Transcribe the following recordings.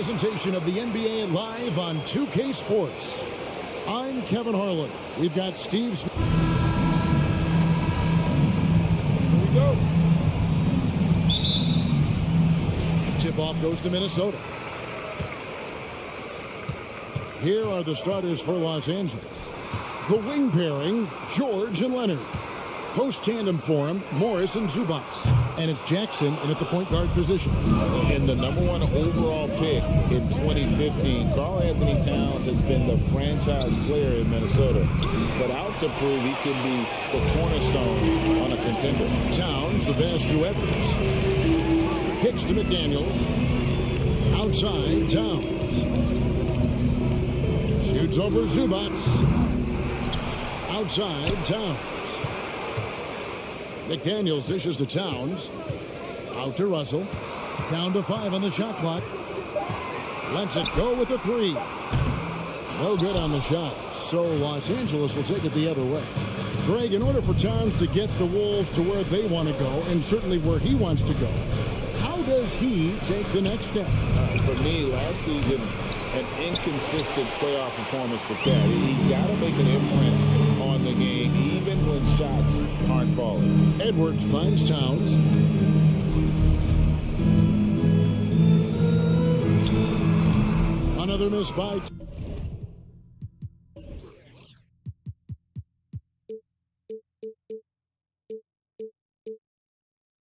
presentation of the NBA live on 2K Sports. I'm Kevin Harlan. We've got Steve Smith. Here we go. Tip-off goes to Minnesota. Here are the starters for Los Angeles. The wing pairing, George and Leonard. Post tandem for him, Morris and Zubac. And it's Jackson in at the point guard position. In the #1 overall pick in 2015, Karl Anthony Towns has been the franchise player in Minnesota, but out to prove he can be the cornerstone on a contender. Towns, the pass to Edwards. Kicks to McDaniels. Outside, Towns. Shoots over Zubac. Outside, Towns. McDaniels dishes to Towns. Out to Russell. Down to 5 on the shot clock. Lets it go with a 3. No good on the shot. So Los Angeles will take it the other way. Greg, in order for Towns to get the Wolves to where they want to go, and certainly where he wants to go, how does he take the next step? For me, last season, an inconsistent playoff performance for Cat. He's got to make an imprint on the game, even when shots aren't falling. Edwards finds Towns. Another miss by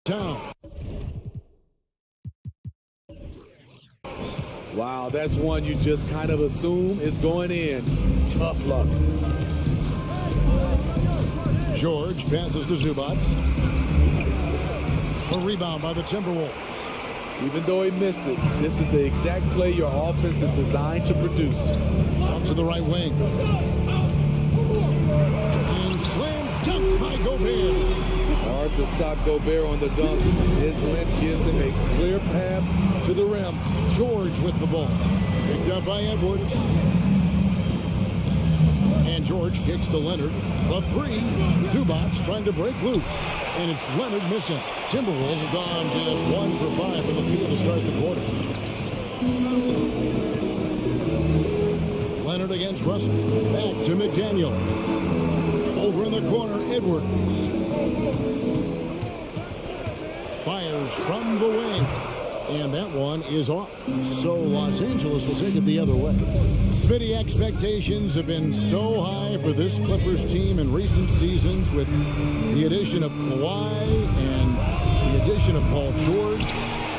Towns. Wow, that's one you just kind of assume is going in. Tough luck. George passes to Zubac. A rebound by the Timberwolves. Even though he missed it, this is the exact play your offense is designed to produce. Out to the right wing. And slam dunk by Gobert. Hard to stop Gobert on the dunk. His length gives him a clear path to the rim. George with the ball. Picked up by Edwards. And George kicks to Leonard. The 3. Zubac trying to break loose. And it's Leonard missing. Timberwolves have gone just 1 for 5 from the field to start the quarter. Leonard against Russell. Back to McDaniel. Over in the corner, Edwards. Fires from the wing. And that one is off. So Los Angeles will take it the other way. Spydi, expectations have been so high for this Clippers team in recent seasons with the addition of Kawhi and the addition of Paul George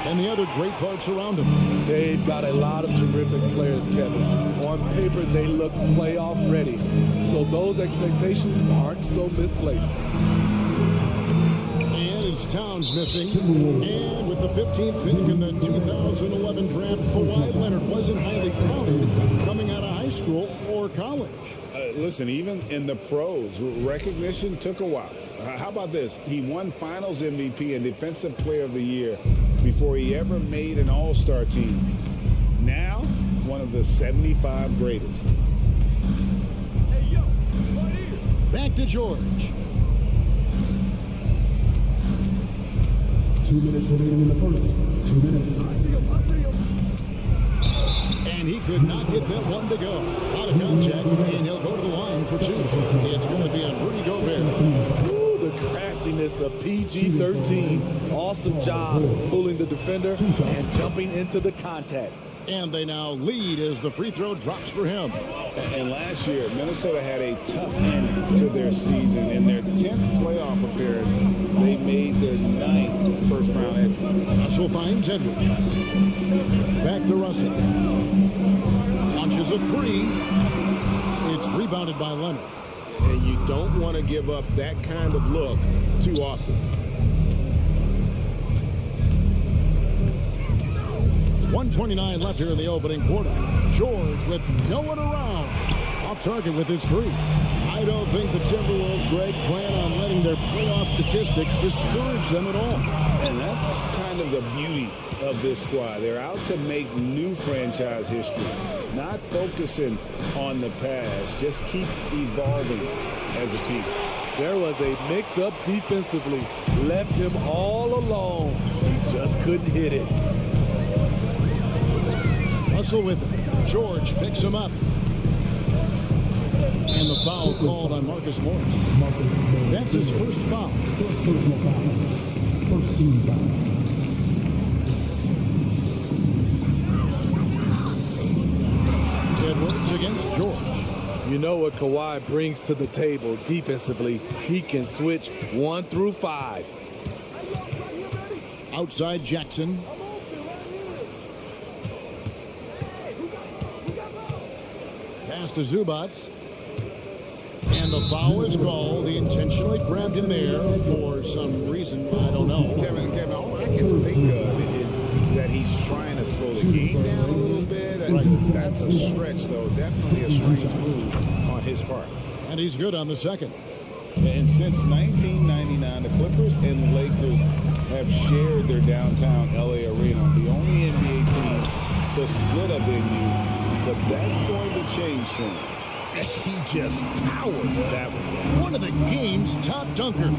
and the other great parts around him. They've got a lot of terrific players, Kevin. On paper, they look playoff ready. So those expectations aren't so misplaced. Towns missing, and with the 15th pick in the 2011 draft, Kawhi Leonard wasn't highly touted coming out of high school or college. Listen, even in the pros, recognition took a while. How about this? He won Finals MVP and Defensive Player of the Year before he ever made an All-Star team. Now, one of the 75 greatest. Back to George. 2 minutes remaining in the first. 2 minutes. And he could not get that one to go. Out of contact, and he'll go to the line for 2. It's going to be on Rudy Gobert. Ooh, the craftiness of PG-13. Awesome job fooling the defender and jumping into the contact. And they now lead as the free throw drops for him. And last year, Minnesota had a tough end to their season. In their 10th playoff appearance, they made their 9th first-round exit. Russell finds Edwards. Back to Russell. Launches a 3. It's rebounded by Leonard. And you don't want to give up that kind of look too often. 1:29 left here in the opening quarter. George with no one around. Off target with his 3. I don't think the Timberwolves, Greg, plan on letting their playoff statistics discourage them at all. And that's kind of the beauty of this squad. They're out to make new franchise history, not focusing on the past. Just keep evolving as a team. There was a mix-up defensively. Left him all alone. He just couldn't hit it. Russell with it. George picks him up. And the foul called on Marcus Morris. That's his first foul. First personal foul. First team foul. Edwards against George. You know what Kawhi brings to the table defensively. He can switch 1 through 5. Outside Jackson. Pass to Zubats. And the foul is called. He intentionally grabbed him there for some reason. I don't know. Kevin, all I can think of is that he's trying to slow the game down a little bit. Right. That's a stretch, though. Definitely a strange move on his part. And he's good on the second. And since 1999, the Clippers and Lakers have shared their downtown LA arena. The only NBA team to split a venue, but that's going to change soon. He just powered that one. One of the game's top dunkers.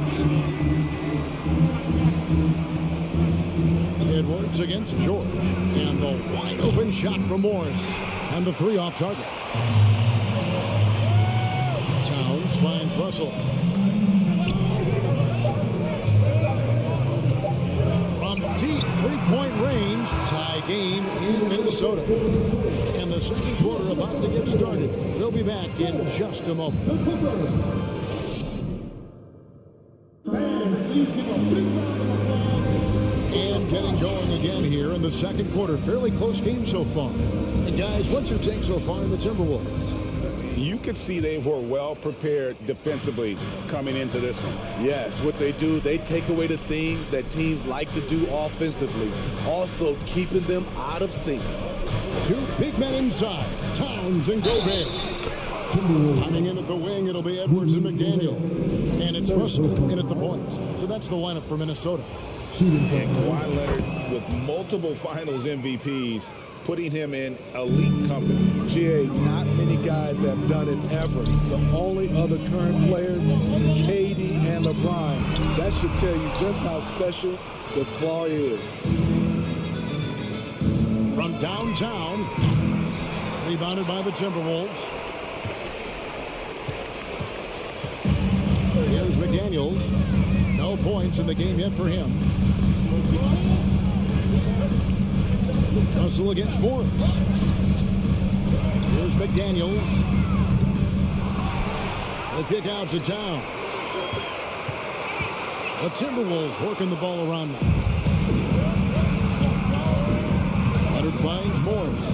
Edwards against George. And the wide open shot from Morris. And the three off target. Towns finds Russell. From deep three-point range, tie game in Minnesota. And the second quarter about to get started. We'll be back in just a moment. And getting going again here in the second quarter. Fairly close game so far. And guys, what's your take so far in the Timberwolves? You could see they were well prepared defensively coming into this one. Yes, what they do, they take away the things that teams like to do offensively. Also keeping them out of sync. Two big men inside, Towns and Gobert. Coming in at the wing, it'll be Edwards and McDaniel. And it's Russell in at the point. So that's the lineup for Minnesota. And Kawhi Leonard with multiple finals MVPs, putting him in elite company. GA, not many guys have done it ever. The only other current players, KD and LeBron. That should tell you just how special the Claw is. From downtown, rebounded by the Timberwolves. Here's McDaniels. No points in the game yet for him. Russell against Morris. Here's McDaniels. They'll kick out to Town. The Timberwolves working the ball around now. Leonard finds Morris.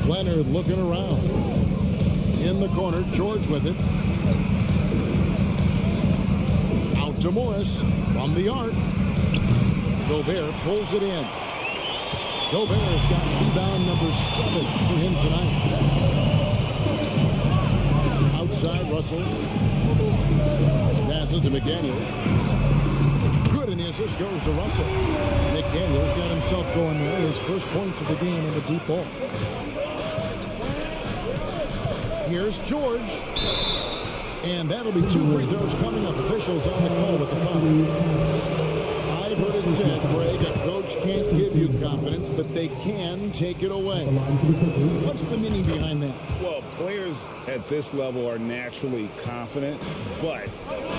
Leonard looking around. In the corner, George with it. Out to Morris from the arc. Gobert pulls it in. Gobert's got rebound number 7 for him tonight. Outside, Russell. Passes to McDaniels. Good, and the assist goes to Russell. McDaniels got himself going there. His first points of the game on the deep ball. Here's George. And that'll be 2 free throws coming up. Officials on the call with the foul. I've heard it said, Greg, a coach can't give you confidence, but they can take it away. What's the meaning behind that? Well, players at this level are naturally confident, but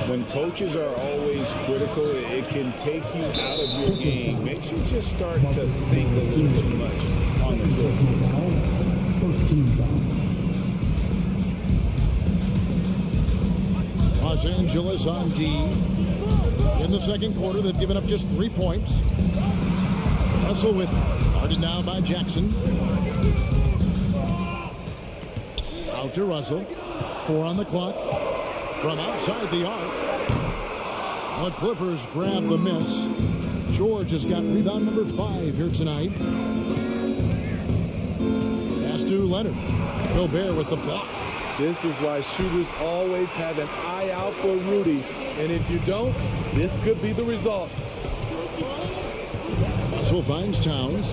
when coaches are always critical, it can take you out of your game. Makes you just start to think a little too much on the court. First team foul. Los Angeles on D. In the second quarter, they've given up just 3 points. Russell with it. Guarded now by Jackson. Out to Russell. 4 on the clock. From outside the arc. The Clippers grab the miss. George has got rebound number 5 here tonight. Pass to Leonard. Gobert with the block. This is why shooters always have an eye out for Rudy. And if you don't, this could be the result. Russell finds Towns.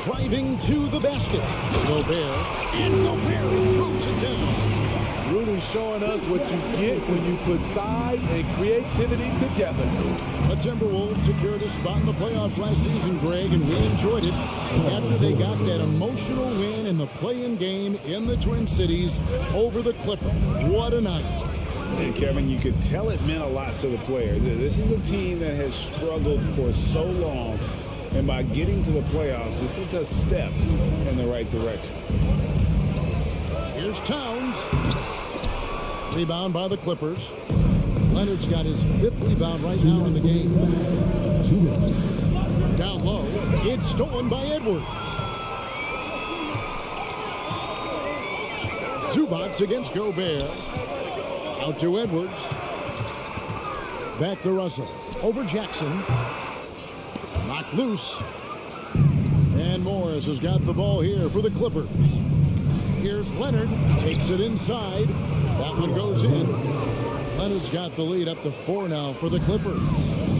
Driving to the basket. Gobert. And Gobert throws it down. Really showing us what you get when you put size and creativity together. The Timberwolves secured a spot in the playoffs last season, Greg, and we enjoyed it after they got that emotional win in the play-in game in the Twin Cities over the Clippers. What a night. And Kevin, you could tell it meant a lot to the players. This is a team that has struggled for so long, and by getting to the playoffs, this is a step in the right direction. Here's Towns. Rebound by the Clippers. Leonard's got his 5th rebound right now in the game. 2 minutes. Down low. It's stolen by Edwards. Zubats against Gobert. Out to Edwards. Back to Russell. Over Jackson. Knocked loose. And Morris has got the ball here for the Clippers. Here's Leonard. Takes it inside. That one goes in. Leonard's got the lead up to 4 now for the Clippers.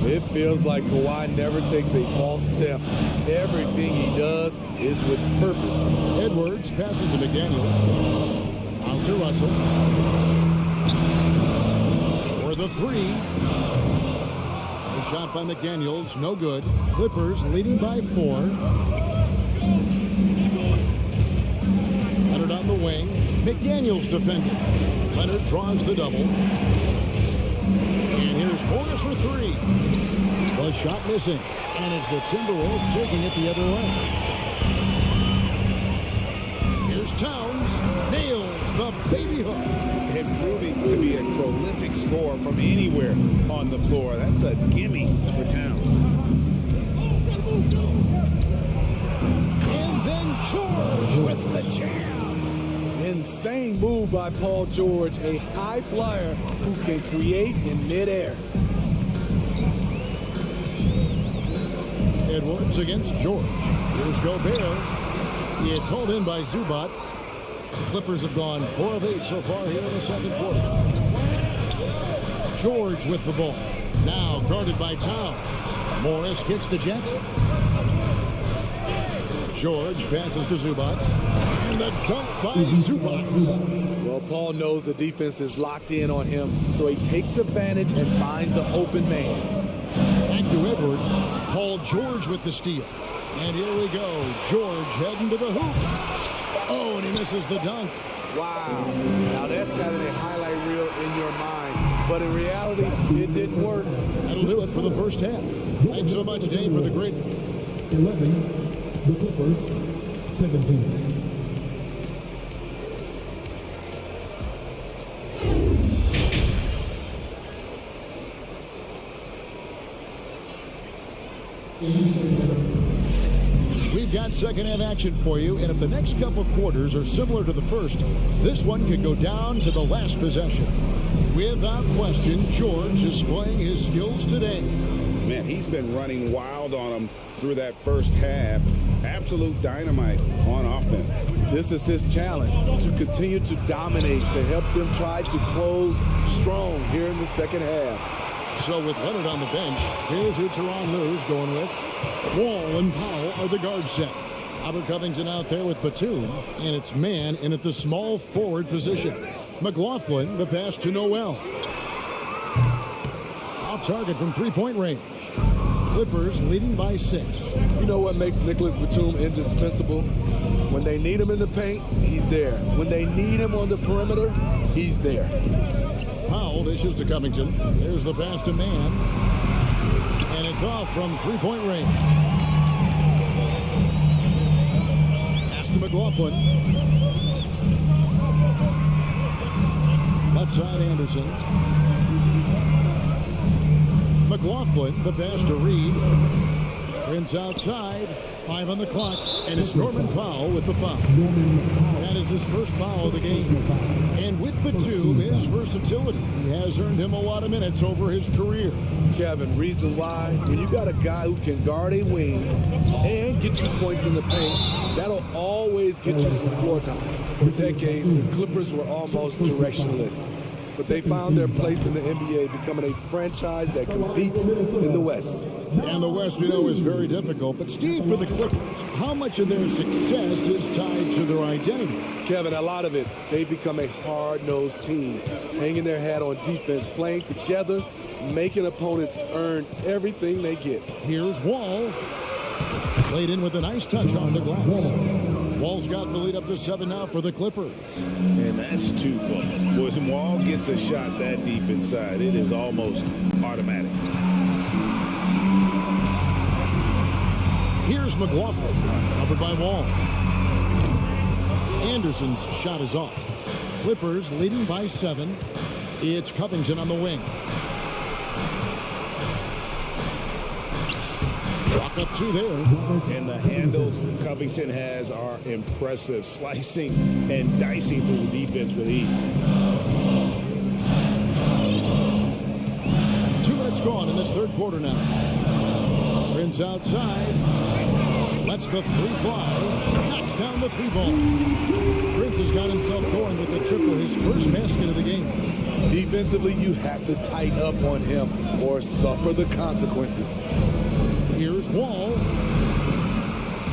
It feels like Kawhi never takes a false step. Everything he does is with purpose. Edwards passing to McDaniels. Out to Russell. For the 3. The shot by McDaniels, no good. Clippers leading by 4. Leonard on the wing. McDaniels defending. Leonard draws the double. And here's Morris for 3. The shot missing. And it's the Timberwolves taking it the other way. Here's Towns. Nails the baby hook. And proving to be a prolific scorer from anywhere on the floor. That's a gimme for Towns. And then George with the jam. Insane move by Paul George, a high flyer who can create in midair. Edwards against George. Here's Gobert. It's hauled in by Zubats. The Clippers have gone 4 of 8 so far here in the second quarter. George with the ball. Now guarded by Towns. Morris kicks to Jackson. George passes to Zubats. And the dunk by Zubats. Well, Paul knows the defense is locked in on him, so he takes advantage and finds the open man. Back to Edwards. Paul George with the steal. And here we go. George heading to the hoop. Oh, and he misses the dunk. Wow. Now that's got a highlight reel in your mind. But in reality, it didn't work. That'll do it for the first half. Thanks so much, Dave, for the great... 11. The Clippers. 17. We've got second half action for you, and if the next couple quarters are similar to the first, this one could go down to the last possession. Without question, George is displaying his skills today. Man, he's been running wild on them through that first half. Absolute dynamite on offense. This is his challenge, to continue to dominate, to help them try to close strong here in the second half. So with Leonard on the bench, here's who Tyronn Lue's going with. Wall and Powell are the guard set. Albert Covington out there with Batum, and it's man in at the small forward position. McLaughlin, the pass to Noel. Off target from three-point range. Clippers leading by 6. You know what makes Nicholas Batum indispensable? When they need him in the paint, he's there. When they need him on the perimeter, he's there. Powell dishes to Covington. There's the pass to Mann. And it's off from three-point range. Pass to McLaughlin. Left side Anderson. McLaughlin, the pass to Reed. Prince outside. 5 on the clock. And it's Norman Powell with the foul. That is his first foul of the game. And with Batum, his versatility, he has earned him a lot of minutes over his career. Kevin, reason why? When you got a guy who can guard a wing and get you points in the paint, that'll always get you some floor time. For decades, the Clippers were almost directionless. but they found their place in the NBA, becoming a franchise that competes in the West. And the West, you know, is very difficult. But, Steve, for the Clippers, how much of their success is tied to their identity? Kevin, a lot of it. They've become a hard-nosed team, hanging their hat on defense, playing together, making opponents earn everything they get. Here's Wall. Played in with a nice touch off the glass. Wall's got the lead up to 7 now for the Clippers. And that's too close. When Wall gets a shot that deep inside, it is almost automatic. Here's McLaughlin, covered by Wall. Anderson's shot is off. Clippers leading by 7. It's Covington on the wing. Chalk up 2 there. And the handles Covington has are impressive, slicing and dicing through the defense with ease. 2 minutes gone in this third quarter now. Prince outside. Lets the 3 fly. Knocks down the 3 ball. Prince has got himself going with the triple, his first basket of the game. Defensively, you have to tighten up on him or suffer the consequences. Here's Wall.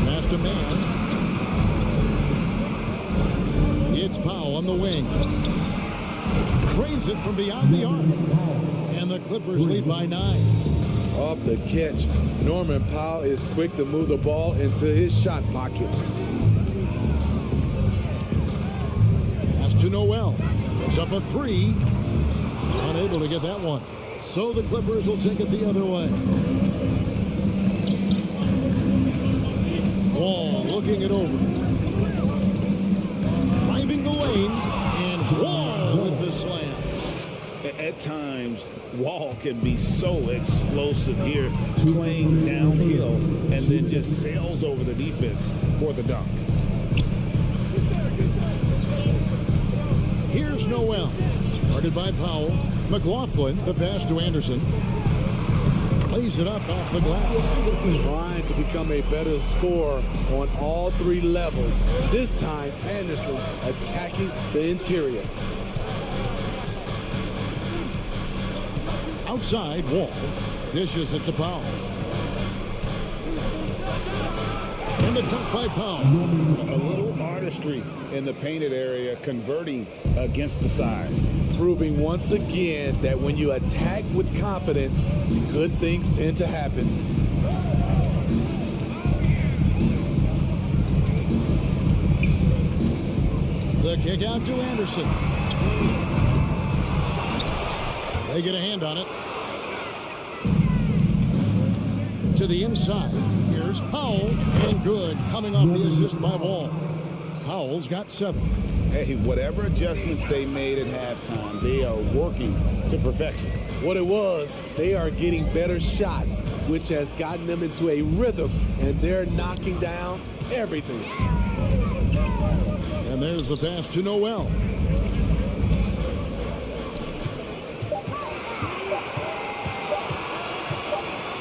Past a man. It's Powell on the wing. Drains it from beyond the arc. And the Clippers lead by 9. Off the catch, Norman Powell is quick to move the ball into his shot pocket. Pass to Noel. It's up a 3. Unable to get that one. So the Clippers will take it the other way. Wall looking it over. Driving the lane. And Wall with the slam. At times, Wall can be so explosive here, playing downhill, and then just sails over the defense for the dunk. Here's Noel. Guarded by Powell. McLaughlin, the pass to Anderson. Plays it up off the glass. Trying to become a better scorer on all 3 levels. This time, Anderson attacking the interior. Outside, Wall dishes it to Powell. And the dunk by Powell. A little artistry in the painted area, converting against the size. Proving once again that when you attack with confidence, good things tend to happen. The kick out to Anderson. They get a hand on it. To the inside. Here's Powell. And good. Coming off the assist by Wall. Powell's got 7. Hey, whatever adjustments they made at halftime, they are working to perfection. What it was, they are getting better shots, which has gotten them into a rhythm, and they're knocking down everything. And there's the pass to Noel.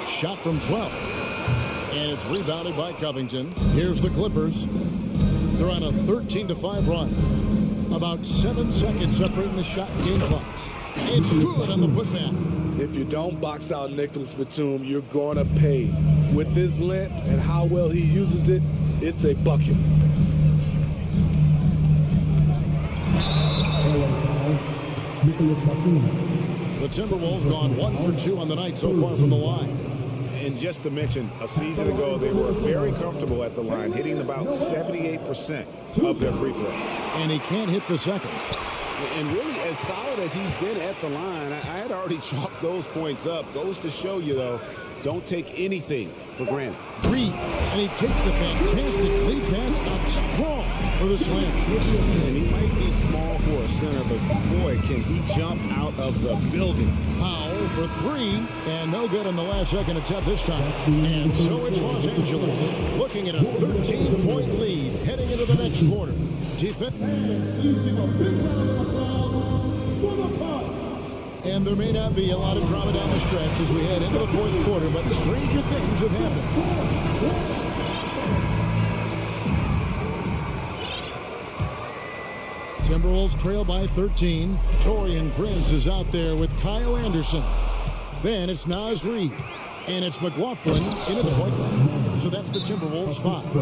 Shot from 12. And it's rebounded by Covington. Here's the Clippers. They're on a 13-5 run. About 7 seconds separating the shot and game clocks. It's good on the putback. If you don't box out Nicholas Batum, you're going to pay. With his length and how well he uses it, it's a bucket. The Timberwolves gone 1 for 2 on the night so far from the line. And just to mention, a season ago, they were very comfortable at the line, hitting about 78% of their free throws. And he can't hit the second. And really, as solid as he's been at the line, I had already chalked those points up. Goes to show you, though, don't take anything for granted. Reed, and he takes the fantastic lead pass out strong for the slam. And he might be small for a center, but boy, can he jump out of the building. Powell for 3, and no good on the last second attempt this time. And so it's Los Angeles looking at a 13-point lead heading into the next quarter. Defense. And there may not be a lot of drama down the stretch as we head into the fourth quarter, but stranger things have happened. Timberwolves trail by 13. Torian Prince is out there with Kyle Anderson. Then it's Naz Reid. And it's McLaughlin into the point guard. So that's the Timberwolves 5.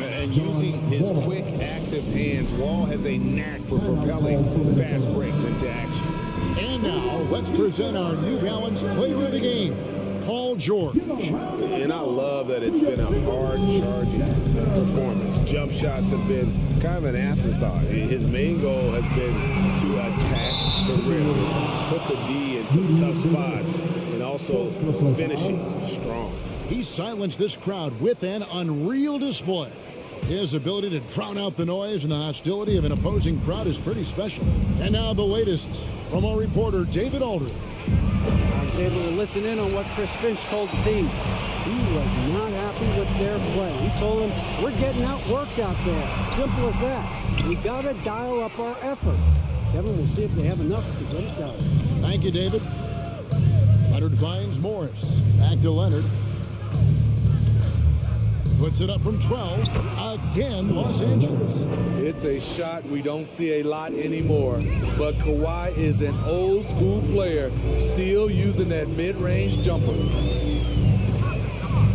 And using his quick, active hands, Wall has a knack for propelling fast breaks into action. And now, let's present our New Balance player of the game, Paul George. And I love that it's been a hard-charging performance. Jump shots have been kind of an afterthought. His main goal has been to attack the rim, put the D in some tough spots, and also finishing strong. He silenced this crowd with an unreal display. His ability to drown out the noise and the hostility of an opposing crowd is pretty special. And now the latest from our reporter, David Aldridge. I was able to listen in on what Chris Finch told the team. He was not happy with their play. He told them, we're getting outworked out there. Simple as that. We got to dial up our effort. Kevin, we'll see if they have enough to get it done. Thank you, David. Leonard finds Morris. Back to Leonard. Puts it up from 12. Again, Los Angeles. It's a shot we don't see a lot anymore. But Kawhi is an old school player, still using that mid-range jumper.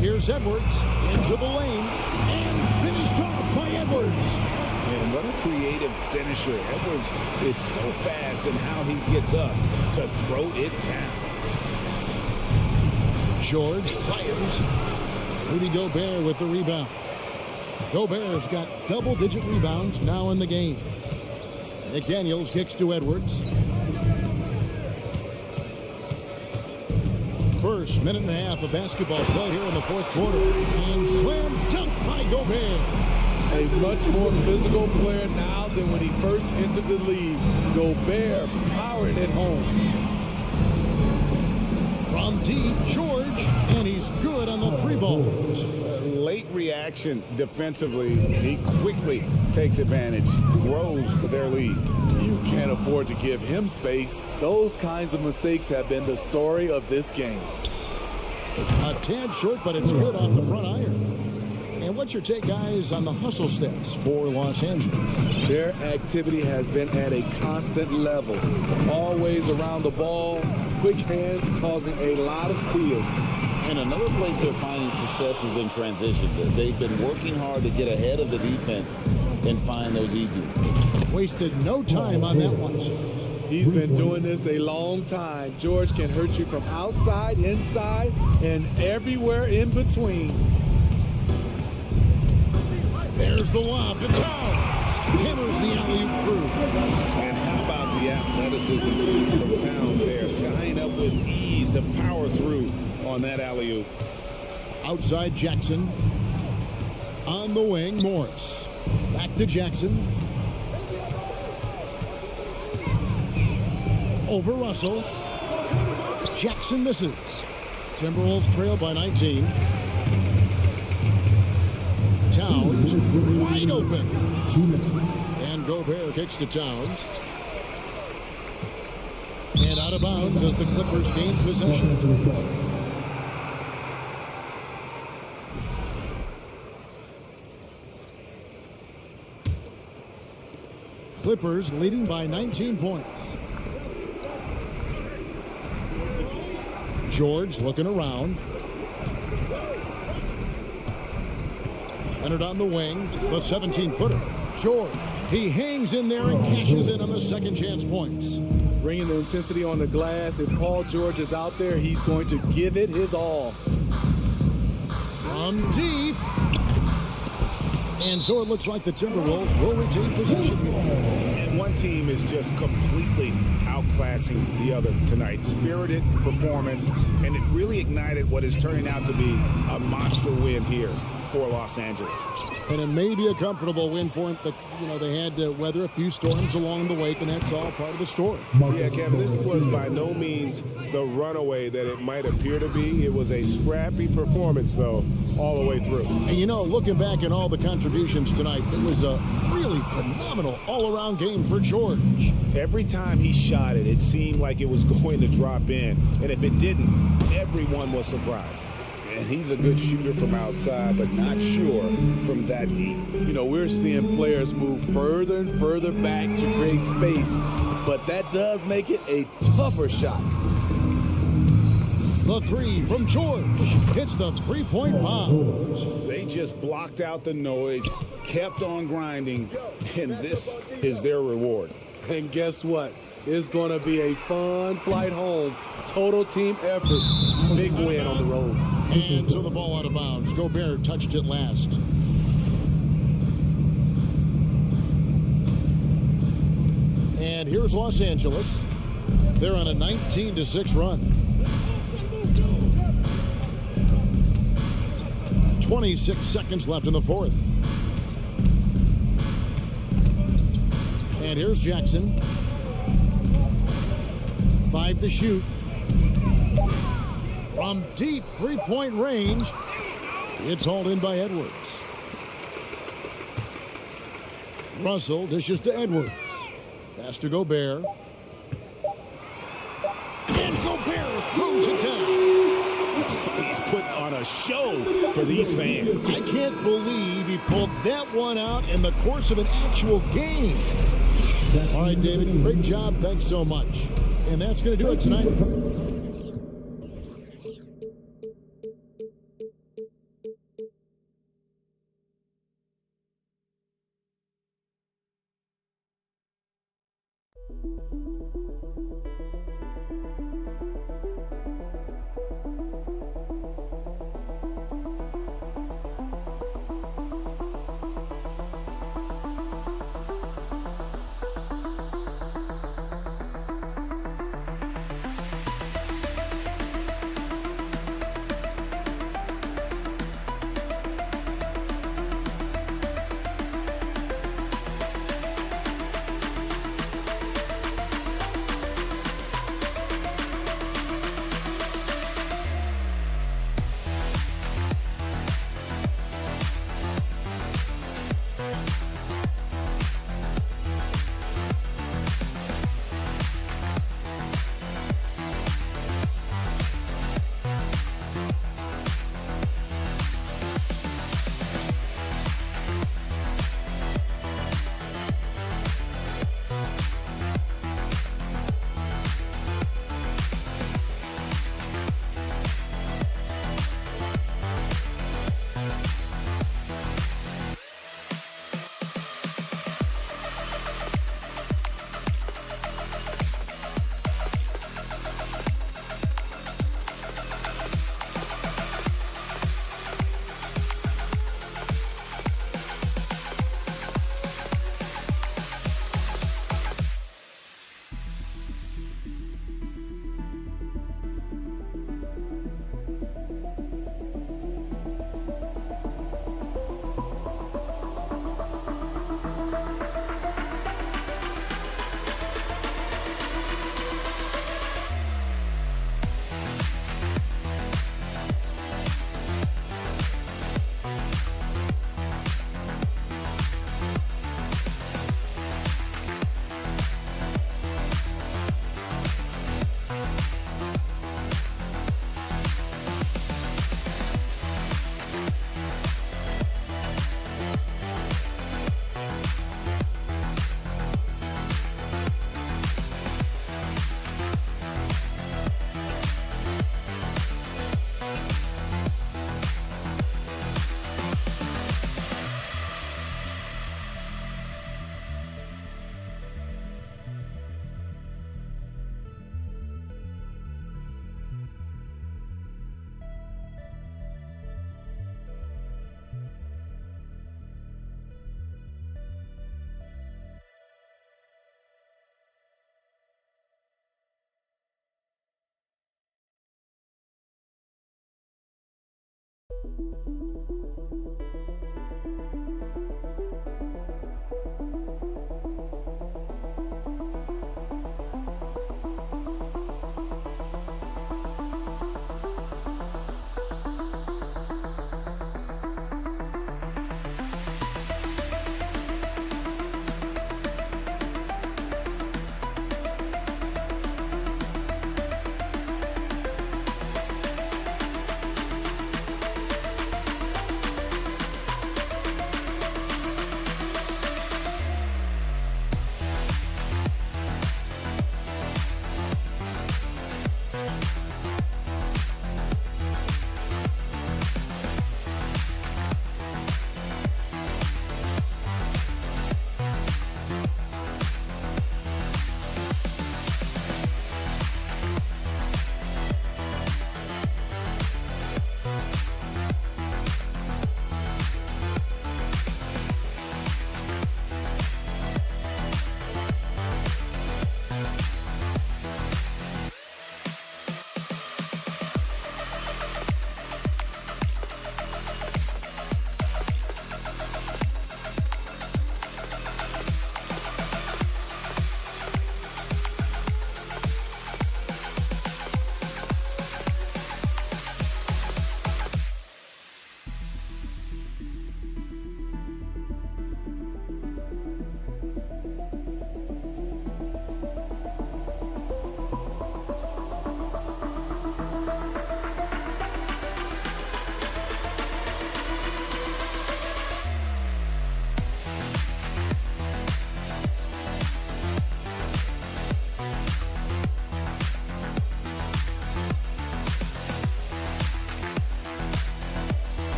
Here's Edwards into the lane and finished off by Edwards. And what a creative finisher. Edwards is so fast in how he gets up to throw it down. George fires. Rudy Gobert with the rebound. Gobert's got double-digit rebounds now in the game. McDaniels kicks to Edwards. First minute and a half of basketball play here in the fourth quarter. And slam dunk by Gobert. A much more physical player now than when he first entered the league. Gobert powering it home. From deep, George, and he's good on the three ball. Late reaction defensively. He quickly takes advantage, grows their lead. You can't afford to give him space. Those kinds of mistakes have been the story of this game. A tad short, but it's good off the front iron. And what's your take, guys, on the hustle stats for Los Angeles? Their activity has been at a constant level. Always around the ball, quick hands causing a lot of steals. And another place they're finding success is in transition. They've been working hard to get ahead of the defense and find those easy ones. Wasted no time on that one. He's been doing this a long time. George can hurt you from outside, inside, and everywhere in between. There's the lob to Towns. Hammers the alley-oop through. And how about the athleticism from Towns there? Skying up with ease to power through on that alley-oop. Outside Jackson. On the wing, Morris. Back to Jackson. Over Russell. Jackson misses. Timberwolves trail by 19. Towns wide open. And Gobert kicks to Towns. And out of bounds as the Clippers gain possession. Clippers leading by 19 points. George looking around. Leonard on the wing, the 17-footer. George, he hangs in there and cashes in on the second chance points. Bringing the intensity on the glass. If Paul George is out there, he's going to give it his all. From deep. And so it looks like the Timberwolves will retain possession here. And one team is just completely outclassing the other tonight. Spirited performance, and it really ignited what is turning out to be a monster win here for Los Angeles. And it may be a comfortable win for them, but, they had to weather a few storms along the way, and that's all part of the story. Yeah, Kevin, this was by no means the runaway that it might appear to be. It was a scrappy performance, though, all the way through. And, looking back at all the contributions tonight, it was a really phenomenal all-around game for George. Every time he shot it, it seemed like it was going to drop in. And if it didn't, everyone was surprised. And he's a good shooter from outside, but not sure from that deep. You know, we're seeing players move further and further back to create space, but that does make it a tougher shot. The three from George. It's the three-point bomb. They just blocked out the noise, kept on grinding, and this is their reward. And guess what? It's going to be a fun flight home. Total team effort. Big win on the road. And so the ball out of bounds. Gobert touched it last. And here's Los Angeles. They're on a 19-6 run. 26 seconds left in the fourth. And here's Jackson. 5 to shoot. From deep three-point range, it's hauled in by Edwards. Russell dishes to Edwards. Pass to Gobert. And Gobert throws it down. He's put on a show for these fans. I can't believe he pulled that one out in the course of an actual game. All right, David, great job. Thanks so much. And that's going to do it tonight.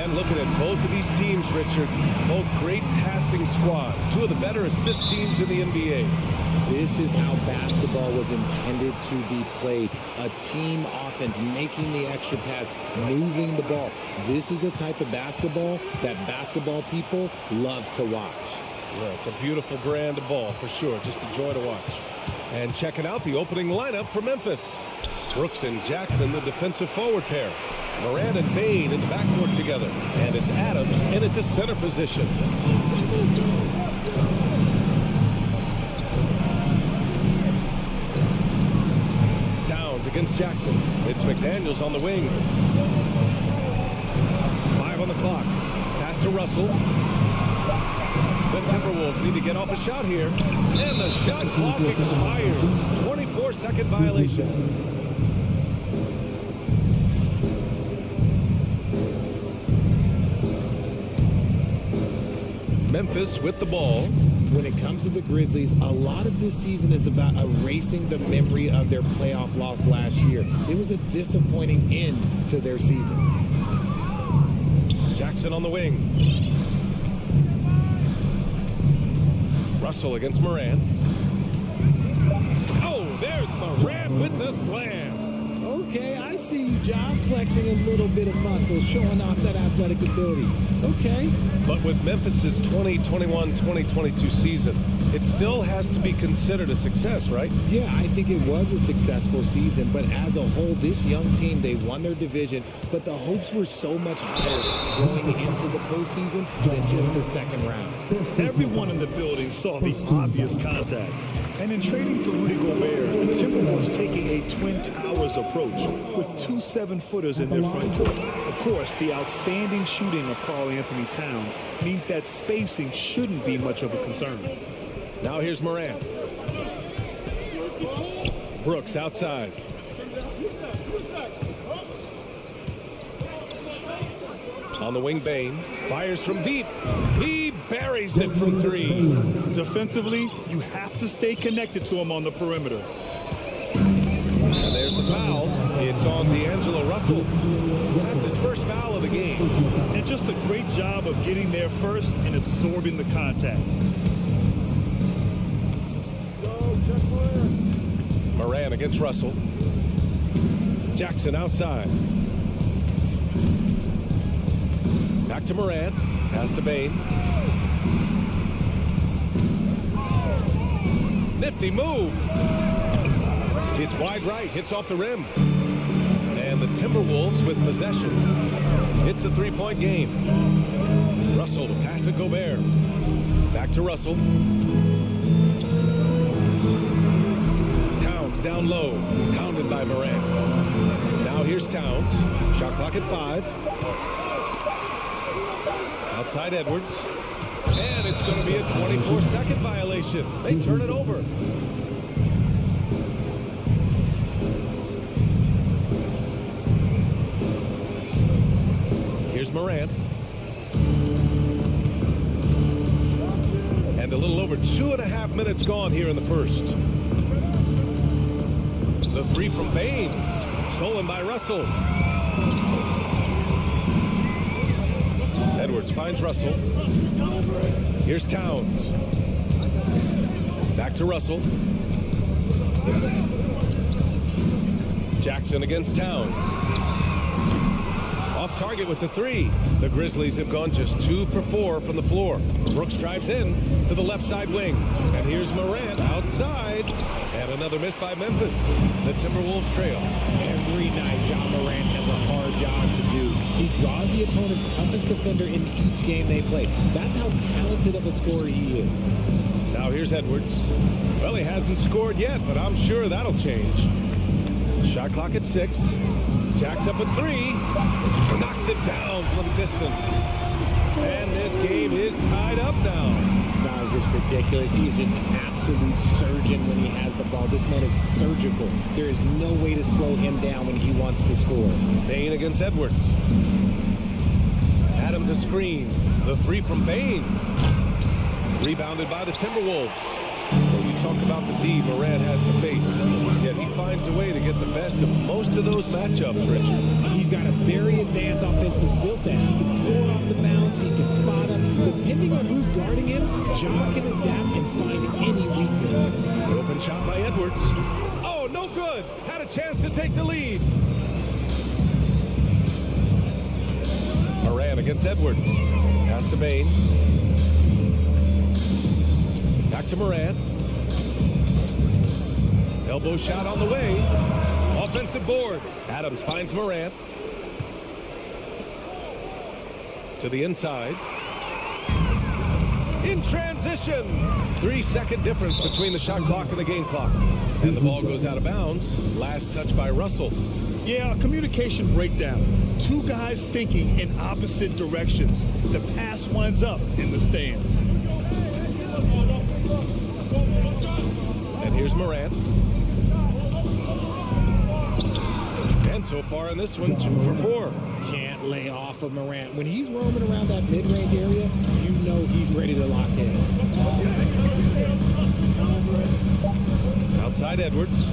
And looking at both of these teams, Richard, both great passing squads, two of the better assist teams in the NBA. This is how basketball was intended to be played. A team offense, making the extra pass, moving the ball. This is the type of basketball that basketball people love to watch. Yeah, it's a beautiful brand of ball for sure. Just a joy to watch. And checking out the opening lineup for Memphis. Brooks and Jackson, the defensive forward pair. Moran and Bain in the backcourt together. And it's Adams in at the center position. Downs against Jackson. It's McDaniels on the wing. 5 on the clock. Pass to Russell. The Timberwolves need to get off a shot here. And the shot clock expires. 24-second violation. Memphis with the ball. When it comes to the Grizzlies, a lot of this season is about erasing the memory of their playoff loss last year. It was a disappointing end to their season. Jackson on the wing. Russell against Moran. Oh, there's Moran with the slam. Okay, I see you, John, flexing a little bit of muscle, showing off that athletic ability. Okay. But with Memphis's 2021-2022 season, it still has to be considered a success, right? Yeah, I think it was a successful season, but as a whole, this young team, they won their division, but the hopes were so much higher going into the postseason than just the second round. Everyone in the building saw the obvious contact. And in trading for Rudy Gobert, the Timberwolves taking a Twin Towers approach with 2 7-footers in their front court. Of course, the outstanding shooting of Karl Anthony Towns means that spacing shouldn't be much of a concern. Now here's Moran. Brooks outside. On the wing, Bane fires from deep. He buries it from 3. Defensively, you have to stay connected to him on the perimeter. And there's the foul. It's on D'Angelo Russell. That's his first foul of the game. And just a great job of getting there first and absorbing the contact. Moran against Russell. Jackson outside. Back to Moran. Pass to Bane. Nifty move. It's wide right. Hits off the rim. And the Timberwolves with possession. It's a 3-point game. Russell, the pass to Gobert. Back to Russell. Towns down low. Pounded by Moran. Now here's Towns. Shot clock at 5. Outside Edwards. And it's going to be a 24-second violation. They turn it over. Here's Moran. And a little over 2.5 minutes gone here in the first. The 3 from Bane. Stolen by Russell. Edwards finds Russell. Here's Towns. Back to Russell. Jackson against Towns. Off target with the 3. The Grizzlies have gone just 2 for 4 from the floor. Brooks drives in to the left side wing. And here's Morant outside. And another miss by Memphis. The Timberwolves trail. Every night, John Morant has a hard job to do. He draws the opponent's toughest defender in each game they play. That's how talented of a scorer he is. Now here's Edwards. Well, he hasn't scored yet, but I'm sure that'll change. Shot clock at 6. Jacks up at 3. Knocks it down from distance. And this game is tied up now. That was just ridiculous. He is just an absolute surgeon when he has the ball. This man is surgical. There is no way to slow him down when he wants to score. Bane against Edwards. Adams a screen. The 3 from Bane. Rebounded by the Timberwolves. Well, you talk about the D Morant has to face. Yet he finds a way to get the best of most of those matchups, Richard. He's got a very advanced offensive skill set. He can score off the bounce. He can spot him. Depending on who's guarding him, John can adapt and find any weakness. Open shot by Edwards. Oh, no good. Had a chance to take the lead. Moran against Edwards. Pass to Bane. Back to Moran. Elbow shot on the way. Offensive board. Adams finds Moran. To the inside. In transition. 3-second difference between the shot clock and the game clock. And the ball goes out of bounds. Last touch by Russell. Yeah, communication breakdown. 2 guys thinking in opposite directions. The pass winds up in the stands. And here's Moran. And so far in this one, 2 for 4. Can't lay off of Morant. When he's roaming around that mid-range area, you know he's ready to lock in. Outside Edwards.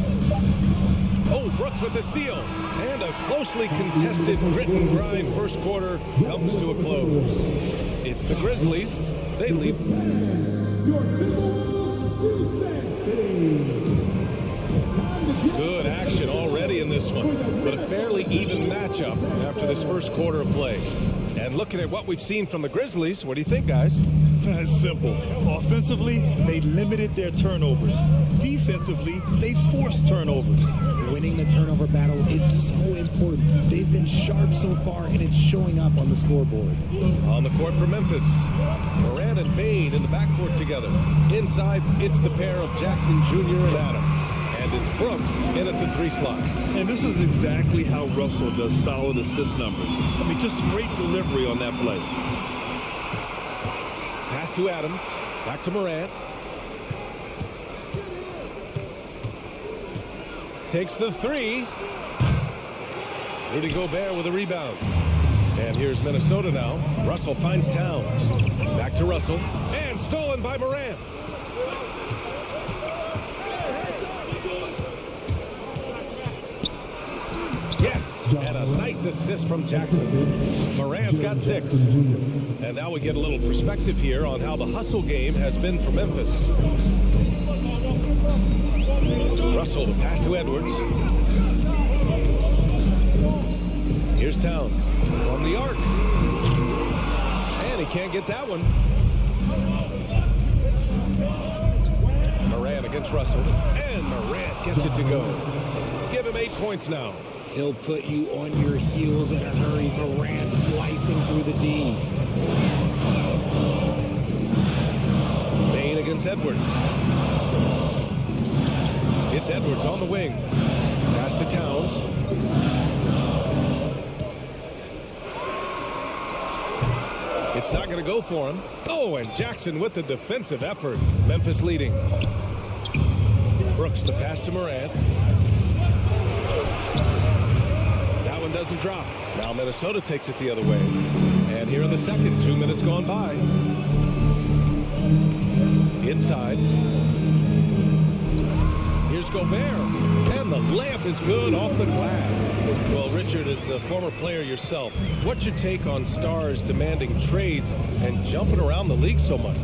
Oh, Brooks with the steal. And a closely contested grit and grind first quarter comes to a close. It's the Grizzlies. They lead. Good action already in this one, but a fairly even matchup after this first quarter of play. And looking at what we've seen from the Grizzlies, what do you think, guys? It's simple. Offensively, they limited their turnovers. Defensively, they forced turnovers. Winning the turnover battle is so important. They've been sharp so far, and it's showing up on the scoreboard. On the court for Memphis, Morant and Bane in the backcourt together. Inside, it's the pair of Jackson Jr. and Adams. And it's Brooks in at the 3 slot. And this is exactly how Russell does solid assist numbers. I mean, just great delivery on that play. Pass to Adams. Back to Morant. Takes the 3. Rudy Gobert with a rebound. And here's Minnesota now. Russell finds Towns. Back to Russell. And stolen by Morant. Yes, and a nice assist from Jackson. Morant's got 6. And now we get a little perspective here on how the hustle game has been for Memphis. Russell, the pass to Edwards. Here's Towns from the arc. And he can't get that one. Morant against Russell. And Morant gets it to go. Give him 8 points now. He'll put you on your heels in a hurry. Morant slicing through the D. Bane against Edwards. It's Edwards on the wing. Pass to Towns. It's not going to go for him. Oh, and Jackson with the defensive effort. Memphis leading. Brooks, the pass to Morant. That one doesn't drop. Now Minnesota takes it the other way. And here in the second, 2 minutes gone by. Inside. Here's Gobert. And the layup is good off the glass. Well, Richard, as a former player yourself, what's your take on stars demanding trades and jumping around the league so much?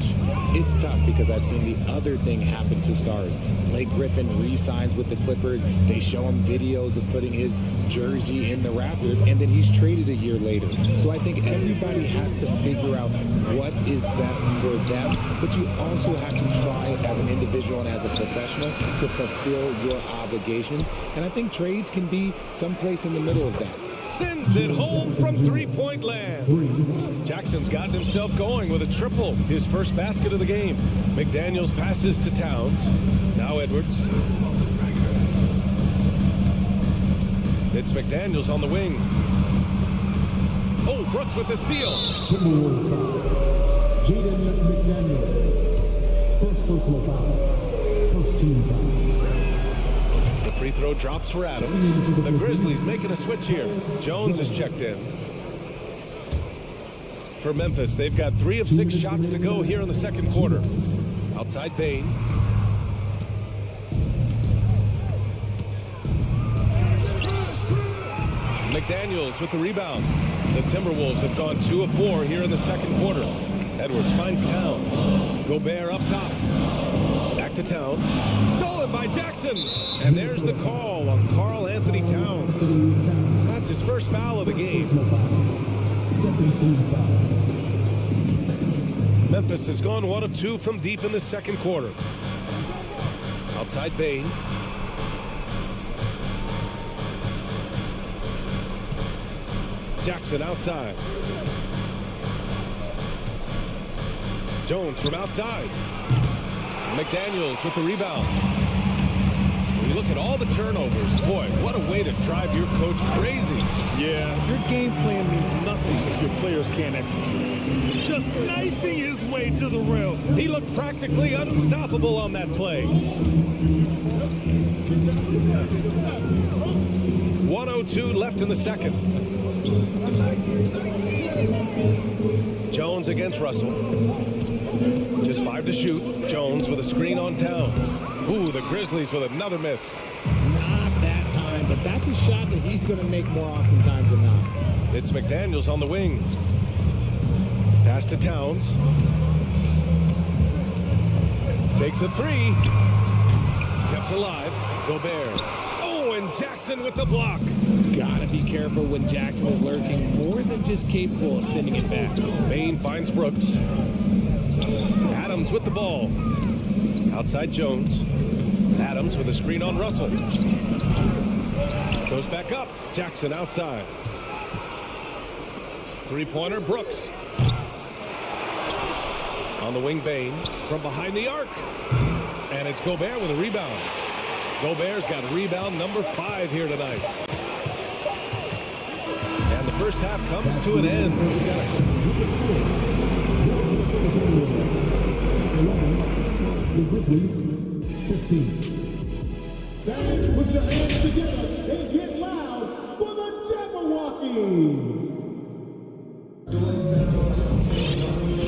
It's tough because I've seen the other thing happen to stars. Blake Griffin re-signs with the Clippers. They show him videos of putting his jersey in the rafters, and then he's traded a year later. So I think everybody has to figure out what is best for them, but you also have to try as an individual and as a professional to fulfill your obligations. And I think trades can be someplace in the middle of that. Sends it home from three-point land. Jackson's gotten himself going with a triple, his first basket of the game. McDaniels passes to Towns. Now Edwards. It's McDaniels on the wing. Oh, Brooks with the steal. Timberwolves foul. Jaden McDaniels. First personal foul. First team foul. The free throw drops for Adams. The Grizzlies making a switch here. Jones is checked in. For Memphis, they've got 3 of 6 shots to go here in the second quarter. Outside Bane. McDaniels with the rebound. The Timberwolves have gone 2 of 4 here in the second quarter. Edwards finds Towns. Gobert up top. Back to Towns. Stolen by Jackson. And there's the call on Karl Anthony Towns. That's his first foul of the game. Memphis has gone 1 of 2 from deep in the second quarter. Outside Bane. Jackson outside. Jones from outside. McDaniels with the rebound. When you look at all the turnovers, boy, what a way to drive your coach crazy. Yeah, your game plan means nothing if your players can't execute. Just knifing his way to the rim. He looked practically unstoppable on that play. 1:02 left in the second. Jones against Russell. Just 5 to shoot. Jones with a screen on Towns. Ooh, the Grizzlies with another miss. Not that time, but that's a shot that he's going to make more oftentimes than not. It's McDaniels on the wing. Pass to Towns. Takes a 3. Kept alive. Gobert. Oh, and Jackson with the block. Gotta be careful when Jackson is lurking, more than just capable of sending it back. Bain finds Brooks. Adams with the ball. Outside Jones. Adams with a screen on Russell. Goes back up. Jackson outside. Three-pointer, Brooks. On the wing, Bain. From behind the arc. And it's Gobert with a rebound. Gobert's got rebound number 5 here tonight. And the first half comes to an end. The Grizzlies, 15. Put your hands together and get loud for the Jabberwockies.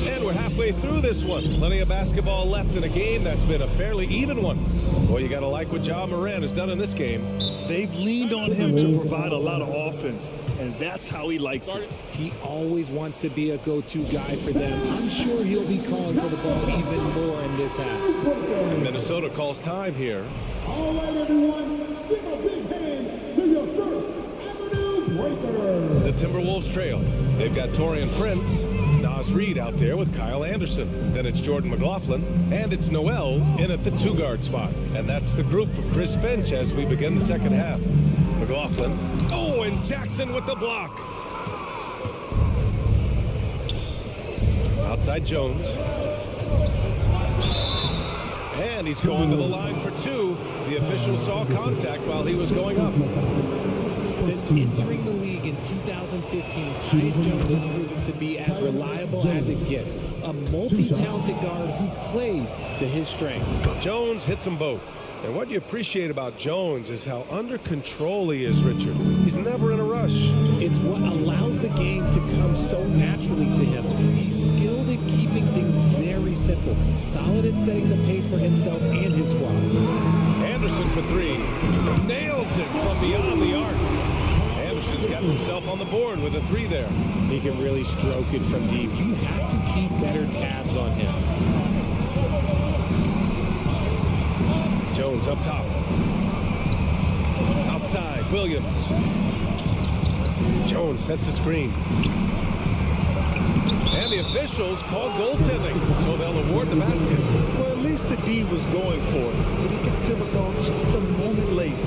And we're halfway through this one. Plenty of basketball left in a game that's been a fairly even one. Boy, you got to like what Ja Morant has done in this game. They've leaned on him to provide a lot of offense, and that's how he likes it. He always wants to be a go-to guy for them. I'm sure he'll be calling for the ball even more in this half. And Minnesota calls time here. All right, everyone, give a big hand to your First Avenue Breakers. The Timberwolves trail. They've got Taurean Prince, Nas Reed out there with Kyle Anderson. Then it's Jordan McLaughlin, and it's Noel in at the 2-guard spot. And that's the group for Chris Finch as we begin the second half. McLaughlin. Oh, and Jackson with the block. Outside Jones. And he's going to the line for 2. The official saw contact while he was going up. Since entering the league in 2015, Tyus Jones has proven to be as reliable as it gets. A multi-talented guard who plays to his strengths. Jones hits them both. And what you appreciate about Jones is how under control he is, Richard. He's never in a rush. It's what allows the game to come so naturally to him. He's skilled at keeping things very simple. Solid at setting the pace for himself and his squad. Anderson for 3. Nails it from beyond the arc. Anderson's got himself on the board with a 3 there. He can really stroke it from deep. You have to keep better tabs on him. Jones up top. Outside, Williams. Jones sets a screen. And the officials call goaltending, so they'll award the basket. Well, at least the D was going for it, but he got to the ball just a moment late.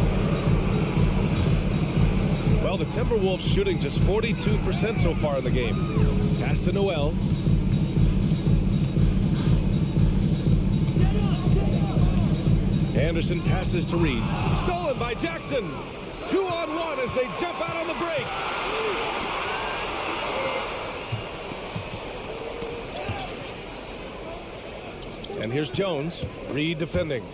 Well, the Timberwolves shooting just 42% so far in the game. Pass to Noel. Anderson passes to Reed. Stolen by Jackson. 2-on-1 as they jump out on the break. And here's Jones. Reed defending.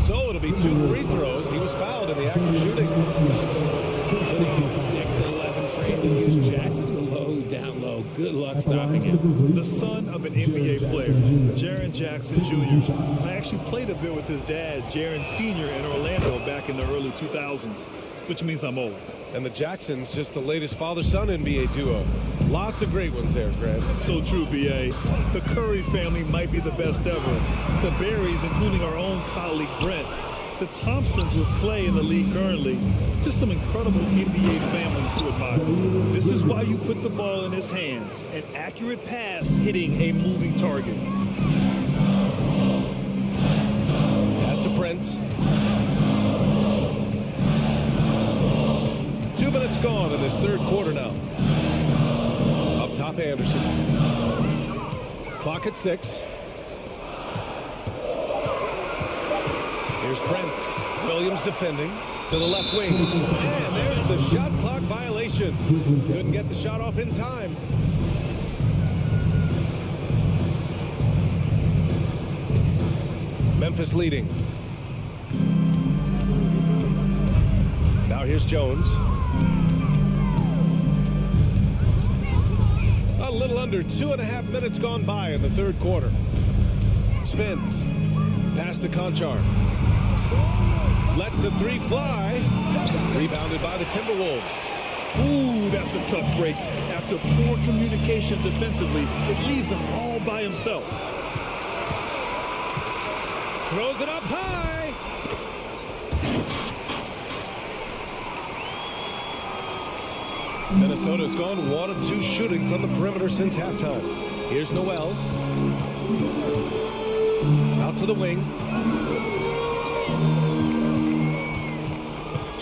So it'll be 2 free throws. He was fouled in the act of shooting. 6'11" frame to use Jackson low, down low. Good luck stopping him. The son of an NBA player, Jaren Jackson Jr. I actually played a bit with his dad, Jaren Sr. in Orlando back in the early 2000s, which means I'm old. And the Jacksons, just the latest father-son NBA duo. Lots of great ones there, Greg. So true, B.A. The Curry family might be the best ever. The Berrys, including our own colleague Brent. The Thompsons with Clay in the league currently. Just some incredible NBA families to admire. This is why you put the ball in his hands. An accurate pass hitting a moving target. Pass to Prince. 2 minutes gone in this third quarter now. Up top, Anderson. Clock at 6. Here's Prince. Williams defending to the left wing. And there's the shot clock violation. Couldn't get the shot off in time. Memphis leading. Now here's Jones. A little under 2.5 minutes gone by in the third quarter. Spins. Pass to Conchar. Lets the three fly. Rebounded by the Timberwolves. Ooh, that's a tough break. After poor communication defensively, it leaves him all by himself. Throws it up high. Minnesota's gone 1 of 2 shooting from the perimeter since halftime. Here's Noel. Out to the wing.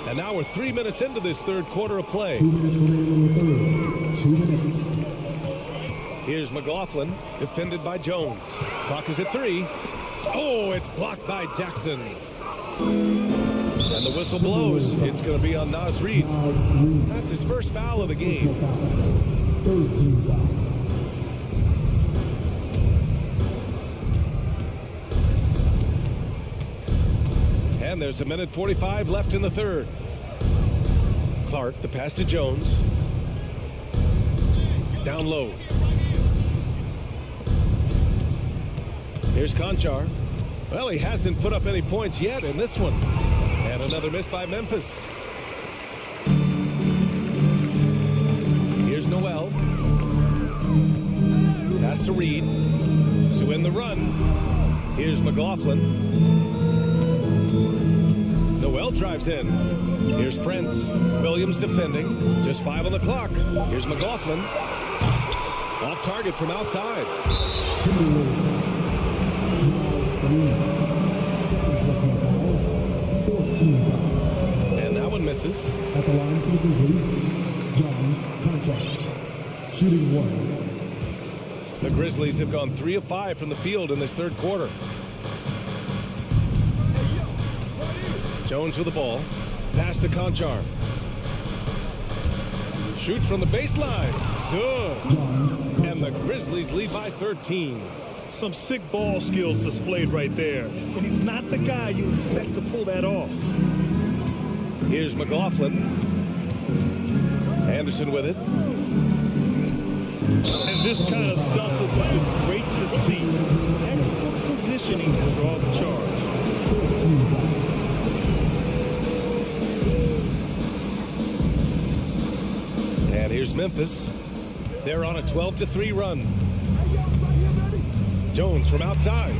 And now we're 3 minutes into this third quarter of play. 2 minutes remaining in the third. 2 minutes. Here's McLaughlin, defended by Jones. Clock is at 3. Oh, it's blocked by Jackson. And the whistle blows. It's going to be on Naz Reid. That's his first foul of the game. 13 foul. And there's 1:45 left in the third. Clark, the pass to Jones. Down low. Here's Conchar. Well, he hasn't put up any points yet in this one. And another miss by Memphis. Here's Noel. Pass to Reid to win the run. Here's McLaughlin. Noel drives in. Here's Prince. Williams defending. Just 5 on the clock. Here's McLaughlin. Off target from outside. And that one misses. At the line for the Grizzlies, John Conchar. Shooting 1. The Grizzlies have gone 3 of 5 from the field in this third quarter. Jones with the ball. Pass to Conchar. Shoot from the baseline. Good. And the Grizzlies lead by 13. Some sick ball skills displayed right there. And he's not the guy you expect to pull that off. Here's McLaughlin. Anderson with it. And this kind of selflessness is great to see. Textbook positioning to draw the charge. And here's Memphis. They're on a 12-3 run. Jones from outside.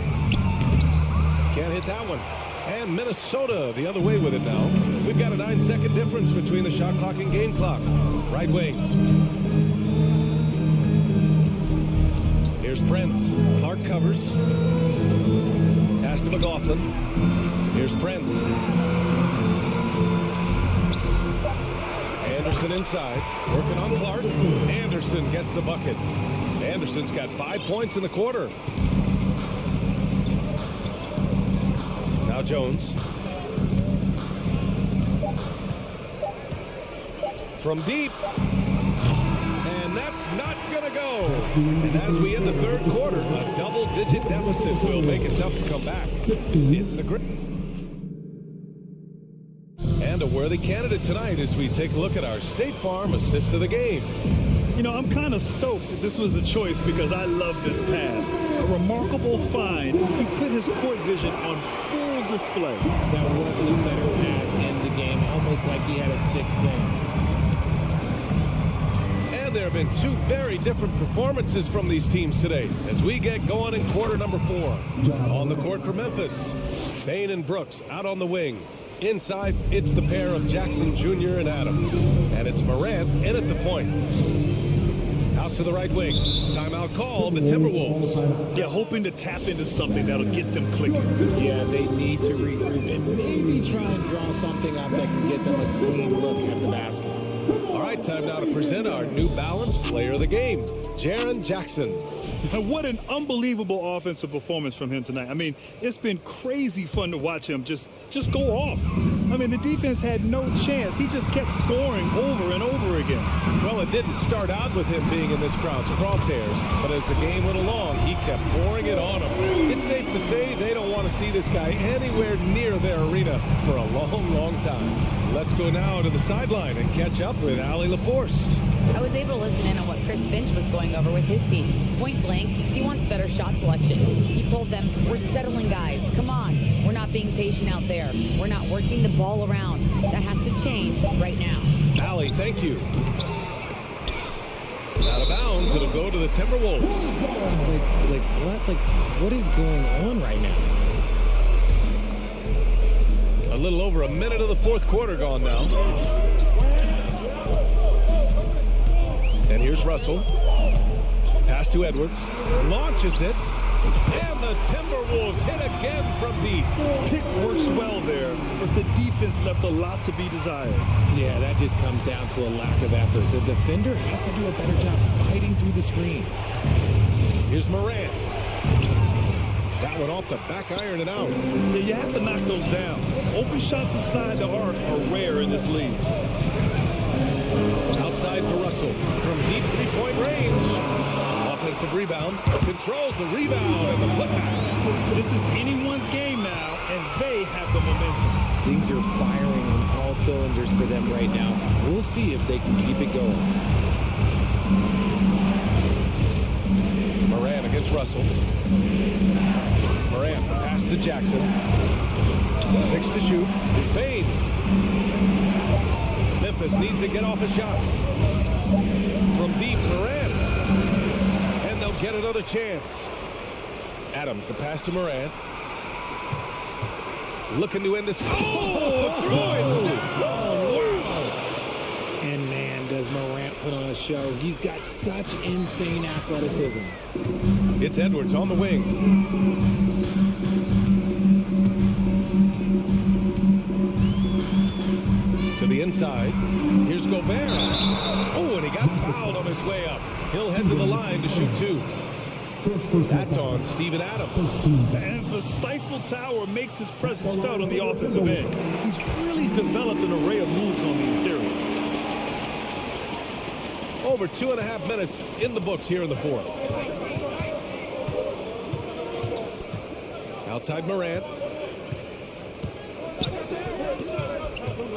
Can't hit that one. And Minnesota the other way with it now. We've got a 9-second difference between the shot clock and game clock. Right wing. Here's Prince. Clark covers. Pass to McLaughlin. Here's Prince. Anderson inside. Working on Clark. Anderson gets the bucket. Anderson's got 5 points in the quarter. Now Jones. From deep. And that's not going to go. And as we end the third quarter, a double-digit deficit will make it tough to come back. It's the great. And a worthy candidate tonight as we take a look at our State Farm assist of the game. You know, I'm kind of stoked that this was the choice because I love this pass. A remarkable find. He put his court vision on full display. That wasn't a better pass in the game, almost like he had a sixth sense. And there have been 2 very different performances from these teams today as we get going in quarter number 4. On the court for Memphis, Bain and Brooks out on the wing. Inside, it's the pair of Jackson Jr. and Adams. And it's Morant in at the point. Out to the right wing. Timeout call, the Timberwolves. Yeah, hoping to tap into something that'll get them clicking. Yeah, they need to regroup and maybe try and draw something up that can get them a clean look at the basketball. All right, time now to present our New Balance player of the game, Jaren Jackson. And what an unbelievable offensive performance from him tonight. I mean, it's been crazy fun to watch him just go off. I mean, the defense had no chance. He just kept scoring over and over again. Well, it didn't start out with him being in this crowd's crosshairs, but as the game went along, he kept pouring it on him. It's safe to say they don't want to see this guy anywhere near their arena for a long, long time. Let's go now to the sideline and catch up with Allie LaForce. I was able to listen in on what Chris Finch was going over with his team. Point blank, he wants better shot selection. He told them, we're settling guys. Come on. We're not being patient out there. We're not working the ball around. That has to change right now. Allie, thank you. Out of bounds, it'll go to the Timberwolves. What is going on right now? A little over a minute of the fourth quarter gone now. And here's Russell. Pass to Edwards. Launches it. And the Timberwolves hit again from deep. Pick works well there, but the defense left a lot to be desired. Yeah, that just comes down to a lack of effort. The defender has to do a better job fighting through the screen. Here's Morant. That one off the back iron and out. Yeah, you have to knock those down. Open shots inside the arc are rare in this league. Outside for Russell from deep three-point range. Offensive rebound. Controls the rebound and the putback. This is anyone's game now, and they have the momentum. Things are firing on all cylinders for them right now. We'll see if they can keep it going. Morant against Russell. Morant, pass to Jackson. 6 to shoot. It's Payne. Memphis needs to get off a shot. From deep, Morant. And they'll get another chance. Adams, the pass to Morant. Looking to end this. Oh, throw it down. Wow. And man, does Morant put on a show. He's got such insane athleticism. It's Edwards on the wing. To the inside. Here's Gobert. Oh, and he got fouled on his way up. He'll head to the line to shoot 2. That's on Steven Adams. And the Stifle Tower makes his presence felt on the offensive end. He's really developed an array of moves on the interior. Over 2.5 minutes in the books here in the fourth. Outside Morant.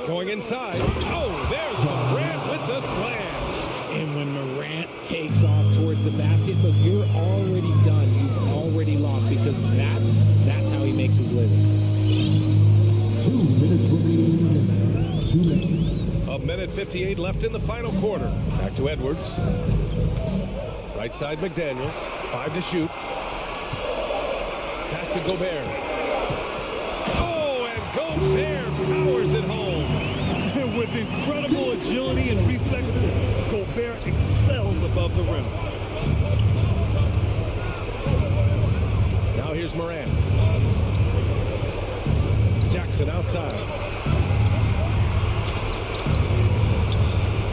Going inside. Oh, there's Morant with the slam. And when Morant takes off towards the basket, look, you're already done. You've already lost because that's how he makes his living. 2 minutes remaining. 2 minutes. A minute 58 left in the final quarter. Back to Edwards. Right side McDaniels. 5 to shoot. Pass to Gobert. Oh, and Gobert powers it home. With incredible agility and reflexes, Gobert excels above the rim. Now here's Morant. Jackson outside.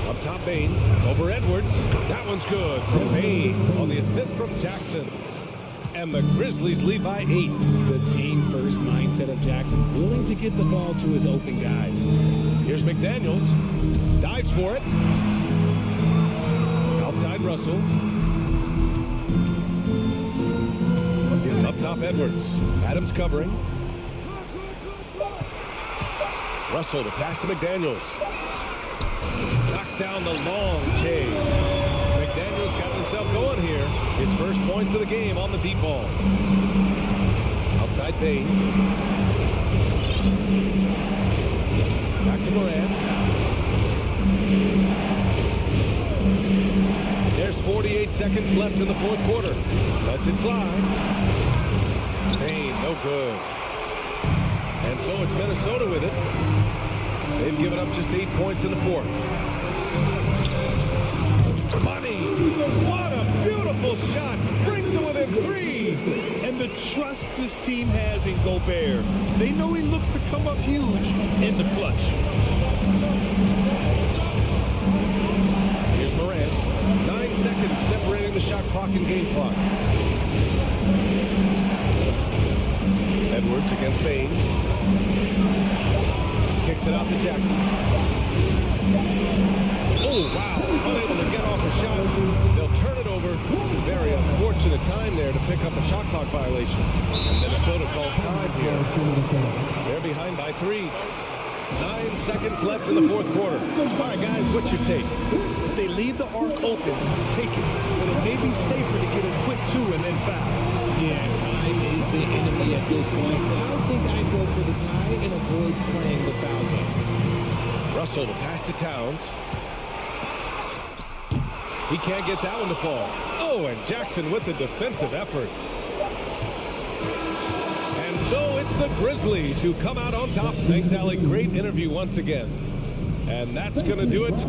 Up top, Bain. Over Edwards. That one's good from Bain on the assist from Jackson. And the Grizzlies lead by 8. The team-first mindset of Jackson, willing to get the ball to his open guys. Here's McDaniels. Dives for it. Outside Russell. Up top Edwards. Adams covering. Russell to pass to McDaniels. Knocks down the long K. McDaniels got himself going here. His first points of the game on the deep ball. Outside Payne. Back to Morant. There's 48 seconds left in the fourth quarter. Lets it fly. Payne, no good. And so it's Minnesota with it. They've given up just 8 points in the fourth. Money! What a beautiful shot! Brings it within 3! And the trust this team has in Gobert. They know he looks to come up huge in the clutch. Here's Morant. 9 seconds separating the shot clock and game clock. Edwards against Payne. Kicks Kicks it out to Jackson. Oh, wow. Unable to get off a shot. They'll turn it over. Very unfortunate time there to pick up a shot clock violation. And Minnesota calls time here. They're behind by 3. 9 seconds left in the fourth quarter. All right, guys, what's your take? If they leave the arc open, take it. But it may be safer to get a quick 2 and then foul. Yeah, time is the enemy at this point, so I think I'd go for the tie and avoid playing the foul game. Russell to pass to Towns. He can't get that one to fall. Oh, and Jackson with the defensive effort. And so it's the Grizzlies who come out on top. Thanks, Alec. Great interview once again. And that's going to do it.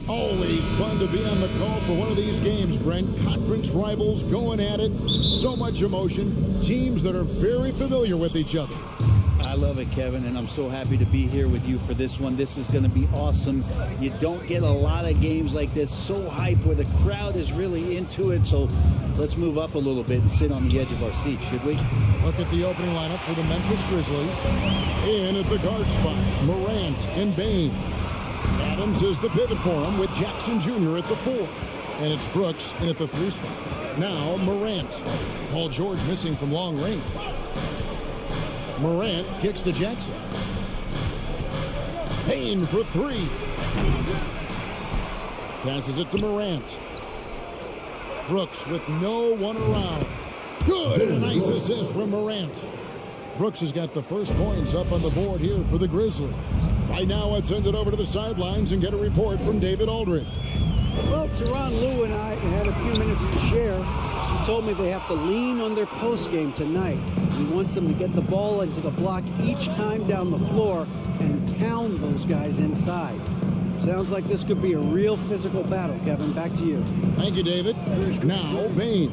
Always fun to be on the call for one of these games, Brent. Conference rivals going at it. So much emotion. Teams that are very familiar with each other. I love it, Kevin, and I'm so happy to be here with you for this one. This is going to be awesome. You don't get a lot of games like this, so hype, where the crowd is really into it. So let's move up a little bit and sit on the edge of our seat, should we? Look at the opening lineup for the Memphis Grizzlies. In at the guard spots, Morant and Bain. Adams is the pivot for him with Jackson Jr. at the 4. And it's Brooks in at the 3 spot. Now Morant. Paul George missing from long range. Morant kicks to Jackson. Payne for 3. Passes it to Morant. Brooks with no one around. Good, and a nice assist from Morant. Brooks has got the first points up on the board here for the Grizzlies. Right now, let's send it over to the sidelines and get a report from David Aldridge. Well, Teron Lou and I had a few minutes to share. He told me they have to lean on their post game tonight. He wants them to get the ball into the block each time down the floor and pound those guys inside. Sounds like this could be a real physical battle, Kevin. Back to you. Thank you, David. Now, Bain.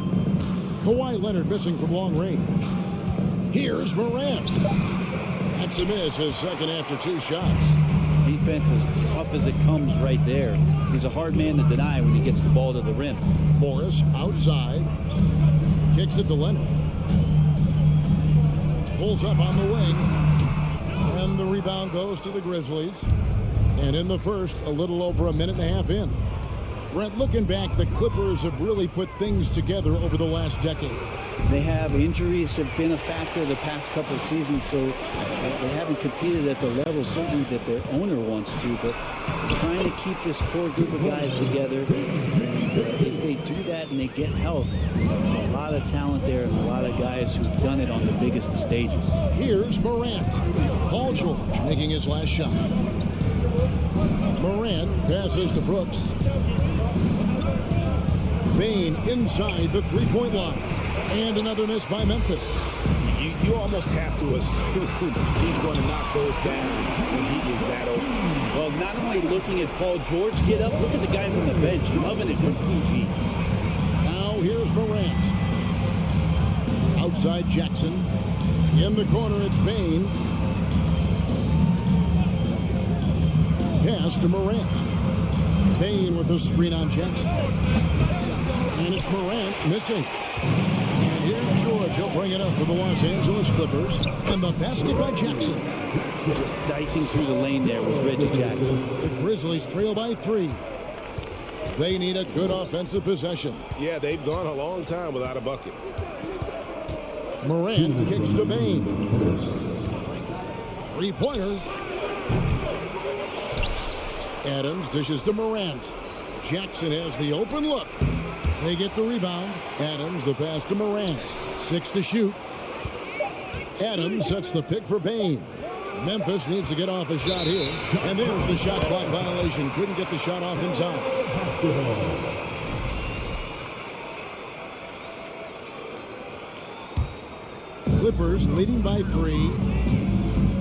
Kawhi Leonard missing from long range. Here's Morant. That's a miss, his second after 2 shots. Defense as tough as it comes right there. He's a hard man to deny when he gets the ball to the rim. Morris outside. Kicks it to Leonard. Pulls up on the wing. And the rebound goes to the Grizzlies. And in the first, a little over a minute and a half in. Brent, looking back, the Clippers have really put things together over the last decade. They have injuries have been a factor the past couple of seasons, so they haven't competed at the level certainly that their owner wants to, but trying to keep this core group of guys together. And if they do that and they get health, there's a lot of talent there and a lot of guys who've done it on the biggest of stages. Here's Morant. Paul George making his last shot. Morant passes to Brooks. Bain inside the three-point line. And another miss by Memphis. You almost have to assume he's going to knock those down when he is that open. Well, not only looking at Paul George get up, look at the guys on the bench loving it from PG. Now here's Morant. Outside Jackson. In the corner, it's Bain. Pass to Morant. Bain with the screen on Jackson. And it's Morant missing. And here's George. He'll bring it up for the Los Angeles Clippers. And the basket by Jackson. Just dicing through the lane there with Reggie Jackson. The Grizzlies trail by 3. They need a good offensive possession. Yeah, they've gone a long time without a bucket. Morant kicks to Bain. Three-pointer. Adams dishes to Morant. Jackson has the open look. They get the rebound. Adams the pass to Morant. 6 to shoot. Adams sets the pick for Bain. Memphis needs to get off a shot here. And there's the shot clock violation. Couldn't get the shot off in time. Clippers leading by 3.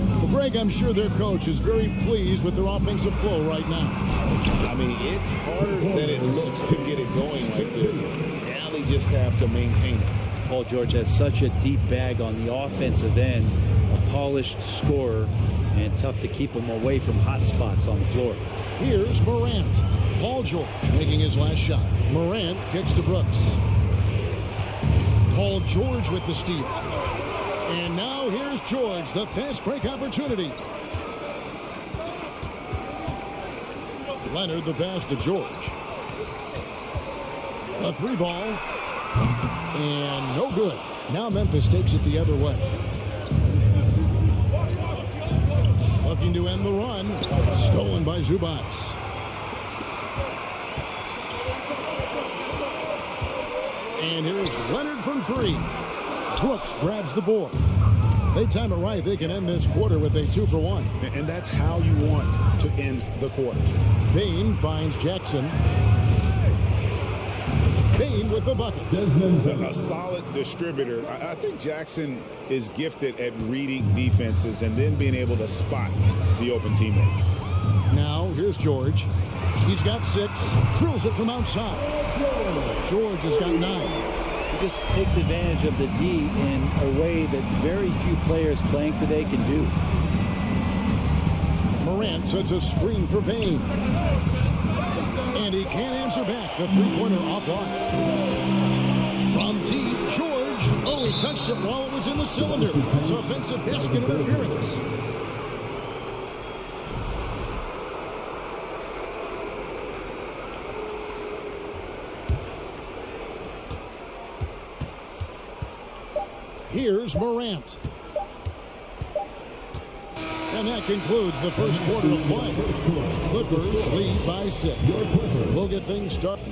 Well, Greg, I'm sure their coach is very pleased with their offensive flow right now. I mean, it's harder than it looks to get it going like this. Now they just have to maintain it. Paul George has such a deep bag on the offensive end, a polished scorer, and tough to keep him away from hot spots on the floor. Here's Morant. Paul George making his last shot. Morant kicks to Brooks. Paul George with the steal. And now here's George, the fast break opportunity. Leonard the pass to George. A 3-ball. And no good. Now Memphis takes it the other way. Looking to end the run. Stolen by Zubac. And here's Leonard from 3. Brooks grabs the board. They time it right. They can end this quarter with a 2-for-1. And that's how you want to end the quarter. Bain finds Jackson. Bain with the bucket. A solid distributor. I think Jackson is gifted at reading defenses and then being able to spot the open teammate. Now here's George. He's got 6. Drills it from outside. George has got 9. He just takes advantage of the D in a way that very few players playing today can do. Morant sets a screen for Bain. And he can't answer back. The three-pointer offline. From deep, George. Oh, he touched it while it was in the cylinder. It's offensive basket interference. Here's Morant. And that concludes the first quarter of play. Clippers lead by 6. We'll get things started.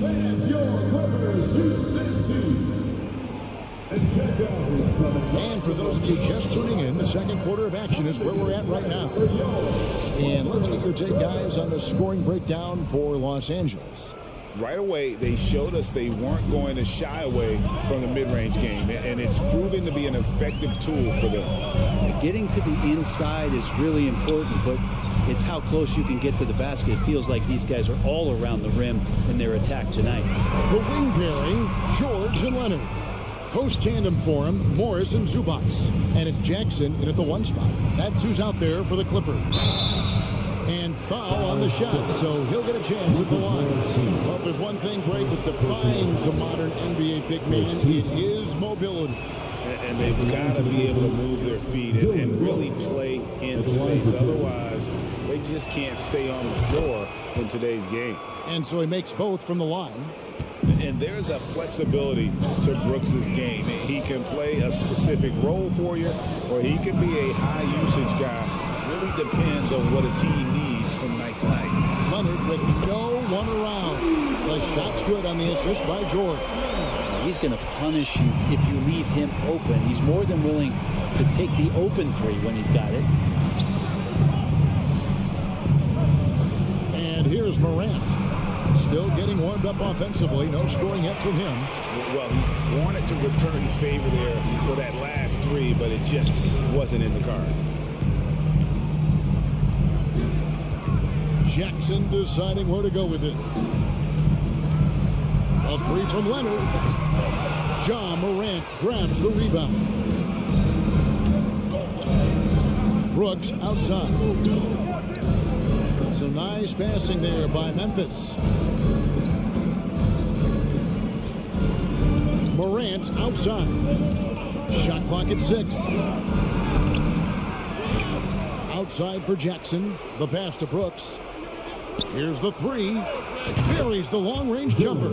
And for those of you just tuning in, the second quarter of action is where we're at right now. And let's get your take, guys, on the scoring breakdown for Los Angeles. Right away, they showed us they weren't going to shy away from the mid-range game, and it's proven to be an effective tool for them. Getting to the inside is really important, but it's how close you can get to the basket. It feels like these guys are all around the rim in their attack tonight. The wing pairing, George and Leonard. Post tandem for him, Morris and Zubac. And it's Jackson in at the 1 spot. That's who's out there for the Clippers. And foul on the shot, so he'll get a chance at the line. Well, if there's one thing great that defines a modern NBA big man, it is mobility. And they've got to be able to move their feet and really play in space. Otherwise, they just can't stay on the floor in today's game. And so he makes both from the line. And there's a flexibility to Brooks's game. He can play a specific role for you, or he can be a high-usage guy. Really depends on what a team needs from night to night. Leonard with no one around. The shot's good on the assist by George. He's going to punish you if you leave him open. He's more than willing to take the open three when he's got it. And here's Morant. Still getting warmed up offensively. No scoring yet from him. Well, he wanted to return the favor there for that last three, but it just wasn't in the cards. Jackson deciding where to go with it. A three from Leonard. John Morant grabs the rebound. Brooks outside. Some nice passing there by Memphis. Morant outside. Shot clock at 6. Outside for Jackson. The pass to Brooks. Here's the three. Buries the long-range jumper.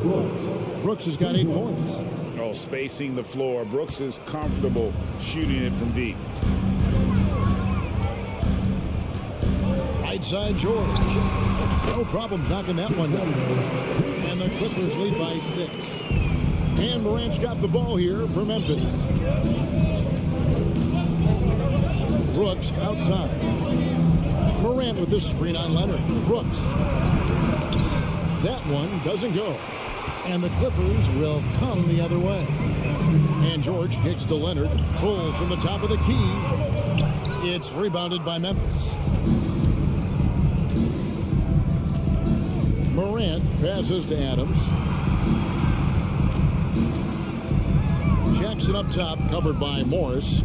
Brooks has got 8 points. Oh, spacing the floor. Brooks is comfortable shooting it from deep. Right side, George. No problem knocking that one down. And the Clippers lead by 6. And Morant's got the ball here for Memphis. Brooks outside. Morant with the screen on Leonard. Brooks. That one doesn't go. And the Clippers will come the other way. And George kicks to Leonard. Pulls from the top of the key. It's rebounded by Memphis. Morant passes to Adams. Jackson up top, covered by Morris.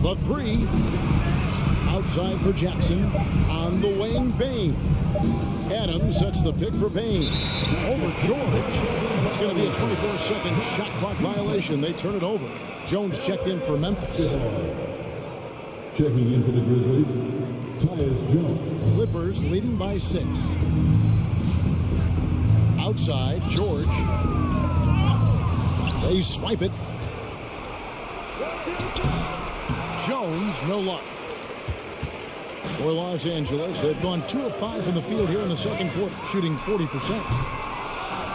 The three. Outside for Jackson. On the wing, Payne. Adams sets the pick for Payne. Over George. It's going to be a 24-second shot clock violation. They turn it over. Jones checked in for Memphis. Checking in for the Grizzlies, Tyus Jones. Clippers leading by 6. Outside, George. They swipe it. Jones, no luck. For Los Angeles, they've gone 2 of 5 from the field here in the second quarter, shooting 40%.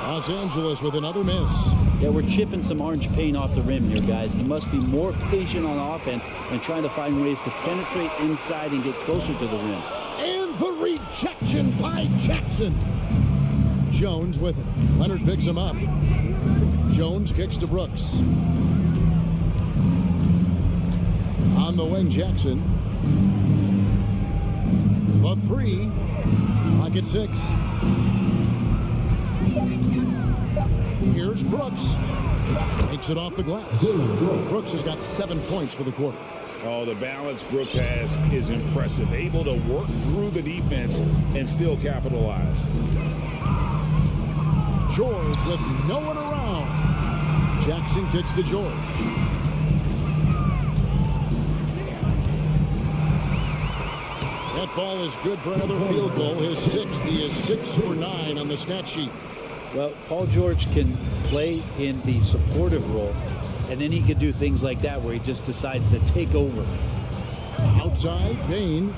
Los Angeles with another miss. Yeah, we're chipping some orange paint off the rim here, guys. He must be more patient on offense and trying to find ways to penetrate inside and get closer to the rim. And the rejection by Jackson. Jones with it. Leonard picks him up. Jones kicks to Brooks. On the wing, Jackson. The three. Clock at 6. Here's Brooks. Takes it off the glass. Brooks has got 7 points for the quarter. Oh, the balance Brooks has is impressive. Able to work through the defense and still capitalize. George with no one around. Jackson kicks to George. That ball is good for another field goal. His 6th. He is 6 for 9 on the stat sheet. Well, Paul George can play in the supportive role, and then he can do things like that where he just decides to take over. Outside, Payne.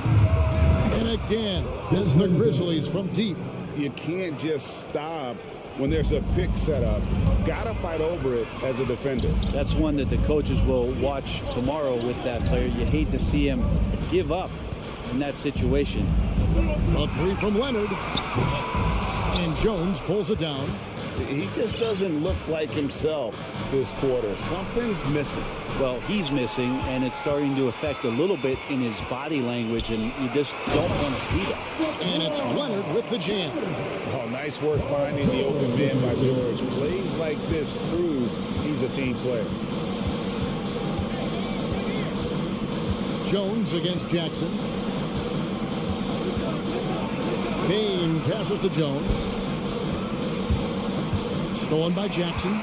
And again, it's the Grizzlies from deep. You can't just stop when there's a pick set up. Gotta fight over it as a defender. That's one that the coaches will watch tomorrow with that player. You hate to see him give up in that situation. A three from Leonard. And Jones pulls it down. He just doesn't look like himself this quarter. Something's missing. Well, he's missing, and it's starting to affect a little bit in his body language, and you just don't want to see that. And it's Leonard with the jam. Oh, nice work finding the open man by George. Plays like this prove he's a team player. Jones against Jackson. Kane passes to Jones. Stolen by Jackson.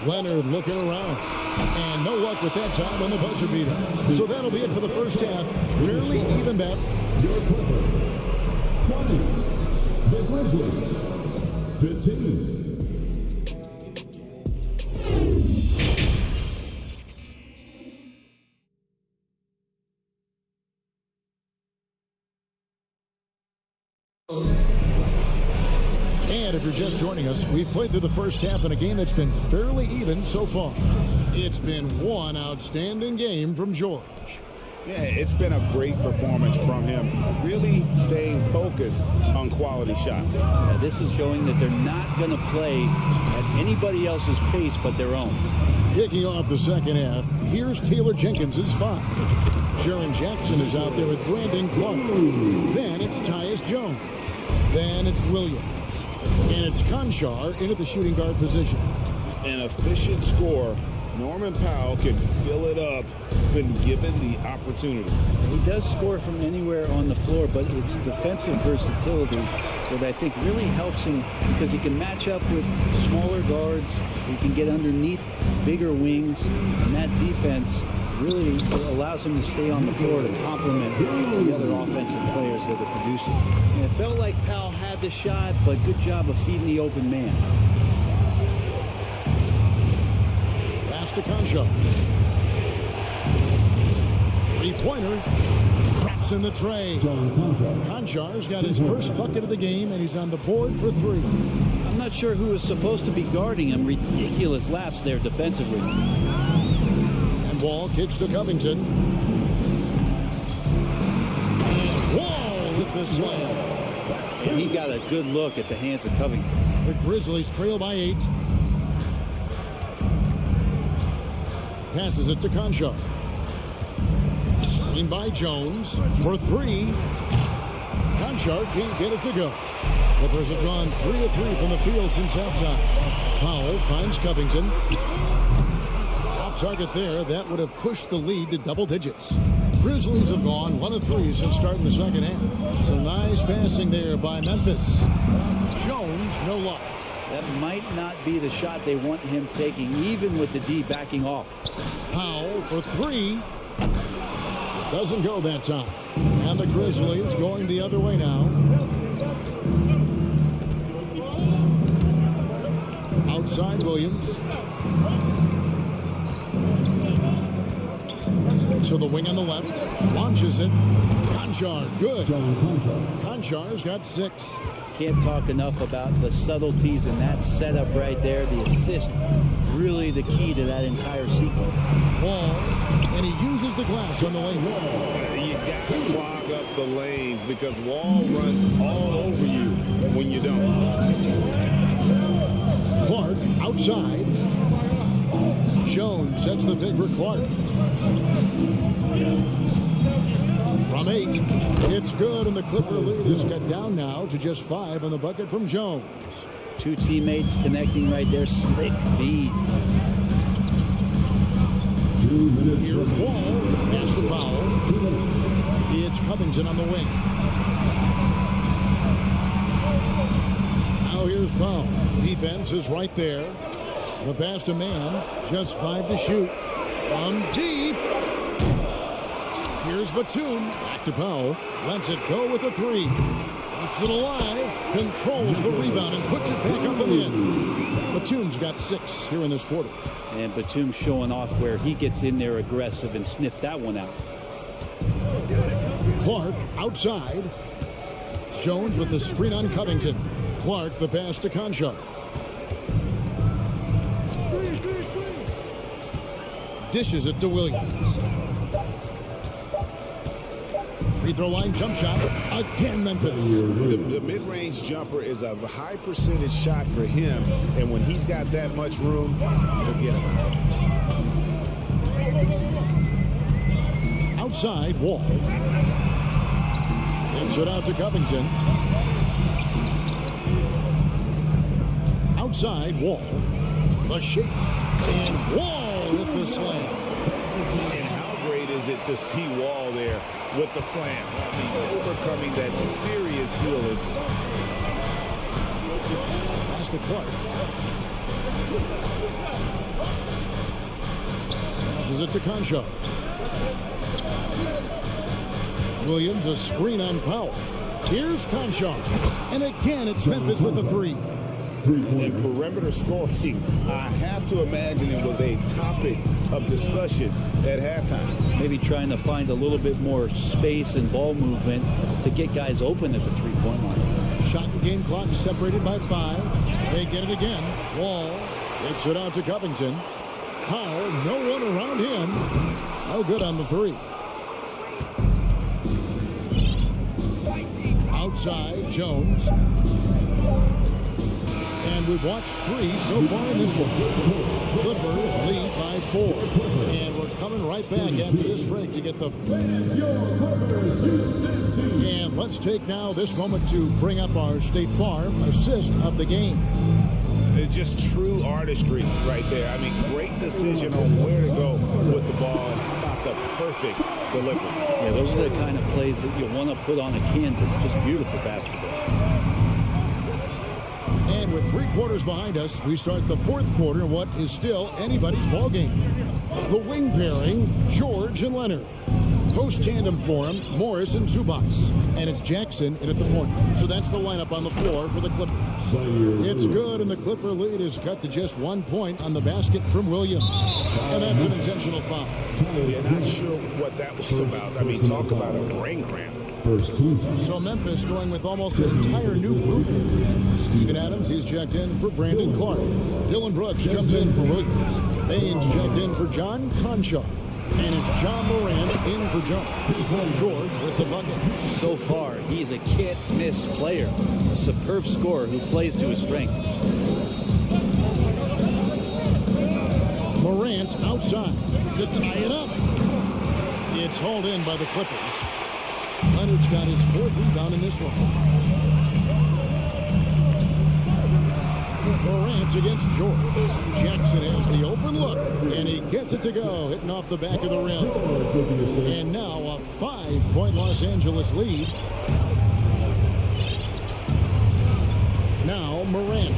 Leonard looking around. And no luck with that time on the buzzer beater. So that'll be it for the first half. Nearly even bet. Your Clippers, 20. The Grizzlies, 15. And if you're just joining us, we've played through the first half in a game that's been fairly even so far. It's been one outstanding game from George. Yeah, it's been a great performance from him. Really staying focused on quality shots. Yeah, this is showing that they're not going to play at anybody else's pace but their own. Kicking off the second half, here's Taylor Jenkins' 5. Jaron Jackson is out there with Brandon Clark. Then it's Tyus Jones. Then it's Williams. And it's Conchar into the shooting guard position. An efficient score. Norman Powell can fill it up when given the opportunity. He does score from anywhere on the floor, but it's defensive versatility that I think really helps him because he can match up with smaller guards. He can get underneath bigger wings, and that defense really allows him to stay on the floor to complement the other offensive players that are producing. And it felt like Powell had the shot, but good job of feeding the open man. Pass to Conchar. Three-pointer. Traps in the tray. Conchar's got his first bucket of the game, and he's on the board for 3. I'm not sure who is supposed to be guarding him. Ridiculous lapse there defensively. And Wall kicks to Covington. And Wall with the slam. And he got a good look at the hands of Covington. The Grizzlies trail by 8. Passes it to Conchar. Screen by Jones for 3. Conchar can't get it to go. Clippers have gone 3 of 3 from the field since halftime. Powell finds Covington. Off target there. That would have pushed the lead to double digits. Grizzlies have gone 1 of 3 since starting the second half. Some nice passing there by Memphis. Jones, no luck. That might not be the shot they want him taking, even with the D backing off. Powell for 3. Doesn't go that time. And the Grizzlies going the other way now. Outside Williams. To the wing on the left. Launches it. Conchar, good. Conchar's got 6. Can't talk enough about the subtleties in that setup right there. The assist, really the key to that entire sequence. Ball, and he uses the glass on the lane. You got to clog up the lanes because Wall runs all over you when you don't. Clark outside. Jones sets the pick for Clark. From 8, it's good, and the Clipper lead is cut down now to just 5 on the bucket from Jones. 2 teammates connecting right there. Slick feed. Here's Wall. Pass to Powell. It's Covington on the wing. Now here's Powell. Defense is right there. The pass to man. Just 5 to shoot. From deep. Here's Batum. Back to Powell. Lets it go with a 3. Keeps it alive. Controls the rebound and puts it back up and in. Batum's got 6 here in this quarter. And Batum showing off where he gets in there aggressive and sniffed that one out. Clark outside. Jones with the screen on Covington. Clark the pass to Conchar. Dishes it to Williams. Free throw line jump shot. Again, Memphis. The mid-range jumper is a high percentage shot for him, and when he's got that much room, forget about it. Outside, Wall. Gives it out to Covington. Outside, Wall. The shake. And Wall with the slam. And how great is it to see Wall there with the slam? I mean, overcoming that serious heel injury. Pass to Clark. Passes it to Concho. Williams, a screen on Powell. Here's Concho. And again, it's Memphis with the three. And perimeter scoring, I have to imagine it was a topic of discussion at halftime. Maybe trying to find a little bit more space and ball movement to get guys open at the three-point line. Shot and game clock separated by 5. They get it again. Wall takes it out to Covington. Powell, no one around him. No good on the three. Outside, Jones. And we've watched 3 so far in this one. Clippers lead by 4. And we're coming right back after this break to get the... And let's take now this moment to bring up our State Farm assist of the game. It's just true artistry right there. I mean, great decision on where to go with the ball, and how about the perfect delivery. Yeah, those are the kind of plays that you want to put on a canvas. Just beautiful basketball. And with 3 quarters behind us, we start the 4th quarter in what is still anybody's ball game. The wing pairing, George and Leonard. Post tandem for him, Morris and Zubac. And it's Jackson in at the point. So that's the lineup on the floor for the Clippers. It's good, and the Clipper lead is cut to just 1 point on the basket from Williams. And that's an intentional foul. Yeah, not sure what that was about. I mean, talk about a brain cramp. So Memphis going with almost an entire new group. Steven Adams, he's checked in for Brandon Clark. Dylan Brooks comes in for Williams. Baines checked in for John Concho. And it's John Moran in for Jones. George with the bucket. So far, he's a can't-miss player. A superb scorer who plays to his strength. Morant outside to tie it up. It's hauled in by the Clippers. Leonard's got his 4th rebound in this one. Morant against George. Jackson has the open look, and he gets it to go, hitting off the back of the rim. And now a 5-point Los Angeles lead. Now Morant.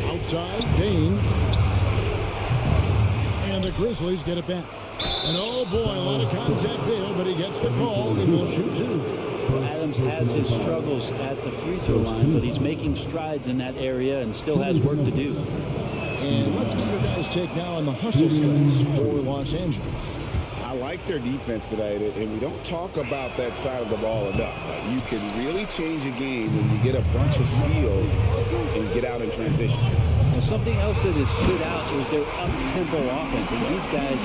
Outside, Dane. And the Grizzlies get it back. And oh boy, a lot of contact there, but he gets the call and will shoot 2. Adams has his struggles at the free throw line, but he's making strides in that area and still has work to do. And let's get your guys' take now on the hustle stunts for Los Angeles. I like their defense today, and we don't talk about that side of the ball enough. You can really change a game when you get a bunch of steals and get out in transition. Well, something else that has stood out is their up-tempo offense. And these guys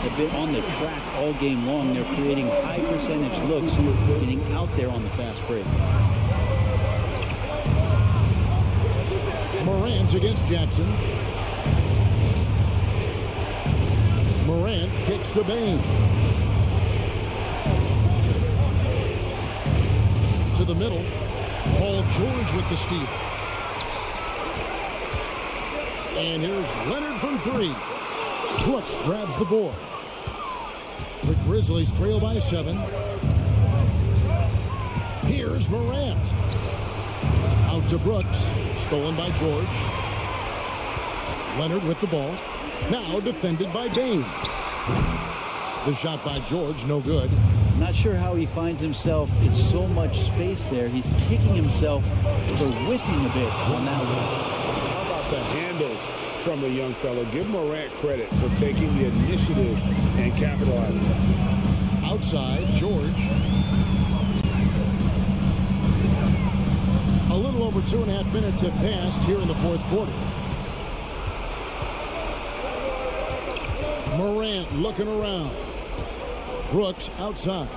have been on the track all game long. They're creating high-percentage looks, getting out there on the fast break. Morant against Jackson. Morant kicks to Bain. To the middle. Paul George with the steal. And here's Leonard from 3. Brooks grabs the board. The Grizzlies trail by 7. Here's Morant. Out to Brooks. Stolen by George. Leonard with the ball. Now defended by Bain. The shot by George, no good. Not sure how he finds himself in so much space there. He's kicking himself for whiffing a bit on that one. How about the handles from the young fellow? Give Morant credit for taking the initiative and capitalizing. Outside, George. A little over 2.5 minutes have passed here in the 4th quarter. Morant looking around. Brooks outside.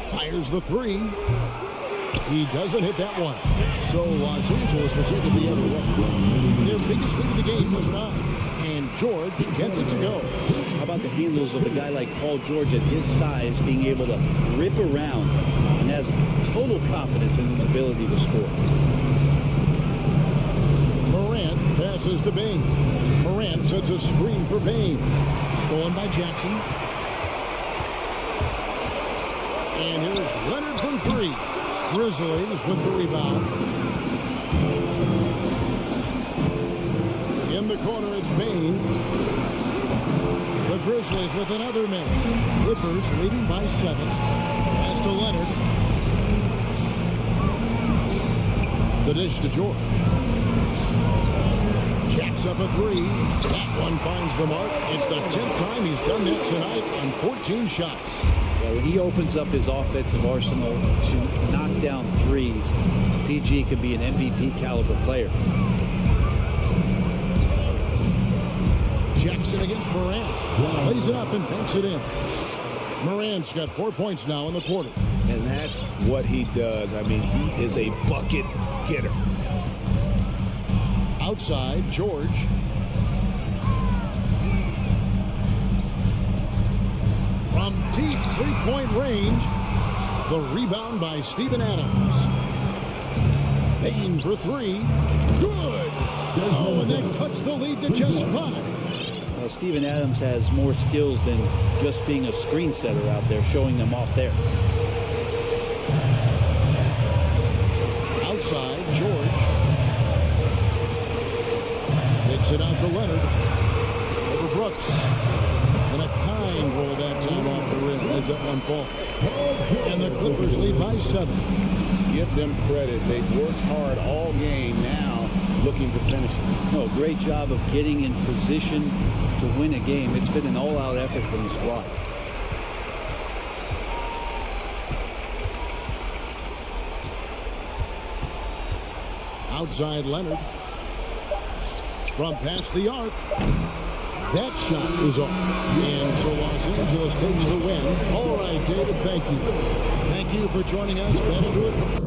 Fires the three. He doesn't hit that one. So Los Angeles will take it the other way. Their biggest lead of the game was 9. And George gets it to go. How about the handles of a guy like Paul George at his size being able to rip around and has total confidence in his ability to score. Morant passes to Bain. Morant sets a screen for Bain. Stolen by Jackson. And here's Leonard from 3. Grizzlies with the rebound. In the corner, it's Bain. The Grizzlies with another miss. Clippers leading by 7. Pass to Leonard. The dish to George. Jacks up a 3. That one finds the mark. It's the 10th time he's done that tonight on 14 shots. Yeah, when he opens up his offensive arsenal to knock down threes, PG could be an MVP caliber player. Jackson against Morant. Lays it up and banks it in. Morant's got 4 points now in the quarter. And that's what he does. I mean, he is a bucket getter. Outside, George. From deep three-point range, the rebound by Steven Adams. Bain for 3. Good! Oh, and that cuts the lead to just 5. Steven Adams has more skills than just being a screen setter out there, showing them off there. Outside, George. Takes it out to Leonard. Over Brooks. And a kind roll that time off the rim as that one falls. And the Clippers lead by 7. Give them credit. They've worked hard all game, now looking to finish it. No, great job of getting in position to win a game. It's been an all-out effort from the squad. Outside Leonard. From past the arc. That shot is off. And so Los Angeles takes the win. All right, David, thank you. Thank you for joining us. That'll do it.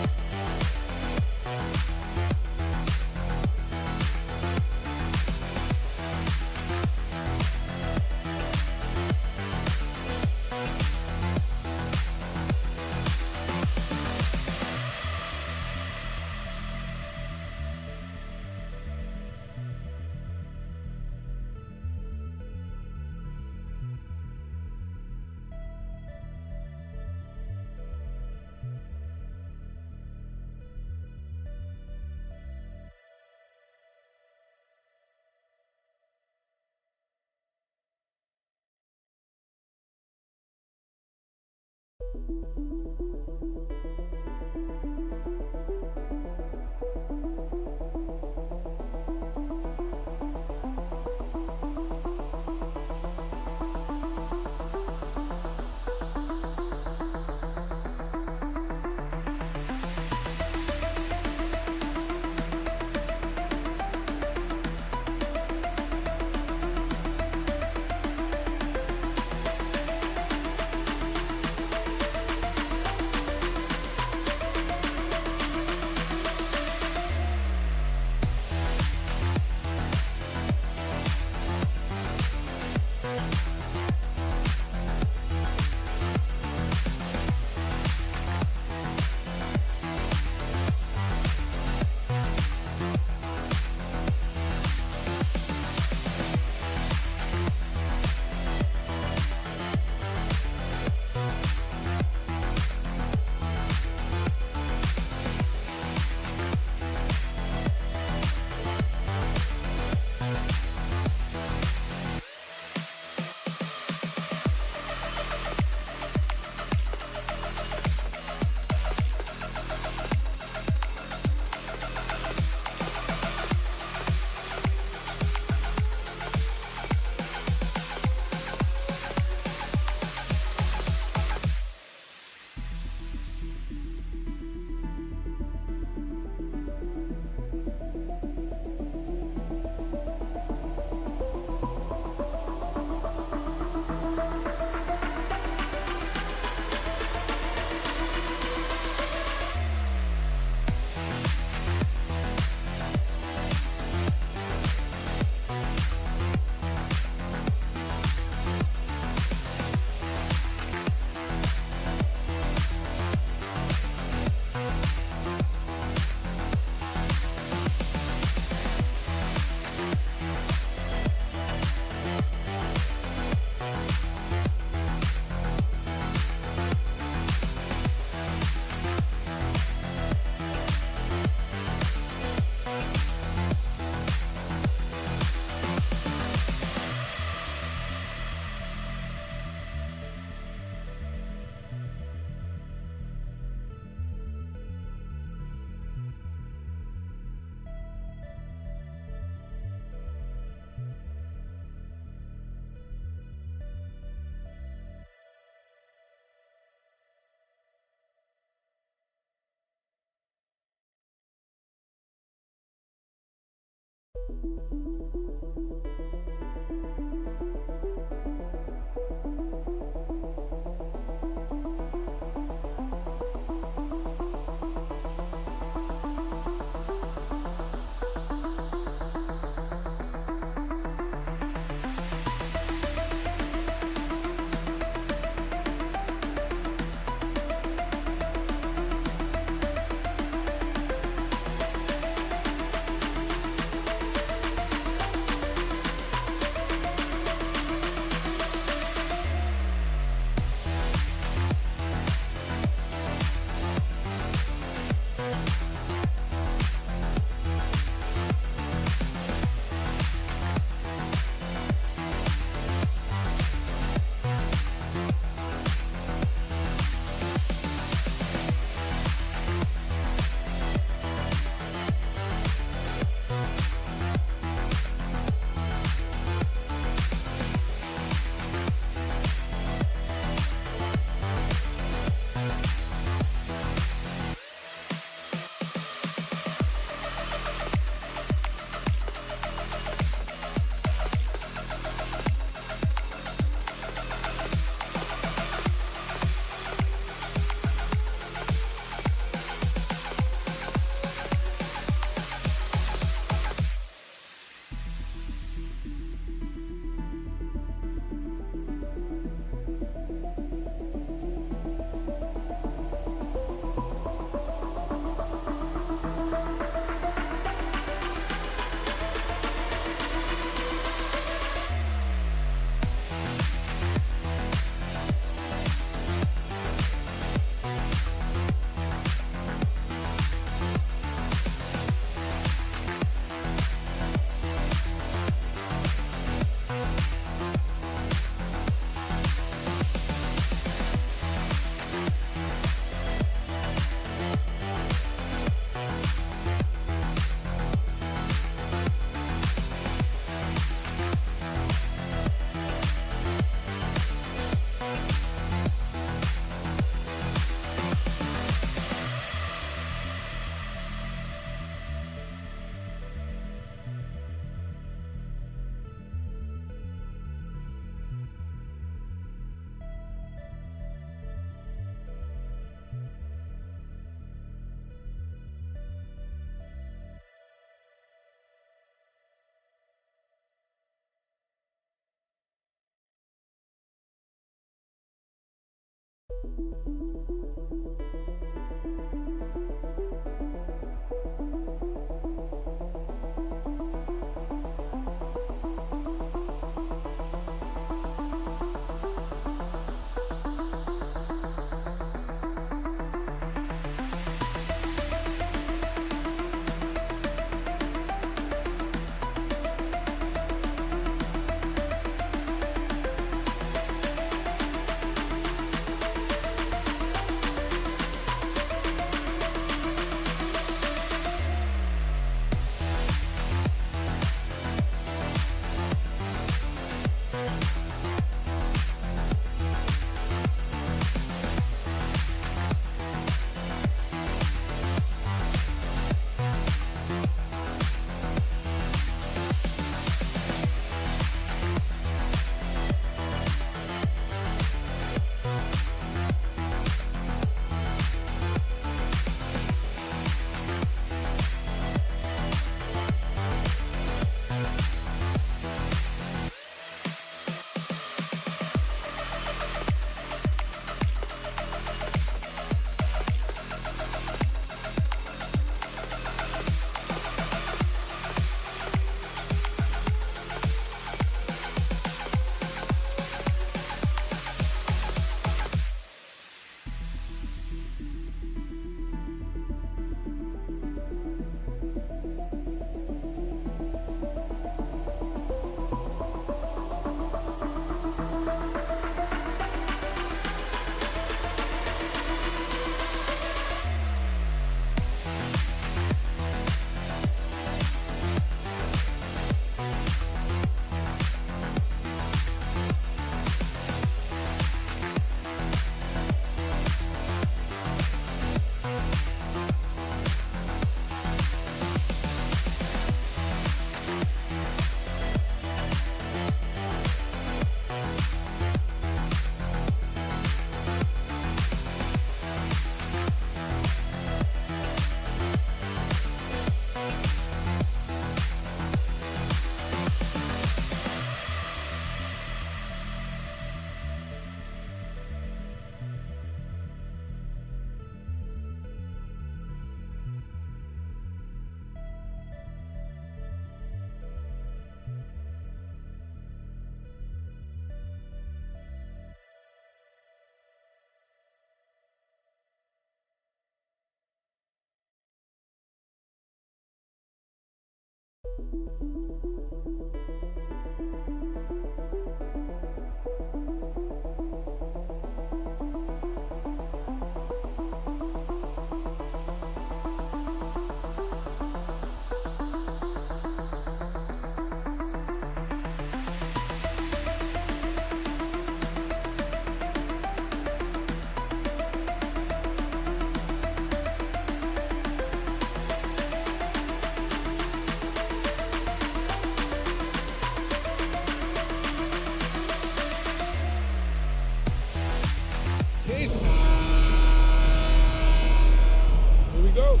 Here we go.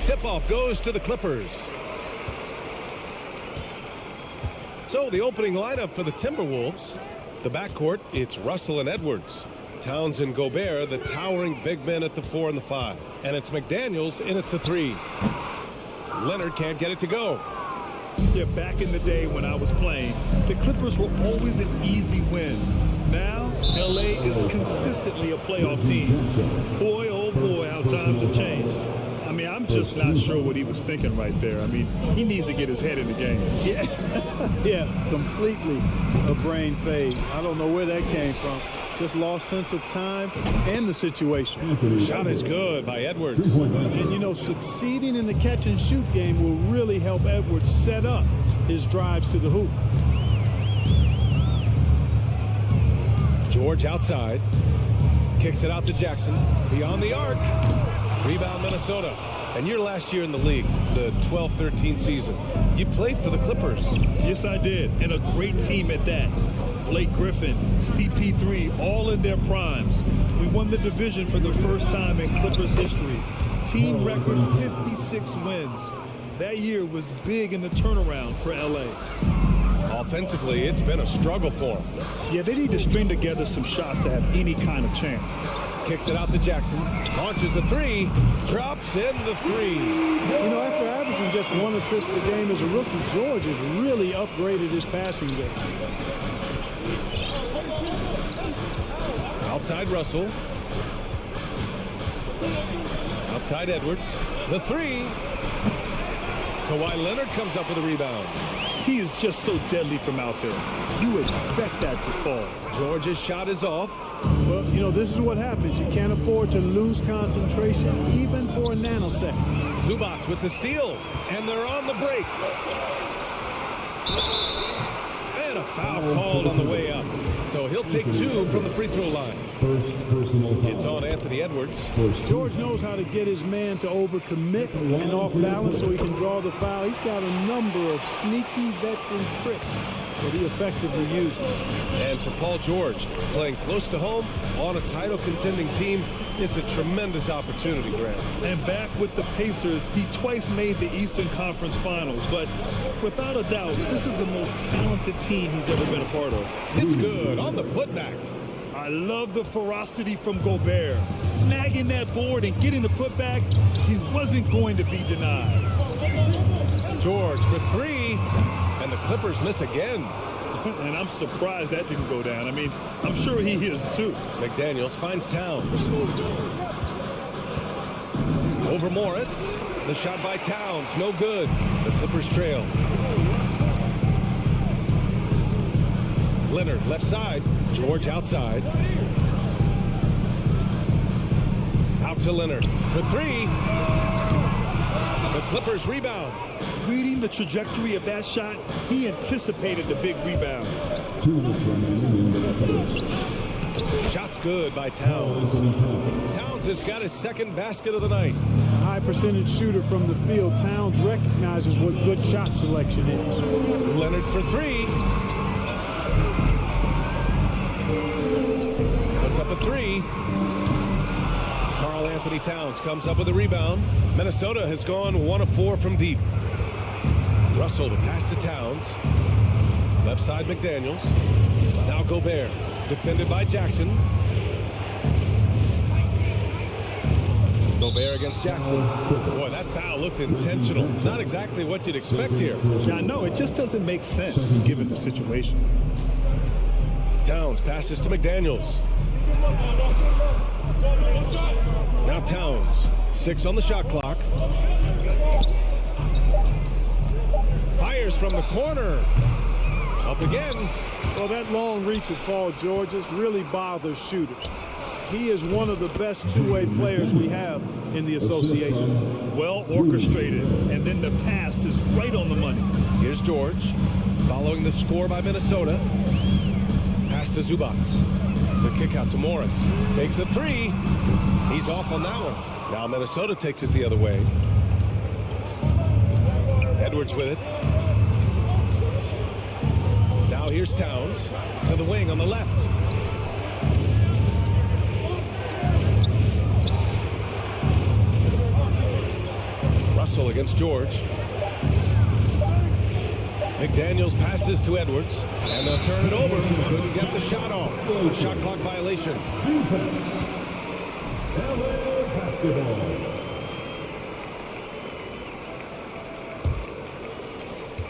Tip-off goes to the Clippers. So the opening lineup for the Timberwolves. The backcourt, it's Russell and Edwards. Towns and Gobert, the towering big men at the 4 and the 5. And it's McDaniels in at the 3. Leonard can't get it to go. Yeah, back in the day when I was playing, the Clippers were always an easy win. Now, LA is consistently a playoff team. Boy, oh boy, how times have changed. I mean, I'm just not sure what he was thinking right there. I mean, he needs to get his head in the game. Yeah, completely a brain fade. I don't know where that came from. Just lost sense of time and the situation. Shot is good by Edwards. And, you know, succeeding in the catch-and-shoot game will really help Edwards set up his drives to the hoop. George outside. Kicks it out to Jackson. Beyond the arc. Rebound Minnesota. And your last year in the league, the 12-13 season, you played for the Clippers. Yes, I did. And a great team at that. Blake Griffin, CP3, all in their primes. We won the division for the first time in Clippers history. Team record 56 wins. That year was big in the turnaround for LA. Offensively, it's been a struggle for them. Yeah, they need to string together some shots to have any kind of chance. Kicks it out to Jackson. Launches the 3. Drops in the 3. You know, after averaging just 1 assist a game as a rookie, George has really upgraded his passing game. Outside Russell. Outside Edwards. The 3. Kawhi Leonard comes up with a rebound. He is just so deadly from out there. You expect that to fall. George's shot is off. Well, you know, this is what happens. You can't afford to lose concentration even for a nanosecond. Zubac with the steal. And they're on the break. And a foul called on the way up. So he'll take 2 from the free throw line. It's on Anthony Edwards. George knows how to get his man to overcommit and off balance so he can draw the foul. He's got a number of sneaky veteran tricks that he effectively uses. And for Paul George, playing close to home on a title contending team, it's a tremendous opportunity, Grant. And back with the Pacers, he twice made the Eastern Conference Finals, but without a doubt, this is the most talented team he's ever been a part of. It's good on the putback. I love the ferocity from Gobert. Snagging that board and getting the putback, he wasn't going to be denied. George for 3, and the Clippers miss again. And I'm surprised that didn't go down. I mean, I'm sure he is too. McDaniels finds Towns. Over Morris. The shot by Towns, no good. The Clippers trail. Leonard left side. George outside. Out to Leonard for 3. The Clippers rebound. Reading the trajectory of that shot, he anticipated the big rebound. Shot's good by Towns. Towns has got his second basket of the night. A high percentage shooter from the field. Towns recognizes what good shot selection is. Leonard for 3. Puts up a 3. Karl Anthony Towns comes up with a rebound. Minnesota has gone 1 of 4 from deep. Russell to pass to Towns. Left side McDaniels. Now Gobert. Defended by Jackson. Gobert against Jackson. Boy, that foul looked intentional. Not exactly what you'd expect here. Yeah, I know. It just doesn't make sense given the situation. Towns passes to McDaniels. Now Towns. 6 on the shot clock. Fires from the corner. Up again. Well, that long reach of Paul George's really bothers shooters. He is one of the best two-way players we have in the association. Well orchestrated, and then the pass is right on the money. Here's George, following the score by Minnesota. Pass to Zubac. The kick out to Morris. Takes a three. He's off on that one. Now Minnesota takes it the other way. Edwards with it. Now here's Towns to the wing on the left. Russell against George. McDaniels passes to Edwards, and they'll turn it over. Couldn't get the shot off. Shot clock violation.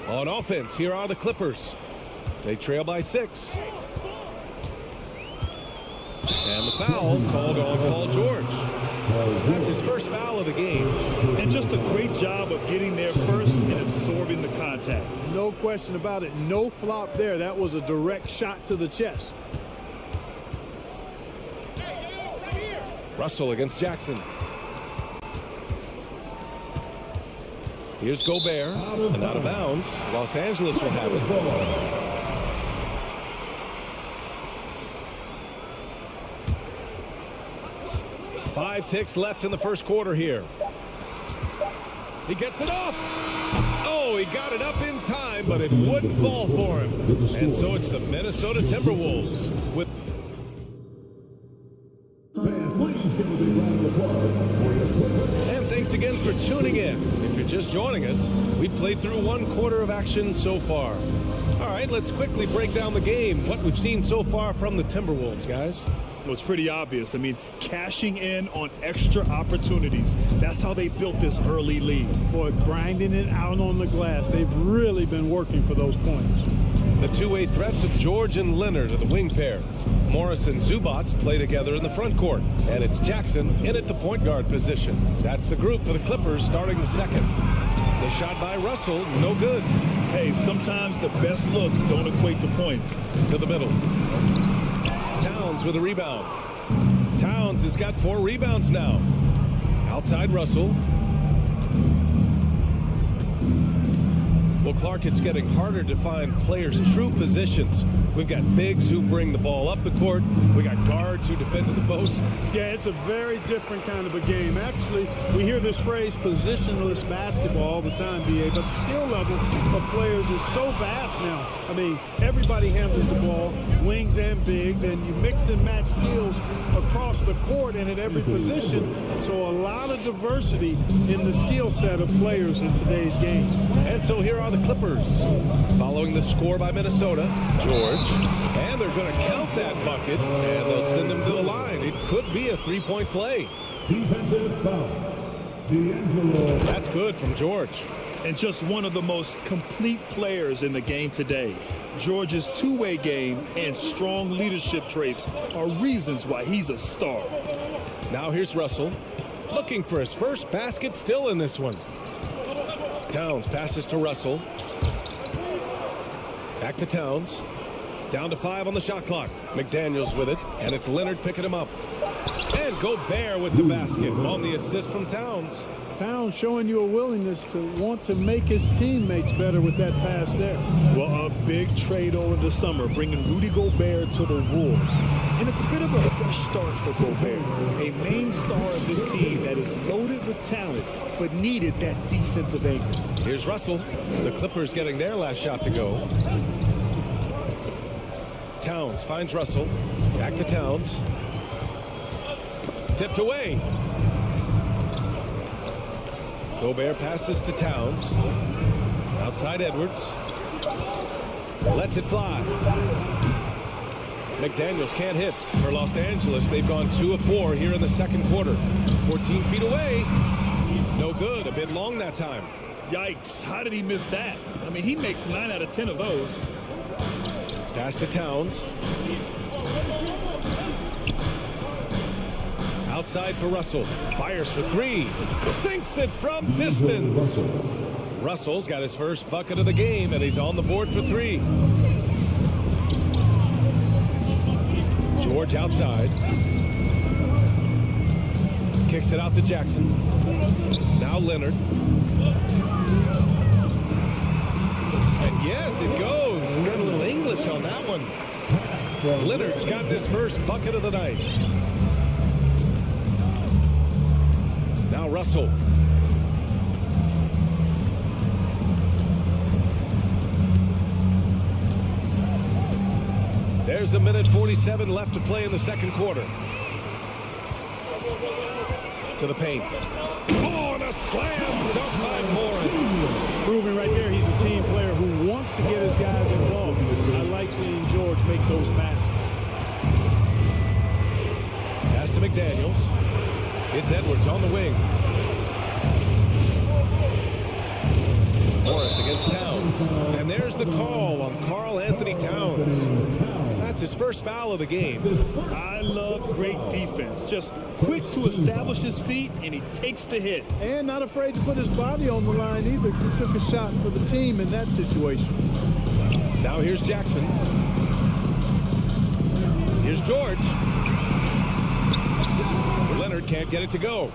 On offense, here are the Clippers. They trail by 6. And the foul called on Paul George. That's his first foul of the game. And just a great job of getting there first and absorbing the contact. No question about it. No flop there. That was a direct shot to the chest. Russell against Jackson. Here's Gobert, and out of bounds. Los Angeles will have it. Five ticks left in the first quarter here. He gets it off. Oh, he got it up in time, but it wouldn't fall for him. And so it's the Minnesota Timberwolves with... And thanks again for tuning in. If you're just joining us, we played through one quarter of action so far. All right, let's quickly break down the game. What we've seen so far from the Timberwolves, guys. Well, it's pretty obvious. I mean, cashing in on extra opportunities. That's how they built this early lead. Boy, grinding it out on the glass. They've really been working for those points. The two-way threats of George and Leonard are the wing pair. Morris and Zubac play together in the front court. And it's Jackson in at the point guard position. That's the group for the Clippers starting the second. The shot by Russell, no good. Hey, sometimes the best looks don't equate to points. To the middle. Towns with a rebound. Towns has got 4 rebounds now. Outside Russell. Well, Clark, it's getting harder to find players' true positions. We've got bigs who bring the ball up the court. We got guards who defend the post. Yeah, it's a very different kind of a game. Actually, we hear this phrase positionless basketball all the time, BA, but the skill level of players is so vast now. I mean, everybody handles the ball, wings and bigs, and you mix and match skills across the court and at every position. So a lot of diversity in the skill set of players in today's game. And so here are the Clippers following the score by Minnesota. George. And they're going to count that bucket, and they'll send him to the line. It could be a three-point play. Defensive foul. D'Angelo. That's good from George. And just one of the most complete players in the game today. George's two-way game and strong leadership traits are reasons why he's a star. Now here's Russell, looking for his first basket, still in this one. Towns passes to Russell. Back to Towns. Down to 5 on the shot clock. McDaniels with it, and it's Leonard picking him up. And Gobert with the basket on the assist from Towns. Towns showing you a willingness to want to make his teammates better with that pass there. Well, a big trade over the summer, bringing Rudy Gobert to the Wolves. And it's a bit of a fresh start for Gobert, a main star of this team that is loaded with talent, but needed that defensive anchor. Here's Russell. The Clippers getting their last shot to go. Towns finds Russell. Back to Towns. Tipped away. Gobert passes to Towns. Outside Edwards. Lets it fly. McDaniels can't hit for Los Angeles. They've gone 2 of 4 here in the second quarter. 14 feet away. No good. A bit long that time. Yikes. How did he miss that? I mean, he makes 9 out of 10 of those. Pass to Towns. Outside for Russell. Fires for 3. Sinks it from distance. Russell's got his first bucket of the game, and he's on the board for 3. George outside. Kicks it out to Jackson. Now Leonard. And yes, it goes. Got a little English on that one. Leonard's got his first bucket of the night. Now Russell. There's a minute 47 left to play in the second quarter. To the paint. Oh, and a slam dunk by Morris. Proving right there he's a team player who wants to get his guys involved. I like seeing George make those passes. Pass to McDaniels. It's Edwards on the wing. Morris against Towns. And there's the call on Karl Anthony Towns. That's his first foul of the game. I love great defense. Just quick to establish his feet, and he takes the hit. And not afraid to put his body on the line either. He took a shot for the team in that situation. Now here's Jackson. Here's George. Leonard can't get it to go.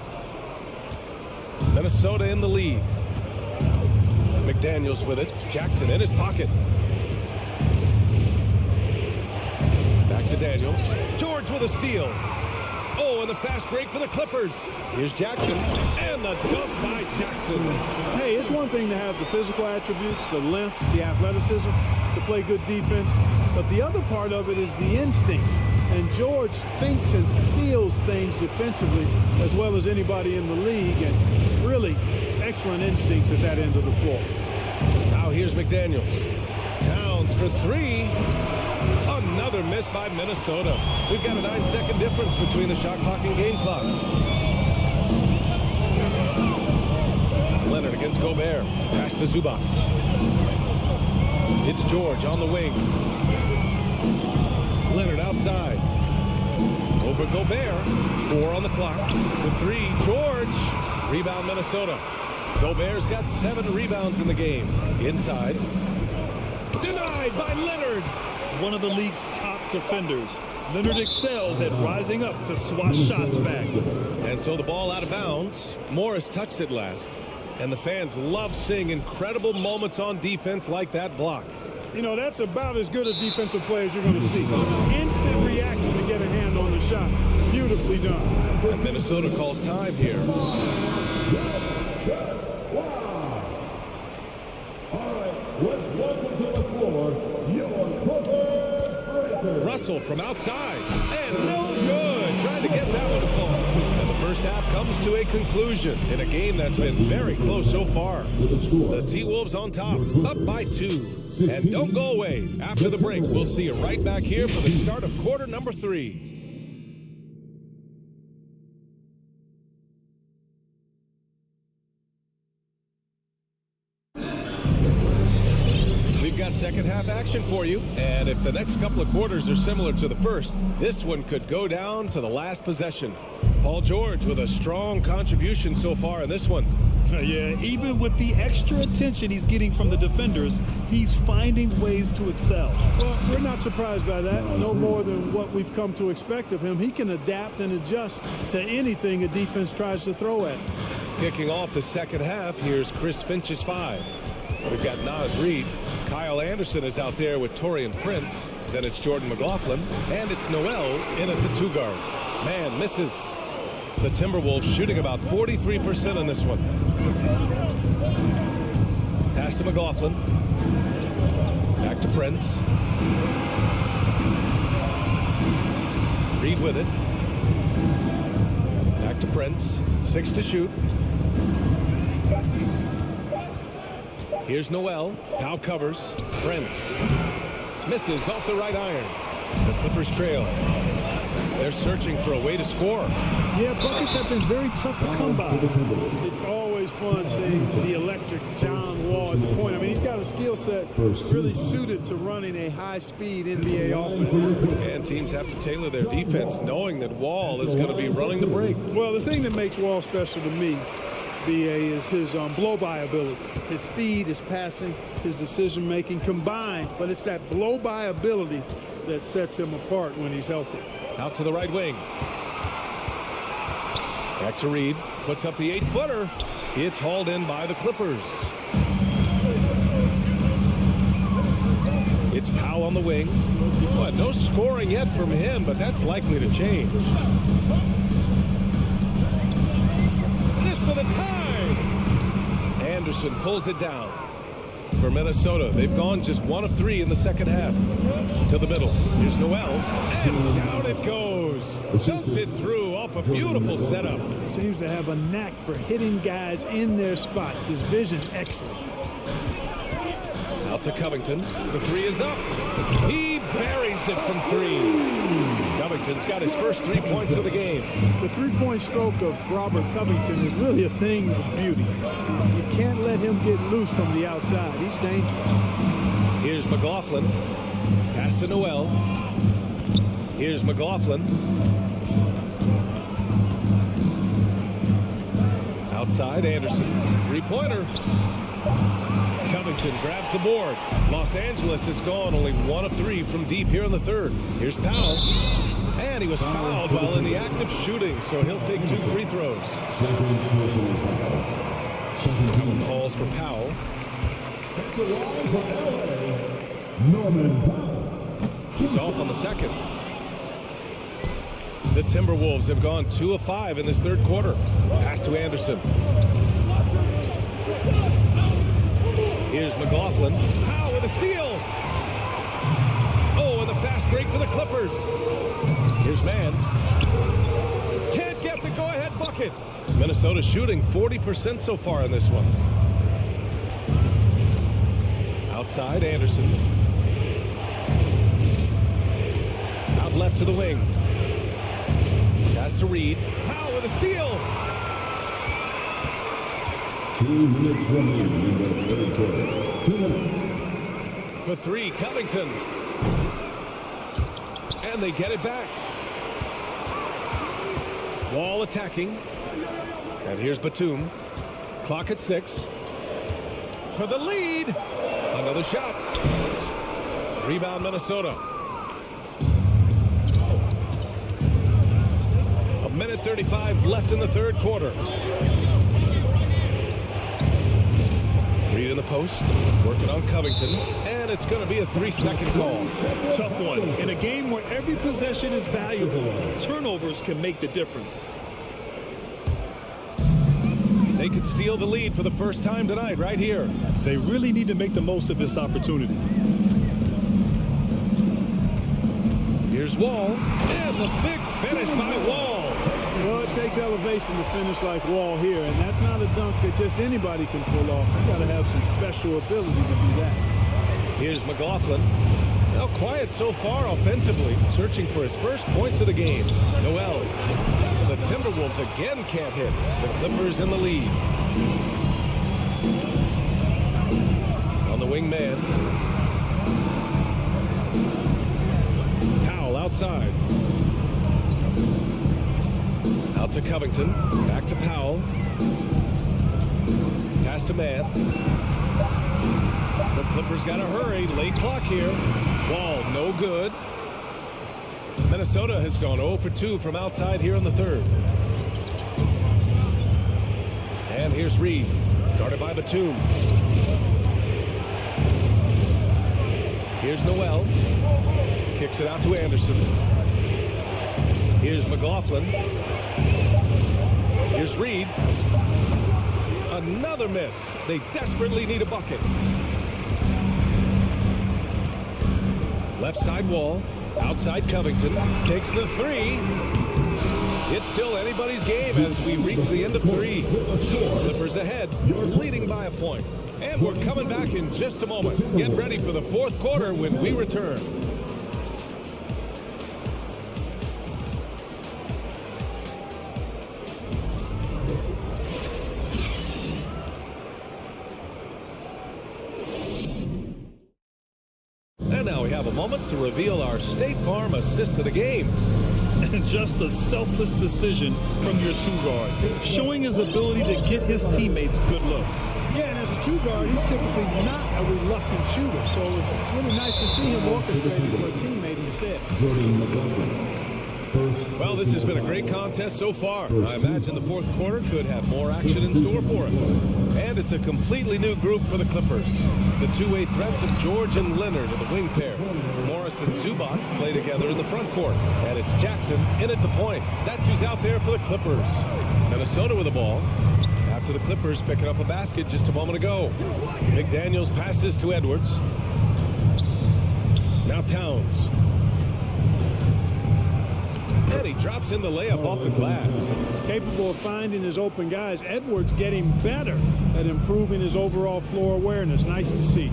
Minnesota in the lead. McDaniels with it. Jackson in his pocket. Back to Daniels. George with a steal. Oh, and the fast break for the Clippers. Here's Jackson. And the dunk by Jackson. Hey, it's one thing to have the physical attributes, the length, the athleticism, to play good defense. But the other part of it is the instinct. And George thinks and feels things defensively as well as anybody in the league. And really excellent instincts at that end of the floor. Now here's McDaniels. Towns for 3. Another miss by Minnesota. We've got a 9-second difference between the shot clock and game clock. Leonard against Gobert. Pass to Zubac. It's George on the wing. Leonard outside. Over Gobert. 4 on the clock. To 3. George. Rebound Minnesota. Gobert's got 7 rebounds in the game. Inside. Denied by Leonard. One of the league's top defenders. Leonard excels at rising up to swat shots back. And so the ball out of bounds. Morris touched it last. And the fans love seeing incredible moments on defense like that block. You know, that's about as good a defensive play as you're going to see. Instant reaction to get a hand on the shot. Beautifully done. And Minnesota calls time here. Russell from outside. And no good. Trying to get that one to fall. And the first half comes to a conclusion in a game that's been very close so far. The T-Wolves on top, up by 2. And don't go away. After the break, we'll see you right back here for the start of quarter number 3. Got second half action for you, and if the next couple of quarters are similar to the first, this one could go down to the last possession. Paul George with a strong contribution so far in this one. Yeah, even with the extra attention he's getting from the defenders, he's finding ways to excel. Well, we're not surprised by that. No more than what we've come to expect of him. He can adapt and adjust to anything a defense tries to throw at him. Kicking off the second half, here's Chris Finch's 5. We've got Naz Reid. Kyle Anderson is out there with Taurean Prince. Then it's Jordan McLaughlin. And it's Noel in at the 2 guard. Man misses. The Timberwolves shooting about 43% on this one. Pass to McLaughlin. Back to Prince. Reid with it. Back to Prince. 6 to shoot. Here's Noel. Now covers. Prince. Misses off the right iron. The Clippers trail. They're searching for a way to score. Yeah, buckets have been very tough to come by. It's always fun seeing the electric John Wall at the point. I mean, he's got a skill set really suited to running a high-speed NBA offense. And teams have to tailor their defense knowing that Wall is going to be running the break. Well, the thing that makes Wall special to me BA, is his blow-by ability. His speed, his passing, his decision-making combined. But it's that blow-by ability that sets him apart when he's healthy. Out to the right wing. Back to Reed. Puts up the 8-footer. It's hauled in by the Clippers. It's Powell on the wing. Boy, no scoring yet from him, but that's likely to change. This for the tie. Anderson pulls it down. For Minnesota, they've gone just 1 of 3 in the second half. To the middle. Here's Noel. And down it goes. Dumped it through off a beautiful setup. Seems to have a knack for hitting guys in their spots. His vision, excellent. Out to Covington. The 3 is up. He buries it from 3. Covington's got his first 3 points of the game. The three-point stroke of Robert Covington is really a thing of beauty. You can't let him get loose from the outside. He's dangerous. Here's McLaughlin. Pass to Noel. Here's McLaughlin. Outside, Anderson. 3-pointer. Covington grabs the board. Los Angeles has gone only 1 of 3 from deep here in the third. Here's Powell. And he was fouled while in the act of shooting, so he'll take 2 free throws. Couple calls for Powell. He's off on the second. The Timberwolves have gone 2 of 5 in this third quarter. Pass to Anderson. Here's McLaughlin. Powell with a steal. Oh, and the fast break for the Clippers. Here's Mann. Can't get the go-ahead bucket. Minnesota shooting 40% so far in this one. Outside, Anderson. Out left to the wing. Pass to Reed. Powell with a steal. 2 minutes remaining in the third quarter. For 3, Covington. And they get it back. Wall attacking. And here's Batum. Clock at 6. For the lead. Another shot. Rebound Minnesota. 1:35 left in the third quarter. Reed in the post, working on Covington, and it's going to be a 3-second call. Tough one. In a game where every possession is valuable, turnovers can make the difference. They could steal the lead for the first time tonight, right here. They really need to make the most of this opportunity. Here's Wall, and the big finish by Wall. Well, it takes elevation to finish like Wall here, and that's not a dunk that just anybody can pull off. You got to have some special ability to do that. Here's McLaughlin. Now quiet so far offensively, searching for his first points of the game. Noel. The Timberwolves again can't hit. The Clippers in the lead. On the wing man. Powell outside. Out to Covington. Back to Powell. Pass to Mann. The Clippers got to hurry. Late clock here. Wall, no good. Minnesota has gone 0 for 2 from outside here in the third. And here's Reed. Guarded by Batum. Here's Noel. Kicks it out to Anderson. Here's McLaughlin. Here's Reed. Another miss. They desperately need a bucket. Left side Wall. Outside Covington. Takes the 3. It's still anybody's game as we reach the end of 3. Clippers ahead, leading by a point. And we're coming back in just a moment. Get ready for the fourth quarter when we return. And now we have a moment to reveal our State Farm assist of the game. And just a selfless decision from your two-guard, showing his ability to get his teammates good looks. Yeah, and as a two-guard, he's typically not a reluctant shooter, so it was really nice to see him orchestrating for a teammate instead. Well, this has been a great contest so far. I imagine the fourth quarter could have more action in store for us. And it's a completely new group for the Clippers. The two-way threats of George and Leonard in the wing pair. Morris and Zubac play together in the front court. And it's Jackson in at the point. That's who's out there for the Clippers. Minnesota with the ball. After the Clippers picking up a basket just a moment ago. McDaniels passes to Edwards. Now Towns. And he drops in the layup off the glass. Capable of finding his open guys. Edwards getting better at improving his overall floor awareness. Nice to see.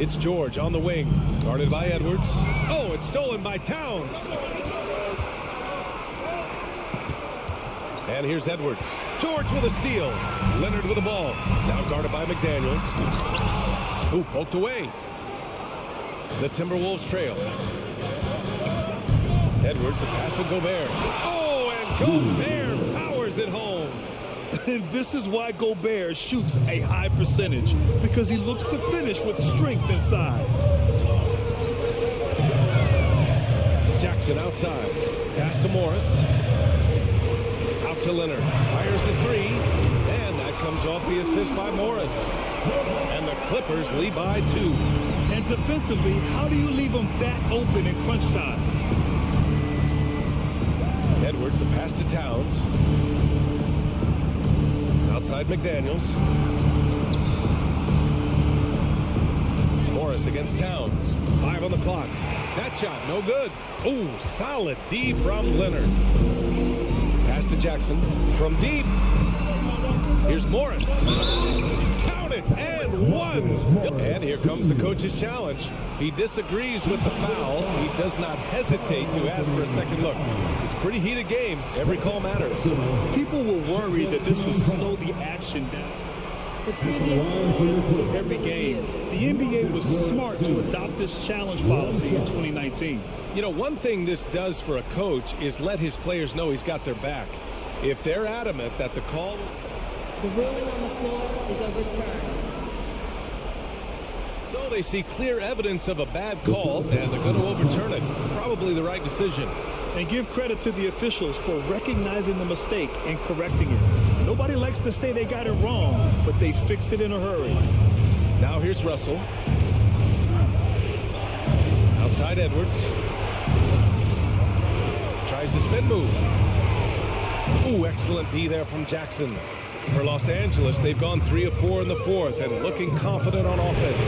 It's George on the wing. Guarded by Edwards. Oh, it's stolen by Towns. And here's Edwards. George with a steal. Leonard with the ball. Now guarded by McDaniels. Ooh, poked away. The Timberwolves trail. Edwards, a pass to Gobert. Oh, and Gobert powers it home. And this is why Gobert shoots a high percentage, because he looks to finish with strength inside. Jackson outside. Pass to Morris. Out to Leonard. Fires the three. And that comes off the assist by Morris. And the Clippers lead by 2. And defensively, how do you leave them that open in crunch time? Edwards, a pass to Towns. Outside McDaniels. Morris against Towns. 5 on the clock. That shot, no good. Oh, solid D from Leonard. Pass to Jackson. From deep. Here's Morris. Count it, and 1. And here comes the coach's challenge. He disagrees with the foul. He does not hesitate to ask for a second look. It's a pretty heated game. Every call matters. People were worried that this would slow the action down. Every game, the NBA was smart to adopt this challenge policy in 2019. You know, one thing this does for a coach is let his players know he's got their back. If they're adamant that the call... The ruling on the floor is overturned. So they see clear evidence of a bad call, and they're going to overturn it. Probably the right decision. And give credit to the officials for recognizing the mistake and correcting it. Nobody likes to say they got it wrong, but they fixed it in a hurry. Now here's Russell. Outside Edwards. Tries the spin move. Ooh, excellent D there from Jackson. For Los Angeles, they've gone 3 of 4 in the fourth and looking confident on offense.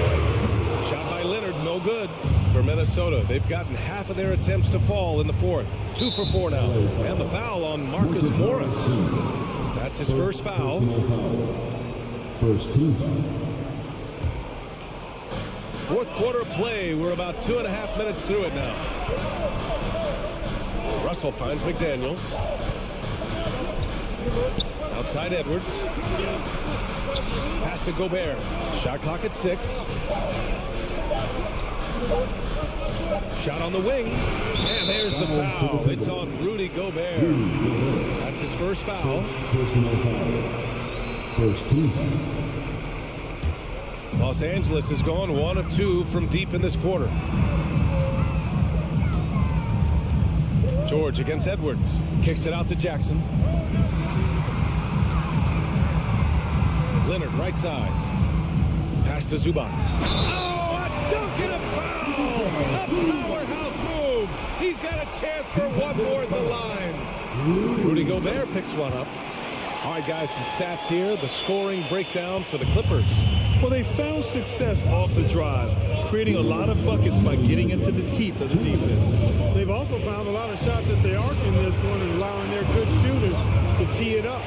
Shot by Leonard, no good. For Minnesota, they've gotten half of their attempts to fall in the fourth. 2 for 4 now. And the foul on Marcus Morris. That's his first foul. First team foul. Fourth quarter play. We're about 2.5 minutes through it now. Russell finds McDaniels. Outside Edwards. Pass to Gobert. Shot clock at 6. Shot on the wing. And there's the foul. It's on Rudy Gobert. That's his first foul. Personal foul. First team foul. Los Angeles has gone 1 of 2 from deep in this quarter. George against Edwards. Kicks it out to Jackson. Leonard, right side. Pass to Zubac. Oh, a dunk and a foul! A powerhouse move! He's got a chance for one more at the line. Rudy Gobert picks one up. All right, guys, some stats here. The scoring breakdown for the Clippers. Well, they found success off the drive, creating a lot of buckets by getting into the teeth of the defense. They've also found a lot of shots at the arc in this one and allowing their good shooters to tee it up.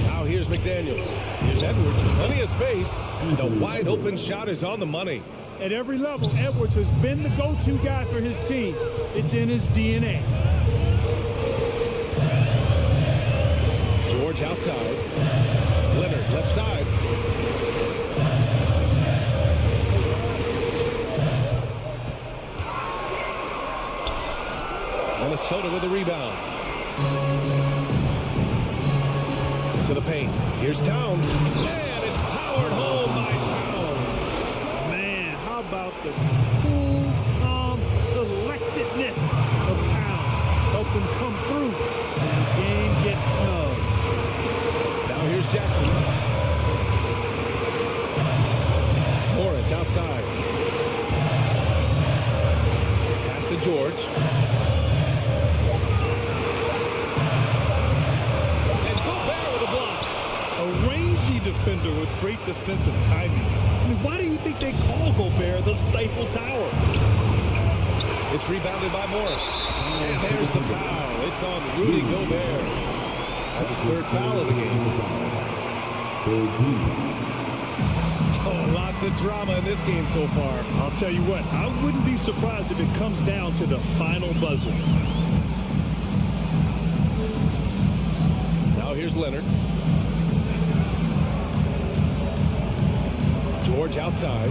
Now here's McDaniels. Here's Edwards with plenty of space. The wide open shot is on the money. At every level, Edwards has been the go-to guy for his team. It's in his DNA. George outside. Leonard left side. Minnesota with a rebound. To the paint. Here's Towns. And it's powered home by Towns. Man, how about the cool, calm collectedness of Towns? Helps him come through. And the game gets snug. Now here's Jackson. Morris outside. Pass to George. And Gobert with a block. A rangy defender with great defensive timing. I mean, why do you think they call Gobert the Stifle Tower? It's rebounded by Morris. And there's the foul. It's on Rudy Gobert. That's his third foul of the game. Oh, lots of drama in this game so far. I'll tell you what, I wouldn't be surprised if it comes down to the final buzzer. Now here's Leonard. George outside.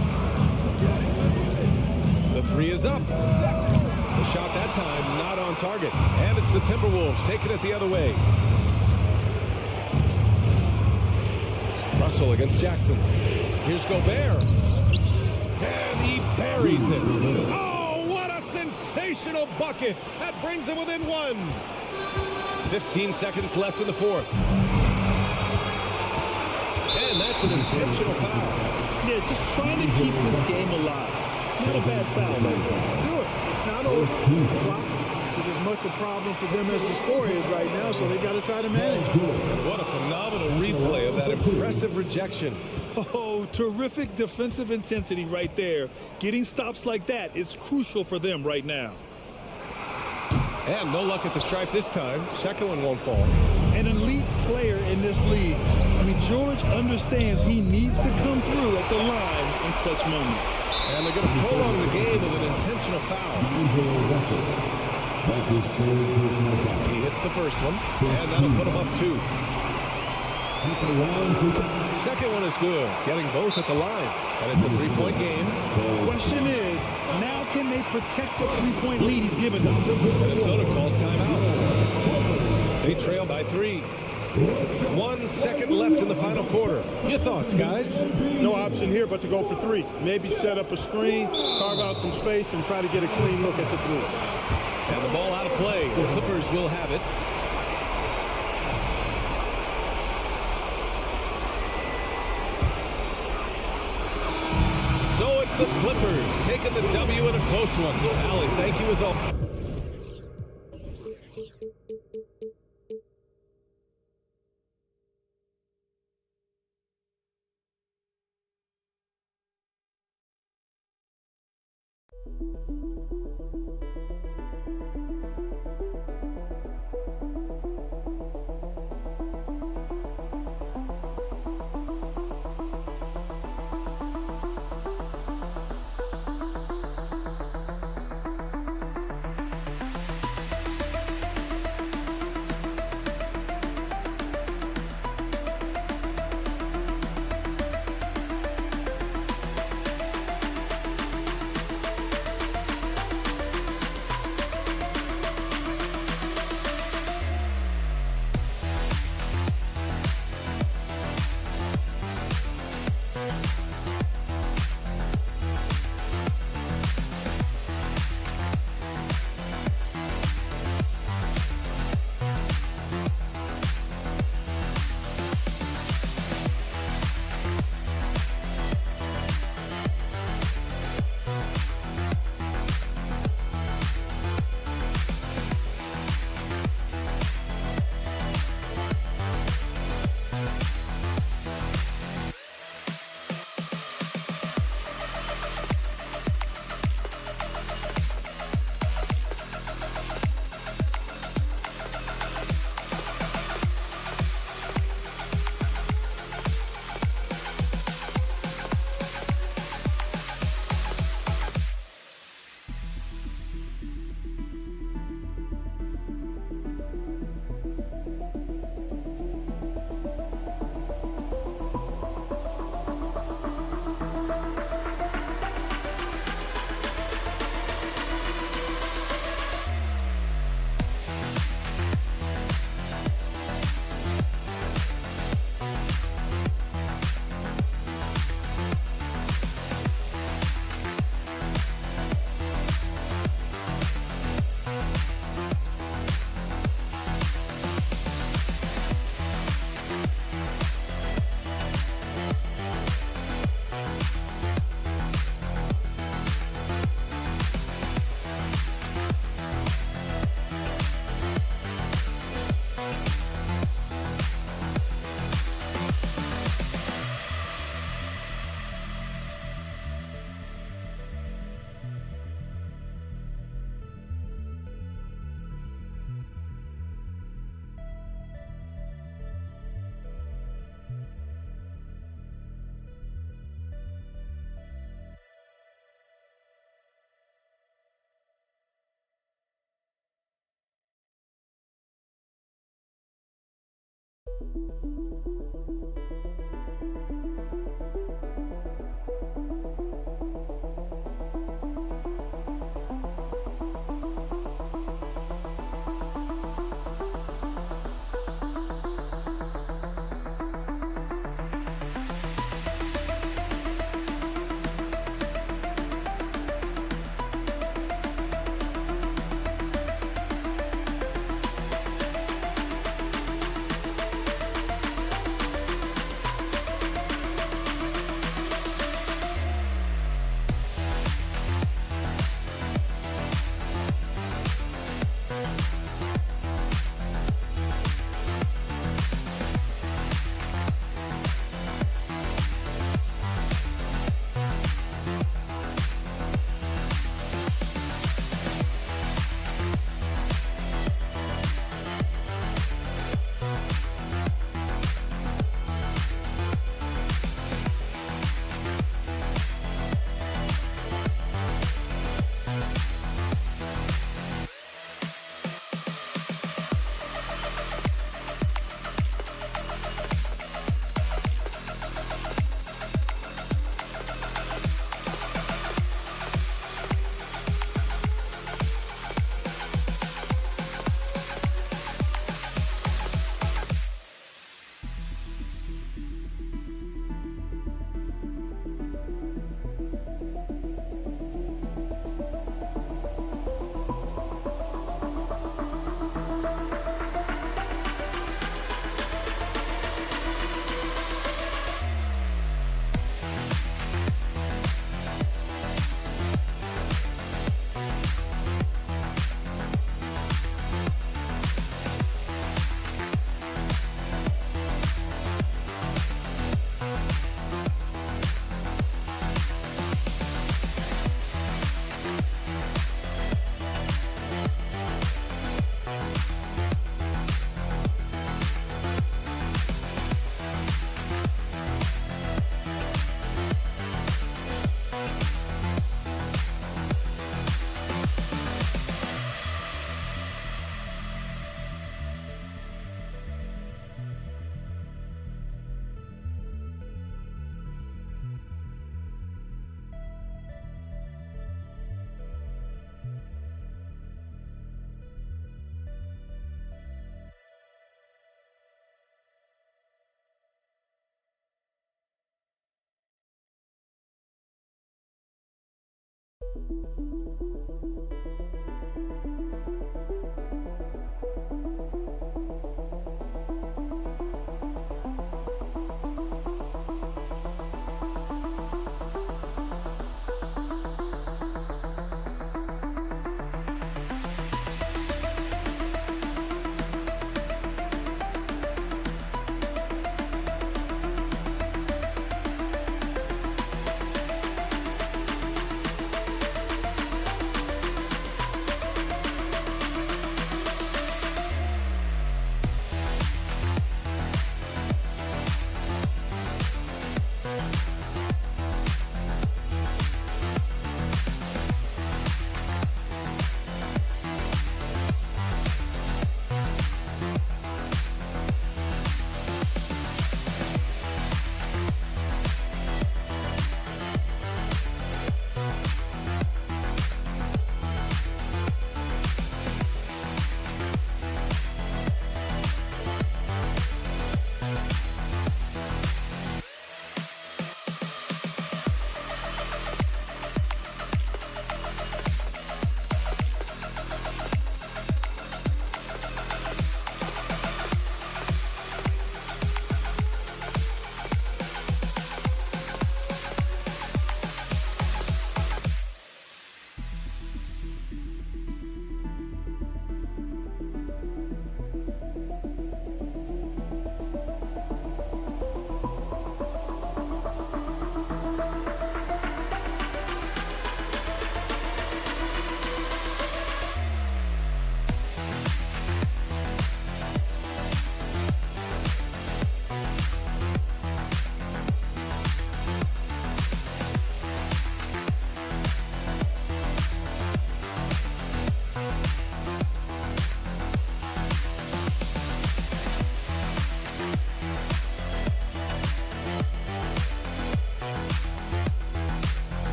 The three is up. The shot that time not on target. And it's the Timberwolves taking it the other way. Russell against Jackson. Here's Gobert. And he buries it. Oh, what a sensational bucket. That brings him within one. 15 seconds left in the fourth. And that's an intentional foul. Yeah, just trying to keep this game alive. Not a bad foul, man. Do it. It's not over. The clock is as much a problem for them as the score is right now, so they got to try to manage. What a phenomenal replay of that impressive rejection. Oh, terrific defensive intensity right there. Getting stops like that is crucial for them right now. And no luck at the stripe this time. Second one won't fall. An elite player in this league. I mean, George understands he needs to come through at the line in clutch moments. And they're going to prolong the game with an intentional foul. He hits the first one, and that'll put him up 2. Second one is good, getting both at the line. And it's a 3-point game. The question is, now can they protect the 3-point lead he's given them? Minnesota calls timeout. They trail by 3. 1 second left in the final quarter. Your thoughts, guys? No option here but to go for 3. Maybe set up a screen, carve out some space, and try to get a clean look at the 3. And the ball out of play. The Clippers will have it. So it's the Clippers taking the W in a close one. Allie, thank you as always.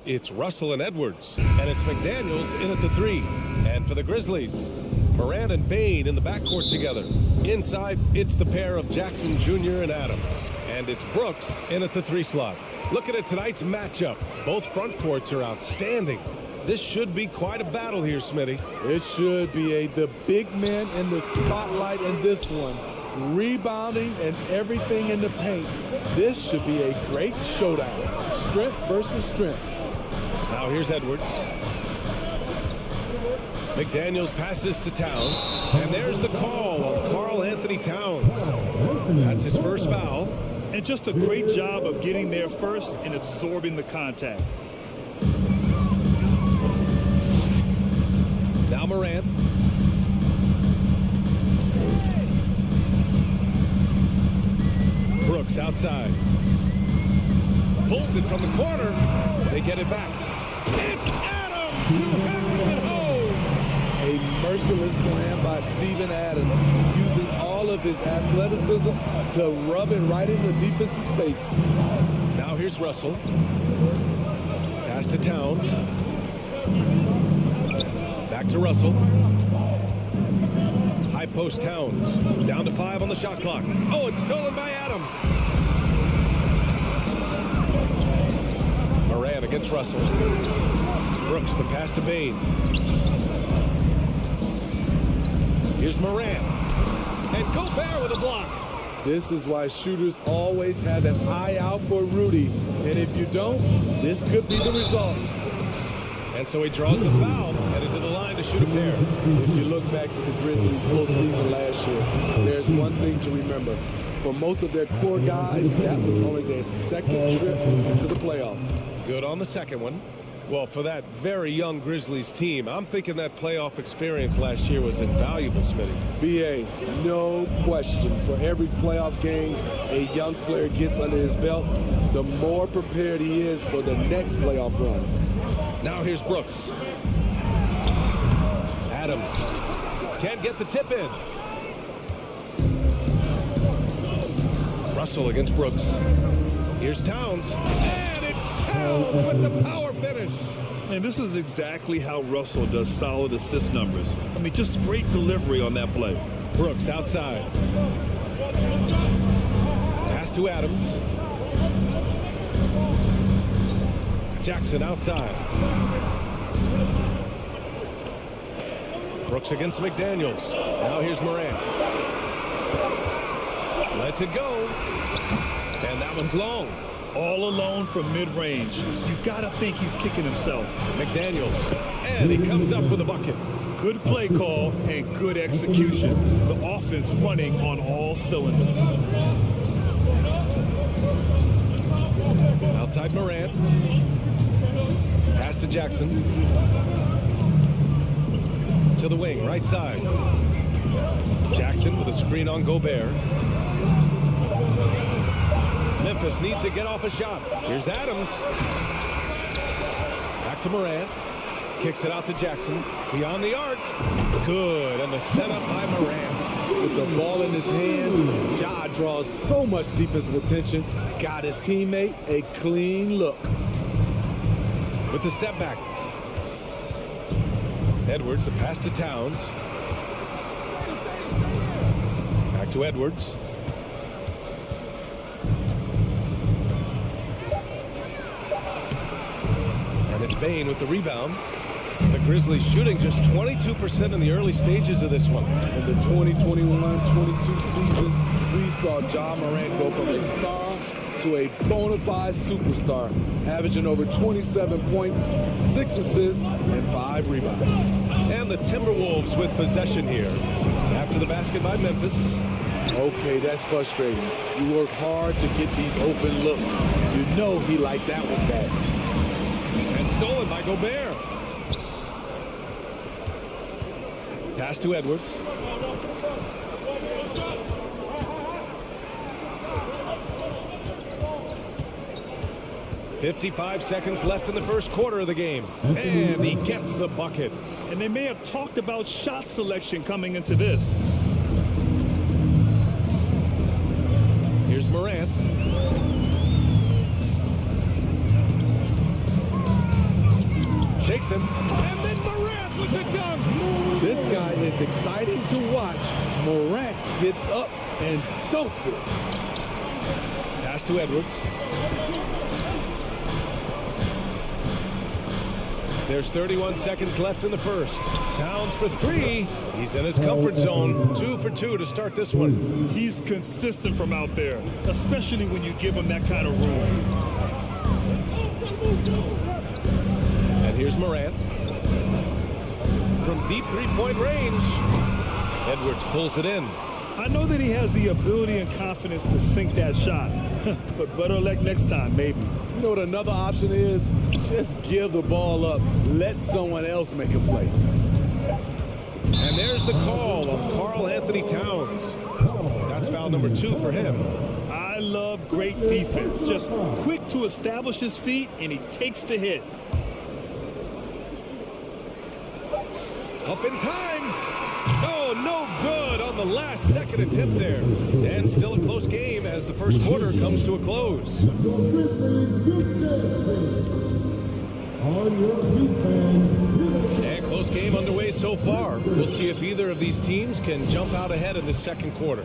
It's Russell and Edwards, and it's McDaniels in at the 3. And for the Grizzlies, Morant and Bain in the backcourt together. Inside, it's the pair of Jackson Jr. and Adams. And it's Brooks in at the 3 slot. Looking at tonight's matchup, both front courts are outstanding. This should be quite a battle here, Smitty. It should be the big man in the spotlight in this one. Rebounding and everything in the paint. This should be a great showdown. Strength versus strength. Now here's Edwards. McDaniels passes to Towns. And there's the call on Karl Anthony Towns. That's his first foul. And just a great job of getting there first and absorbing the contact. Now Morant. Brooks outside. Pulls it from the corner. They get it back. It's Adams who hammers it home. A merciless slam by Steven Adams, using all of his athleticism to rub it right in the deepest space. Now here's Russell. Pass to Towns. Back to Russell. High post Towns. Down to 5 on the shot clock. Oh, it's stolen by Adams. Moran against Russell. Brooks, the pass to Bain. Here's Moran. And Gobert with a block. This is why shooters always have an eye out for Rudy. And if you don't, this could be the result. And so he draws the foul, headed to the line to shoot a pair. If you look back to the Grizzlies postseason last year, there's one thing to remember. For most of their core guys, that was only their second trip into the playoffs. Good on the second one. Well, for that very young Grizzlies team, I'm thinking that playoff experience last year was invaluable, Smitty. B.A., no question. For every playoff game a young player gets under his belt, the more prepared he is for the next playoff run. Now here's Brooks. Adams can't get the tip in. Russell against Brooks. Here's Towns. And it's Towns with the power finish. And this is exactly how Russell does solid assist numbers. I mean, just great delivery on that play. Brooks outside. Pass to Adams. Jackson outside. Brooks against McDaniels. Now here's Morant. Lets it go. And that one's long. All alone from mid-range. You got to think he's kicking himself. McDaniels. And he comes up with a bucket. Good play call and good execution. The offense running on all cylinders. Outside Morant. Pass to Jackson. To the wing, right side. Jackson with a screen on Gobert. Memphis needs to get off a shot. Here's Adams. Back to Morant. Kicks it out to Jackson. Beyond the arc. Good. And the setup by Morant. With the ball in his hands, Ja draws so much defensive attention. Got his teammate a clean look. With the step back. Edwards, the pass to Towns. Back to Edwards. And it's Bain with the rebound. The Grizzlies shooting just 22% in the early stages of this one. In the 2021-22 season, we saw Ja Morant go from a star to a bona fide superstar, averaging over 27 points, 6 assists, and 5 rebounds. And the Timberwolves with possession here. After the basket by Memphis. Okay, that's frustrating. You work hard to get these open looks. You know he liked that one back. And stolen by Gobert. Pass to Edwards. .55 seconds left in the first quarter of the game. And he gets the bucket. And they may have talked about shot selection coming into this. Here's Morant. exciting to watch. Morant gets up and dunks it. Pass to Edwards. There's 31 seconds left in the first. Towns for three. He's in his comfort zone. 2 for 2 to start this one. He's consistent from out there, especially when you give him that kind of room. And here's Morant. From deep three-point range. Edwards pulls it in. I know that he has the ability and confidence to sink that shot, but better luck next time, maybe. You know what another option is? Just give the ball up. Let someone else make a play. And there's the call on Karl Anthony Towns. That's foul number 2 for him. I love great defense. Just quick to establish his feet, and he takes the hit. Up in time. Oh, no good on the last second attempt there. And still a close game as the first quarter comes to a close. And close game underway so far. We'll see if either of these teams can jump out ahead in the second quarter.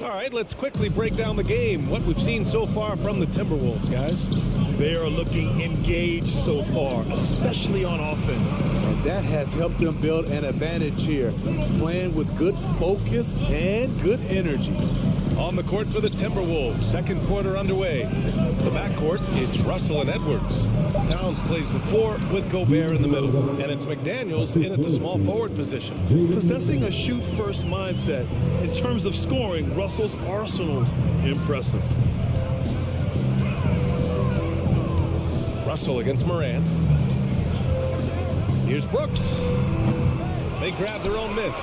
All right, let's quickly break down the game. What we've seen so far from the Timberwolves, guys. They are looking engaged so far, especially on offense. And that has helped them build an advantage here, playing with good focus and good energy. On the court for the Timberwolves, second quarter underway. The backcourt, it's Russell and Edwards. Towns plays the 4 with Gobert in the middle. And it's McDaniels in at the small forward position. Possessing a shoot-first mindset. In terms of scoring, Russell's arsenal, impressive. Russell against Morant. Here's Brooks. They grab their own miss.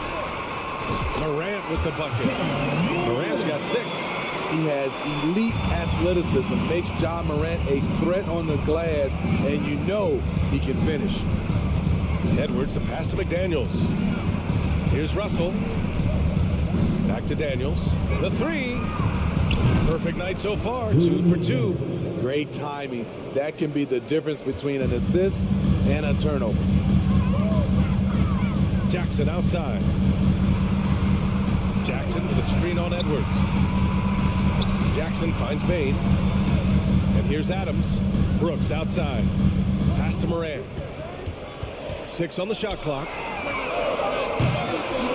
Morant with the bucket. Morant's got 6. He has elite athleticism, makes Ja Morant a threat on the glass, and you know he can finish. Edwards, the pass to McDaniels. Here's Russell. Back to Daniels. The 3. Perfect night so far, 2 for 2. Great timing. That can be the difference between an assist and a turnover. Jackson outside. Jackson with a screen on Edwards. Jackson finds Bain. And here's Adams. Brooks outside. Pass to Morant. 6 on the shot clock.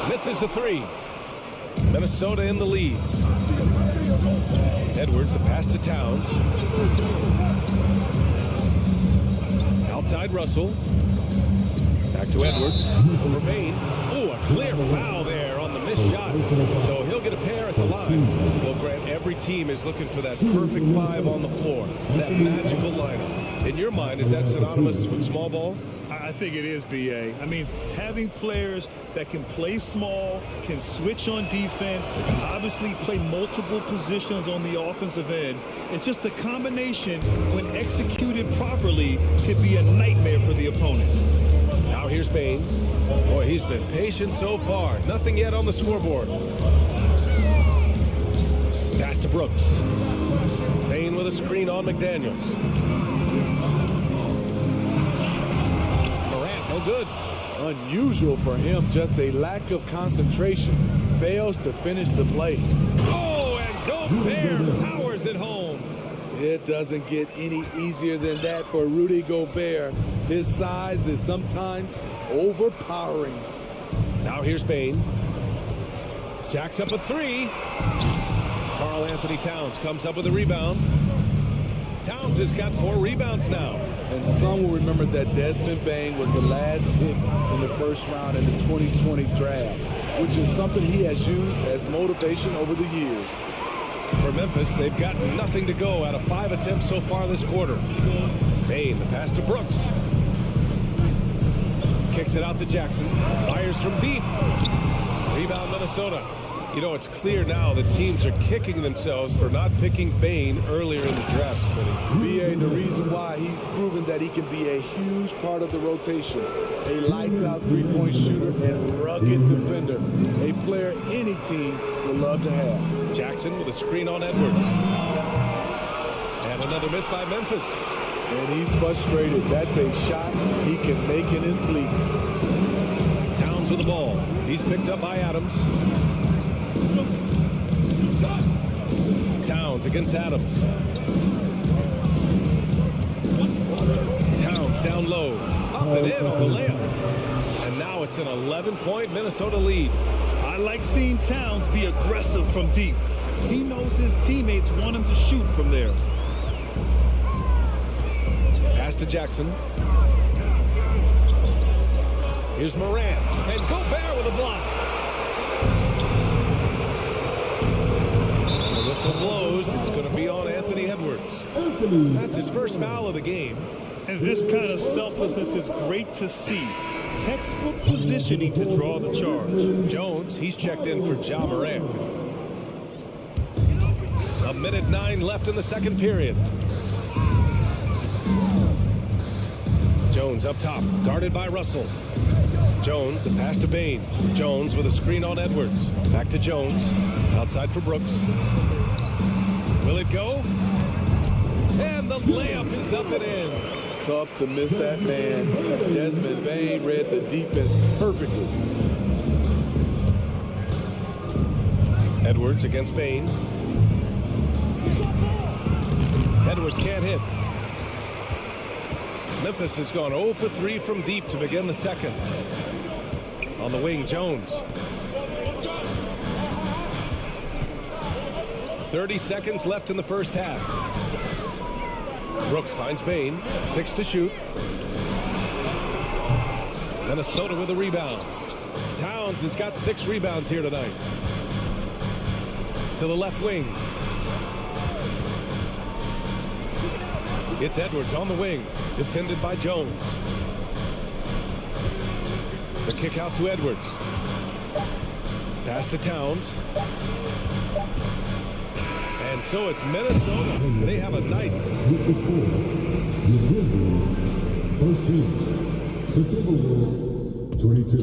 Misses the 3. Minnesota in the lead. Edwards, the pass to Towns. Outside Russell. Back to Edwards. Over Bain. Oh, a clear foul there on the missed shot. So he'll get a pair at the line. Well, Grant, every team is looking for that perfect 5 on the floor. That magical lineup. In your mind, is that synonymous with small ball? I think it is, B.A. I mean, having players that can play small, can switch on defense, obviously play multiple positions on the offensive end. It's just a combination, when executed properly, could be a nightmare for the opponent. Now here's Bain. Boy, he's been patient so far. Nothing yet on the scoreboard. Pass to Brooks. Bain with a screen on McDaniels. No good. Unusual for him, just a lack of concentration. Fails to finish the play. Oh, and Gobert powers it home. It doesn't get any easier than that for Rudy Gobert. His size is sometimes overpowering. Now here's Bain. Jacks up a 3. Karl Anthony Towns comes up with a rebound. Towns has got 4 rebounds now. And some will remember that Desmond Bain was the last pick in the first round in the 2020 draft, which is something he has used as motivation over the years. For Memphis, they've got nothing to go out of 5 attempts so far this quarter. Bain, the pass to Brooks. Kicks it out to Jackson. Fires from deep. Rebound Minnesota. You know, it's clear now the teams are kicking themselves for not picking Bain earlier in the draft, Spydi. B.A., the reason why he's proven that he can be a huge part of the rotation. A lights-out three-point shooter and rugged defender. A player any team would love to have. Jackson with a screen on Edwards. And another miss by Memphis. And he's frustrated. That's a shot he can make in his sleep. Towns with the ball. He's picked up by Adams. Towns against Adams. Towns down low. Up and in on the layup. And now it's an 11-point Minnesota lead. I like seeing Towns be aggressive from deep. He knows his teammates want him to shoot from there. Pass to Jackson. Here's Moran. And Gobert with a block. The whistle blows. It's going to be on Anthony Edwards. That's his first foul of the game. And this kind of selflessness is great to see. Textbook positioning to draw the charge. Jones, he's checked in for Ja Morant. 1:09 left in the second period. Jones up top, guarded by Russell. Jones, the pass to Bain. Jones with a screen on Edwards. Back to Jones. Outside for Brooks. Will it go? And the layup is up and in. Tough to miss that man. Desmond Bain read the defense perfectly. Edwards against Bain. Edwards can't hit. Memphis has gone 0 for 3 from deep to begin the second. On the wing, Jones. 30 seconds left in the first half. Brooks finds Bain. 6 to shoot. Minnesota with a rebound. Towns has got 6 rebounds here tonight. To the left wing. It's Edwards on the wing. Defended by Jones. The kick out to Edwards. Pass to Towns. And so it's Minnesota. They have a night. The Grizzlies, 13. The Timberwolves, 22.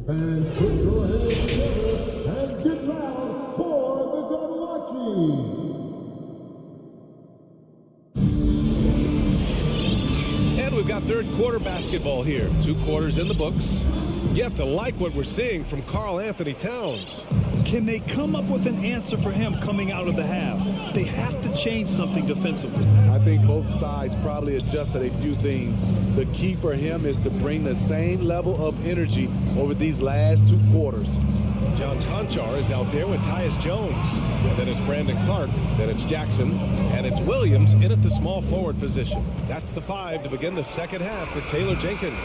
And put your hands together and get loud for the Jabberwockies. And we've got third quarter basketball here. 2 quarters in the books. You have to like what we're seeing from Karl Anthony Towns. Can they come up with an answer for him coming out of the half? They have to change something defensively. I think both sides probably adjusted a few things. The key for him is to bring the same level of energy over these last 2 quarters. John Conchar is out there with Tyus Jones. And then it's Brandon Clark. Then it's Jackson. And it's Williams in at the small forward position. That's the 5 to begin the second half with Taylor Jenkins.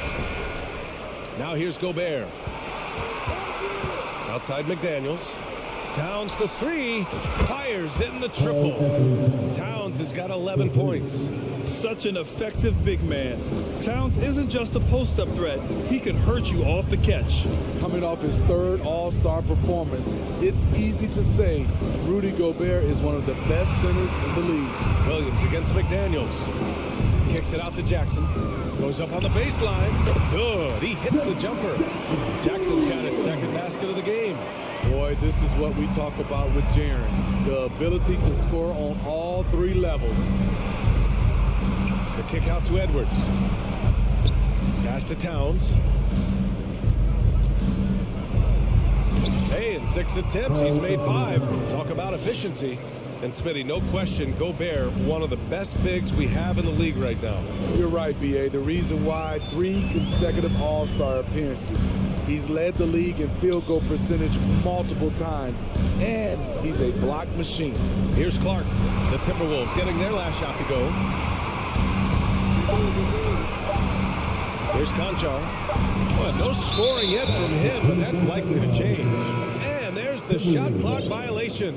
Now here's Gobert. Outside McDaniels. Towns for 3. Fires in the triple. Towns has got 11 points. Such an effective big man. Towns isn't just a post-up threat. He can hurt you off the catch. Coming off his 3rd All-Star performance, it's easy to say Rudy Gobert is one of the best centers in the league. Williams against McDaniels. Kicks it out to Jackson. Goes up on the baseline. Good. He hits the jumper. Jackson's got his second basket of the game. Boy, this is what we talk about with Jaren. The ability to score on all 3 levels. The kick out to Edwards. Pass to Towns. Hey, in 6 attempts, he's made 5. Talk about efficiency. And Smitty, no question, Gobert, one of the best bigs we have in the league right now. You're right, B.A. The reason why 3 consecutive All-Star appearances. He's led the league in field goal percentage multiple times, and he's a block machine. Here's Clark. The Timberwolves getting their last shot to go. Here's Conchar. Well, no scoring yet from him, but that's likely to change. And there's the shot clock violation.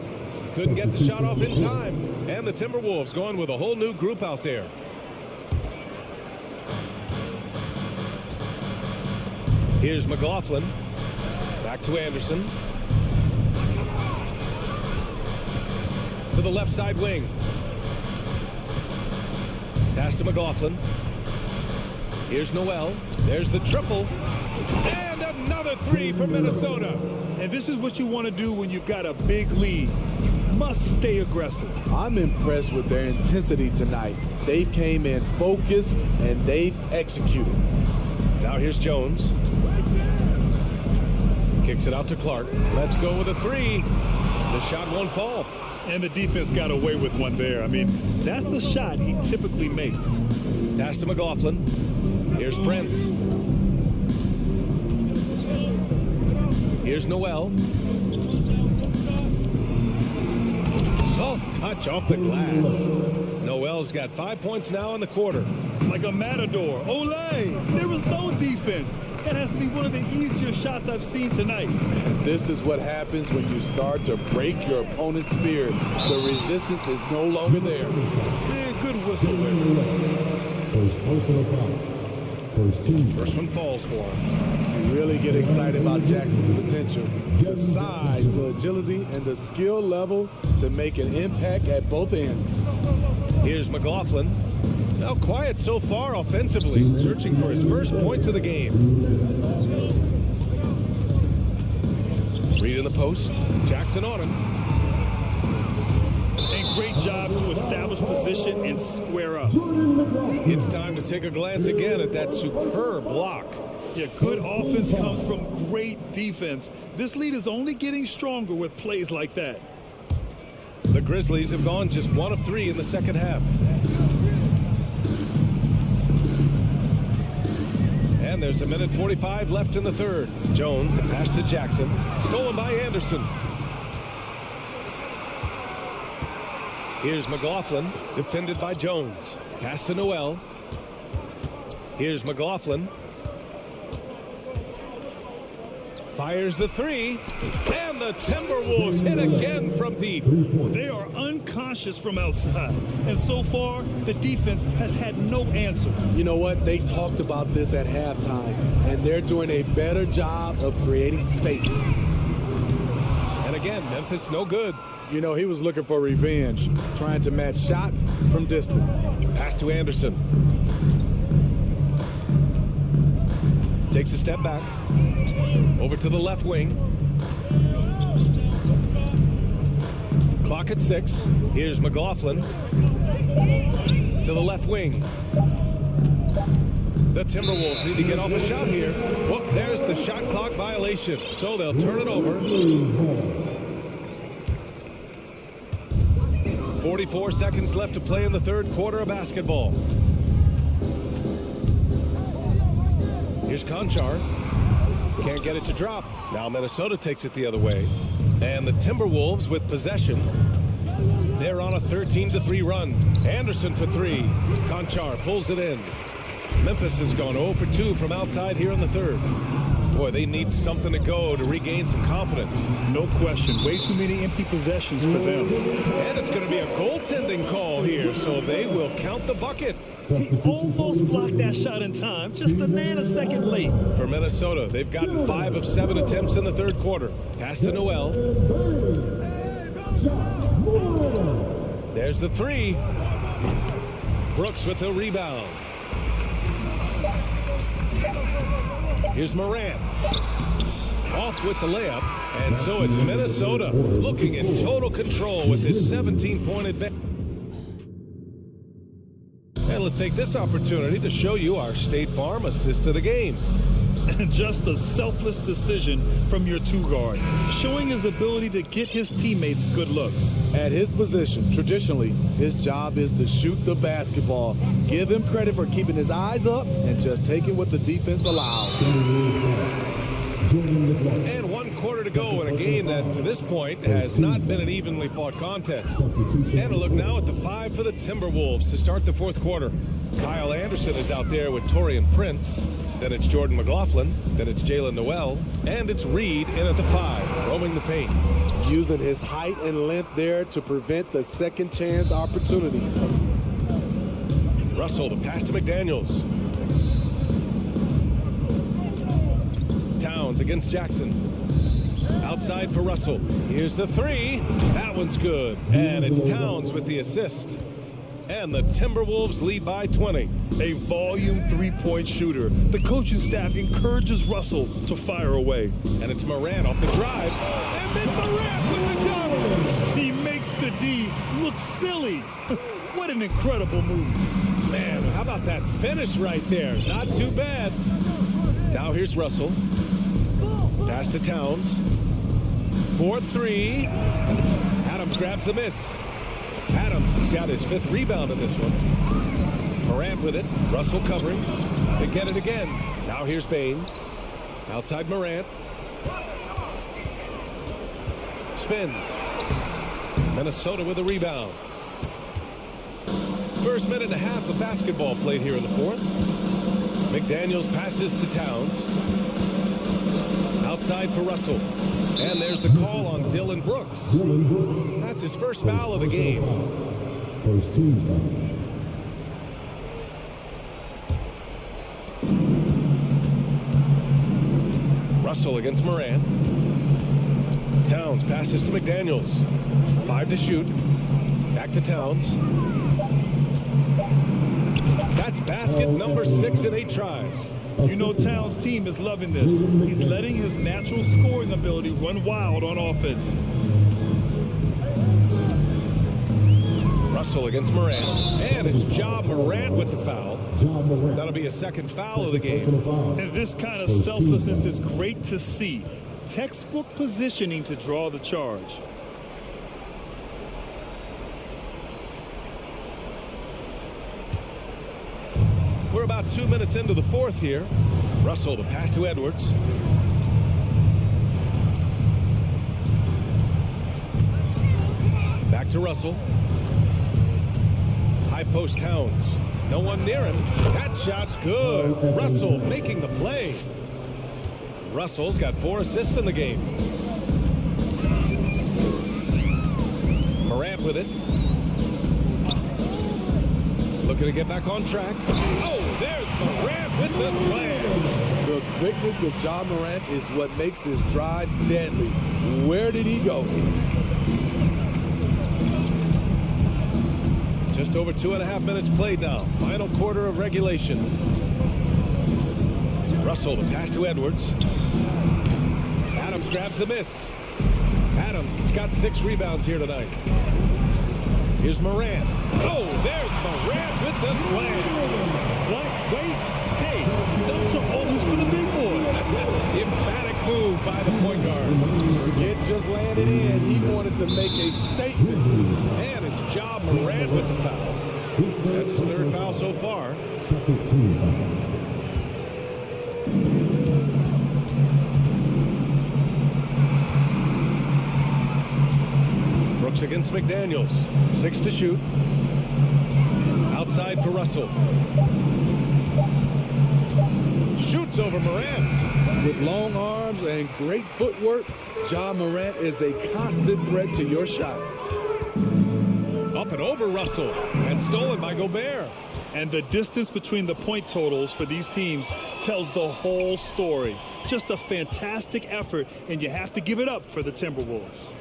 Couldn't get the shot off in time. And the Timberwolves going with a whole new group out there. Here's McLaughlin. Back to Anderson. To the left side wing. Pass to McLaughlin. Here's Noel. There's the triple. And another 3 for Minnesota. And this is what you want to do when you've got a big lead. Must stay aggressive. I'm impressed with their intensity tonight. They came in focused and they've executed. Now here's Jones. Kicks it out to Clark. Let's go with a three. The shot won't fall. And the defense got away with one there. I mean, that's a shot he typically makes. Pass to McLaughlin. Here's Brents. Here's Noel. Soft touch off the glass. Noel's got 5 points now in the quarter. Like a matador. Olay! There was no defense. That has to be one of the easier shots I've seen tonight. This is what happens when you start to break your opponent's spirit. The resistance is no longer there. Man, good whistle there. First one falls for him. You really get excited about Jackson's potential. The size, the agility, and the skill level to make an impact at both ends. Here's McLaughlin. Now quiet so far offensively, searching for his first points of the game. Reed in the post. Jackson on him. And great job to establish position and square up. It's time to take a glance again at that superb block. Yeah, good offense comes from great defense. This lead is only getting stronger with plays like that. The Grizzlies have gone just 1 of 3 in the second half. And there's 1:45 left in the third. Jones, the pass to Jackson. Stolen by Anderson. Here's McLaughlin, defended by Jones. Pass to Noel. Here's McLaughlin. Fires the three. And the Timberwolves hit again from deep. They are unconscious from outside. And so far, the defense has had no answer. You know what? They talked about this at halftime, and they're doing a better job of creating space. And again, Memphis no good. You know, he was looking for revenge, trying to match shots from distance. Pass to Anderson. Takes a step back. Over to the left wing. Clock at 6. Here's McLaughlin. To the left wing. The Timberwolves need to get off a shot here. Whoop, there's the shot clock violation. So they'll turn it over. 44 seconds left to play in the third quarter of basketball. Here's Conchar. Can't get it to drop. Now Minnesota takes it the other way. And the Timberwolves with possession. They're on a 13-3 run. Anderson for 3. Conchar pulls it in. Memphis has gone 0 for 2 from outside here in the third. Boy, they need something to go to regain some confidence. No question. Way too many empty possessions for them. And it's going to be a goaltending call here, so they will count the bucket. He almost blocked that shot in time, just a nanosecond late. For Minnesota, they've gotten 5 of 7 attempts in the third quarter. Pass to Noel. There's the 3. Brooks with the rebound. Here's Morant. Off with the layup. And so it's Minnesota looking in total control with this 17-point advantage. And let's take this opportunity to show you our State Farm assist of the game. And just a selfless decision from your two-guard, showing his ability to get his teammates good looks. At his position, traditionally, his job is to shoot the basketball. Give him credit for keeping his eyes up and just taking what the defense allows. And 1 quarter to go in a game that, to this point, has not been an evenly fought contest. And a look now at the 5 for the Timberwolves to start the fourth quarter. Kyle Anderson is out there with Torian Prince. Then it's Jordan McLaughlin. Then it's Jalen Noel. And it's Reed in at the 5, roaming the paint. Using his height and length there to prevent the second chance opportunity. Russell, the pass to McDaniels. Towns against Jackson. Outside for Russell. Here's the 3. That one's good. And it's Towns with the assist. And the Timberwolves lead by 20. A volume three-point shooter. The coaching staff encourages Russell to fire away. And it's Morant off the drive. And then Morant with the dunk. He makes the D look silly. What an incredible move. Man, how about that finish right there? Not too bad. Now here's Russell. Pass to Towns. 4-3. Adams grabs the miss. Adams has got his 5th rebound in this one. Morant with it. Russell covering. They get it again. Now here's Bain. Outside Morant. Spins. Minnesota with a rebound. First minute and a half of basketball played here in the 4th. McDaniels passes to Towns. Outside for Russell. And there's the call on Dylan Brooks. That's his first foul of the game. First team foul. Russell against Morant. Towns passes to McDaniels. 5 to shoot. Back to Towns. That's basket number 6 in 8 tries. You know Towns' team is loving this. He's letting his natural scoring ability run wild on offense. Russell against Morant. And it's Ja Morant with the foul. That'll be a 2nd foul of the game. And this kind of selflessness is great to see. Textbook positioning to draw the charge. We're about 2 minutes into the 4th here. Russell, the pass to Edwards. Back to Russell. High post Towns. No one near him. That shot's good. Russell making the play. Russell's got 4 assists in the game. Morant with it. Looking to get back on track. Oh, there's Morant with the slam. The quickness of Ja Morant is what makes his drives deadly. Where did he go? Just over 2.5 minutes played now. Final quarter of regulation. Russell, the pass to Edwards. Adams grabs the miss. Adams has got 6 rebounds here tonight. Here's Morant. Oh, there's Morant with the slam. What? Wait. Hey, dunks are always for the big boy. Emphatic move by the point guard. It just landed in. He wanted to make a statement. And it's Ja Morant with the foul. That's his 3rd foul so far. Second team foul. Brooks against McDaniels. 6 to shoot. Outside for Russell. Shoots over Morant. With long arms and great footwork, Ja Morant is a constant threat to your shot. Up and over Russell. And stolen by Gobert. And the distance between the point totals for these teams tells the whole story. Just a fantastic effort, and you have to give it up for the Timberwolves.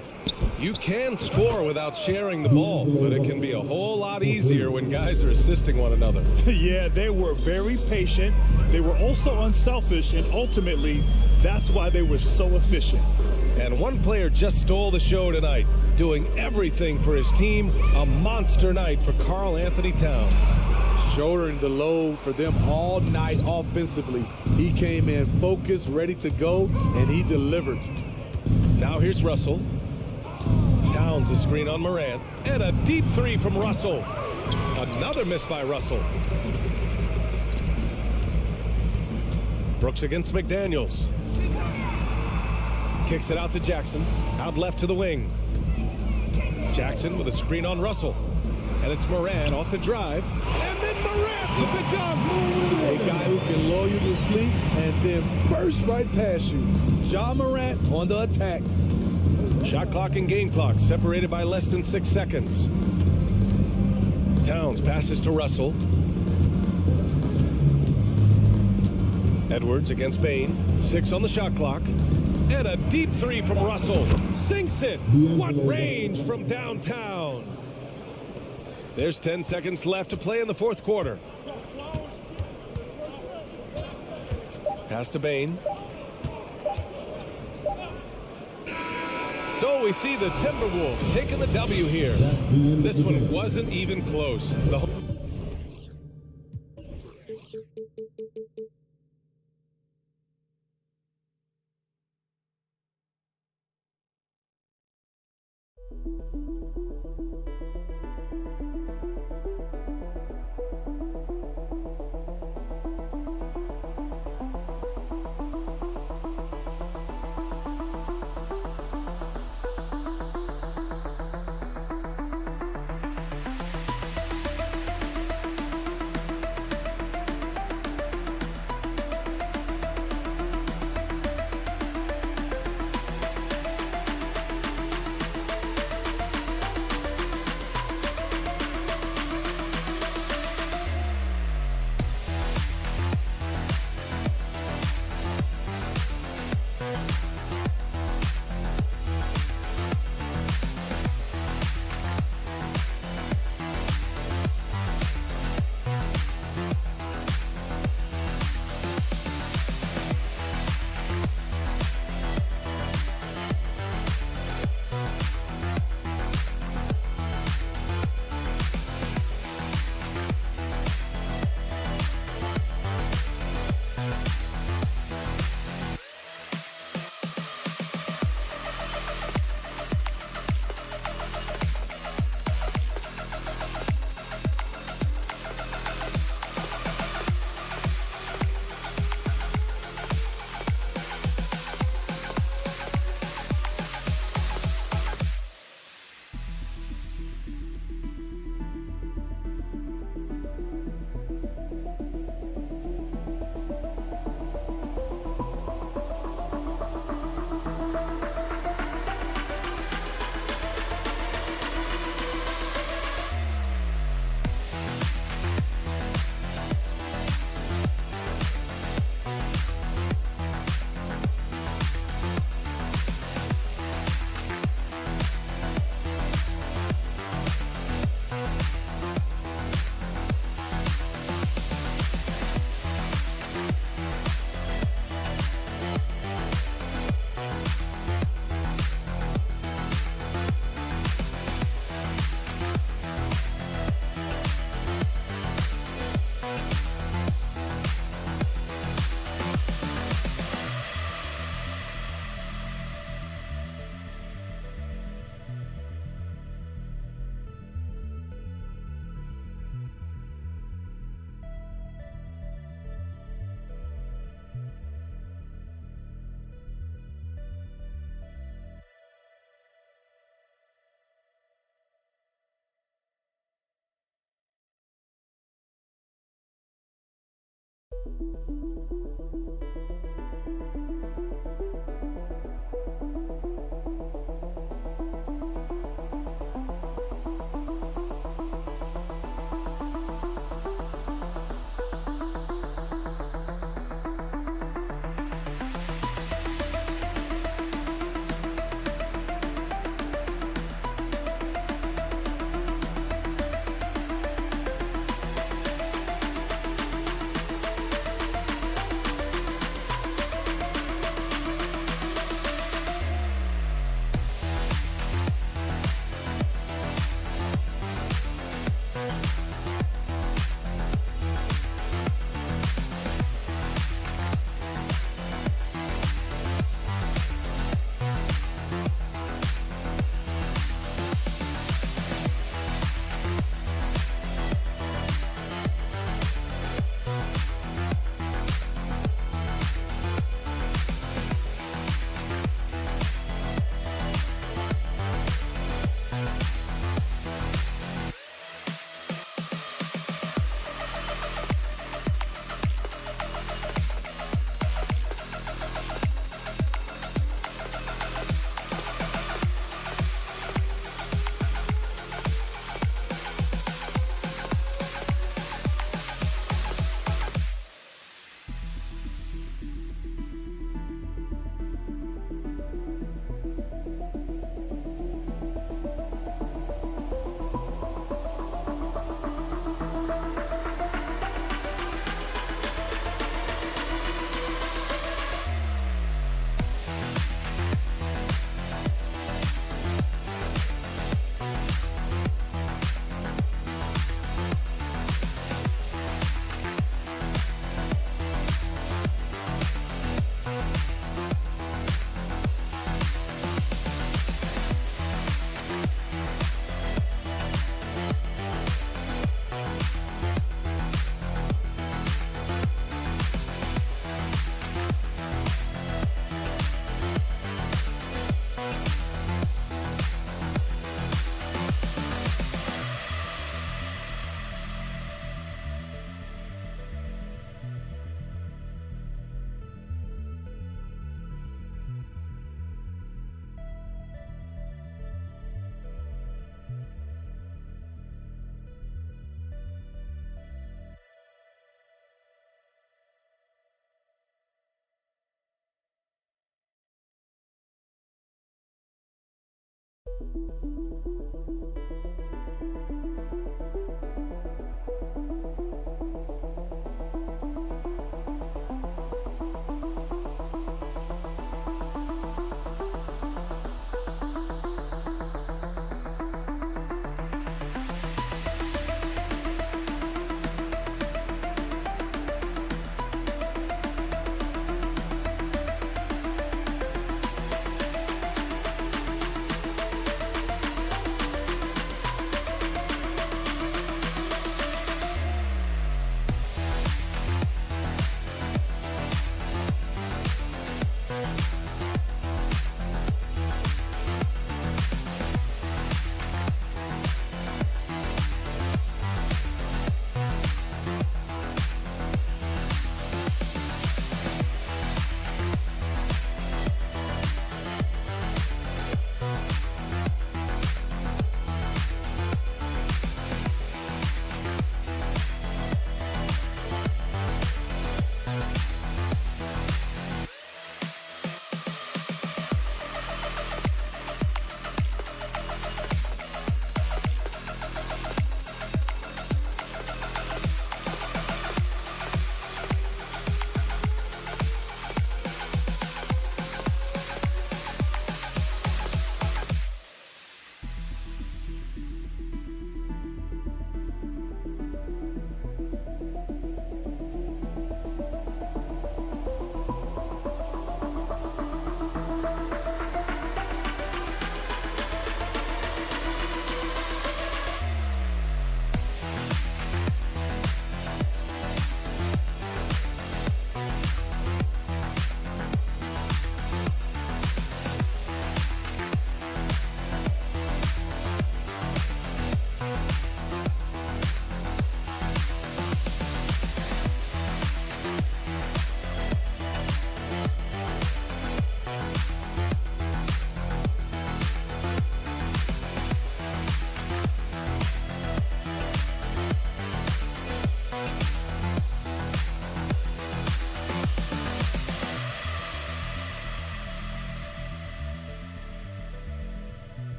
You can score without sharing the ball, but it can be a whole lot easier when guys are assisting one another. Yeah, they were very patient. They were also unselfish, and ultimately, that's why they were so efficient. And one player just stole the show tonight, doing everything for his team. A monster night for Karl Anthony Towns. Shouldering the load for them all night offensively. He came in focused, ready to go, and he delivered. Now here's Russell. Towns a screen on Morant. And a deep 3 from Russell. Another miss by Russell. Brooks against McDaniels. Kicks it out to Jackson. Out left to the wing. Jackson with a screen on Russell. And it's Morant off the drive. And then Morant with the dunk. A guy who can lull you to sleep and then burst right past you. Ja Morant on the attack. Shot clock and game clock separated by less than 6 seconds. Towns passes to Russell. Edwards against Bain. 6 on the shot clock. And a deep 3 from Russell. Sinks it. What range from downtown. There's 10 seconds left to play in the 4th quarter. Pass to Bain. So we see the Timberwolves taking the W here. This one wasn't even close. The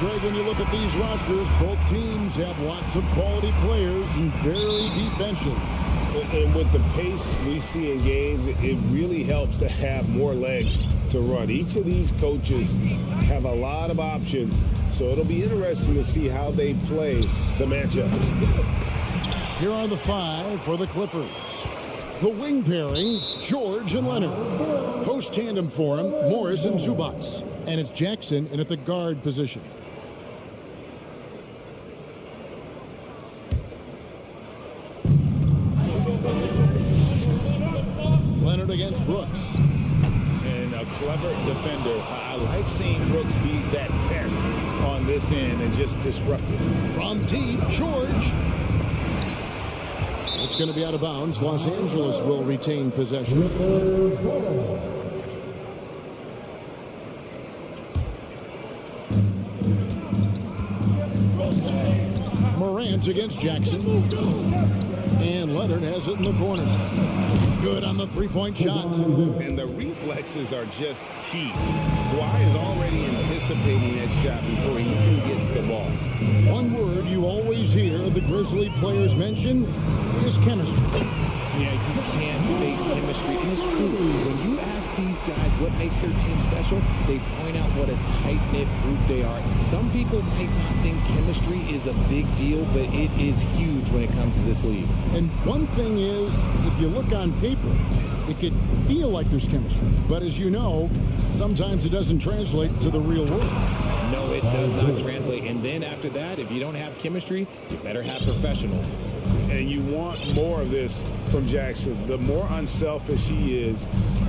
Greg, when you look at these rosters, both teams have lots of quality players and very deep benches. And with the pace we see in games, it really helps to have more legs to run. Each of these coaches have a lot of options, so it'll be interesting to see how they play the matchups. Here are the 5 for the Clippers. The wing pairing, George and Leonard. Post tandem for him, Morris and Zubats. And it's Jackson in at the guard position. Leonard against Brooks. And a clever defender. I like seeing Brooks be that pest on this end and just disrupt it. From deep, George. It's going to be out of bounds. Los Angeles will retain possession. Morant against Jackson. And Leonard has it in the corner. Good on the three-point shot. And the reflexes are just key. Kawhi is already anticipating that shot before he even gets the ball. One word you always hear the Grizzly players mention is chemistry. Yeah, you can't fake chemistry. And it's true. When you ask these guys what makes their team special, they point out what a tight-knit group they are. Some people might not think chemistry is a big deal, but it is huge when it comes to this league. And one thing is, if you look on paper, it could feel like there's chemistry. But as you know, sometimes it doesn't translate to the real world. No, it does not translate. And then after that, if you don't have chemistry, you better have professionals. And you want more of this from Jackson. The more unselfish he is,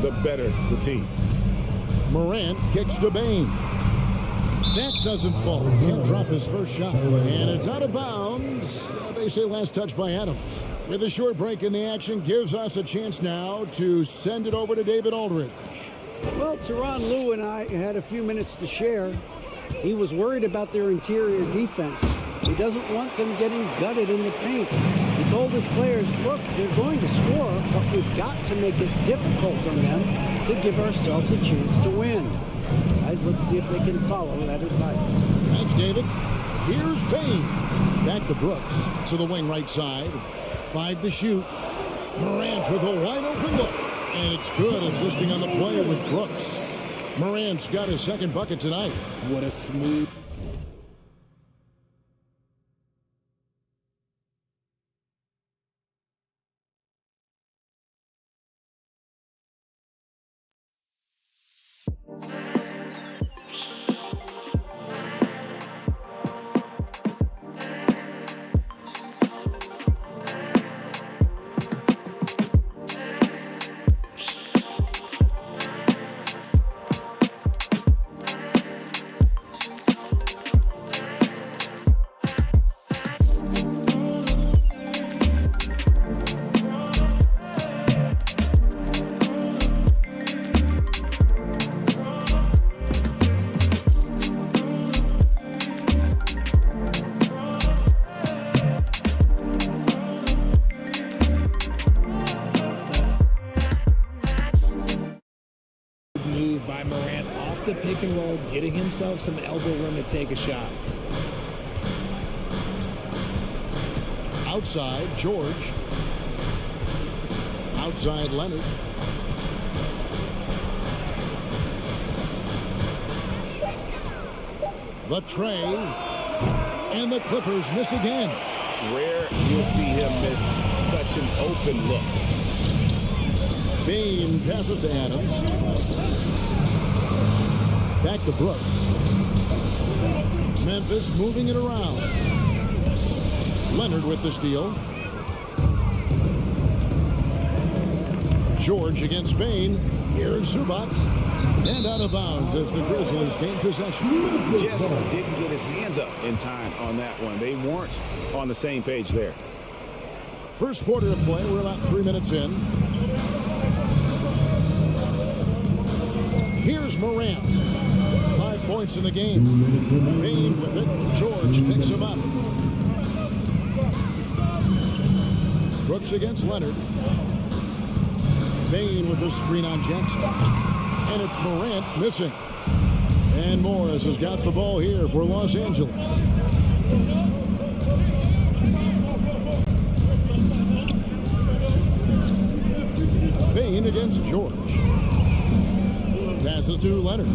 the better the team. Morant kicks to Bain. That doesn't fall. Can't drop his first shot. And it's out of bounds. They say last touch by Adams. With a short break in the action, gives us a chance now to send it over to David Aldridge. Well, Tyronn Lue and I had a few minutes to share. He was worried about their interior defense. He doesn't want them getting gutted in the paint. He told his players, look, they're going to score, but we've got to make it difficult on them to give ourselves a chance to win. Guys, let's see if they can follow that advice. Thanks, David. Here's Bain. Back to Brooks. To the wing right side. 5 to shoot. Morant with a wide open look. And it's good. Assisting on the play was Brooks. Morant's got his second bucket tonight. What a smooth... by Morant off the pick and roll, getting himself some elbow room to take a shot. Outside, George. Outside, Leonard. The tray. And the Clippers miss again. Rare you'll see him miss such an open look. Bain passes to Adams. Back to Brooks. Memphis moving it around. Leonard with the steal. George against Bain. Here's Zubats. And out of bounds as the Grizzlies gain possession. Just didn't get his hands up in time on that one. They weren't on the same page there. First quarter of play. We're about 3 minutes in. Here's Morant. 5 points in the game. Bain with it. George picks him up. Brooks against Leonard. Bain with the screen on Jackson. And it's Morant missing. And Morris has got the ball here for Los Angeles. Payne against George. Passes to Leonard.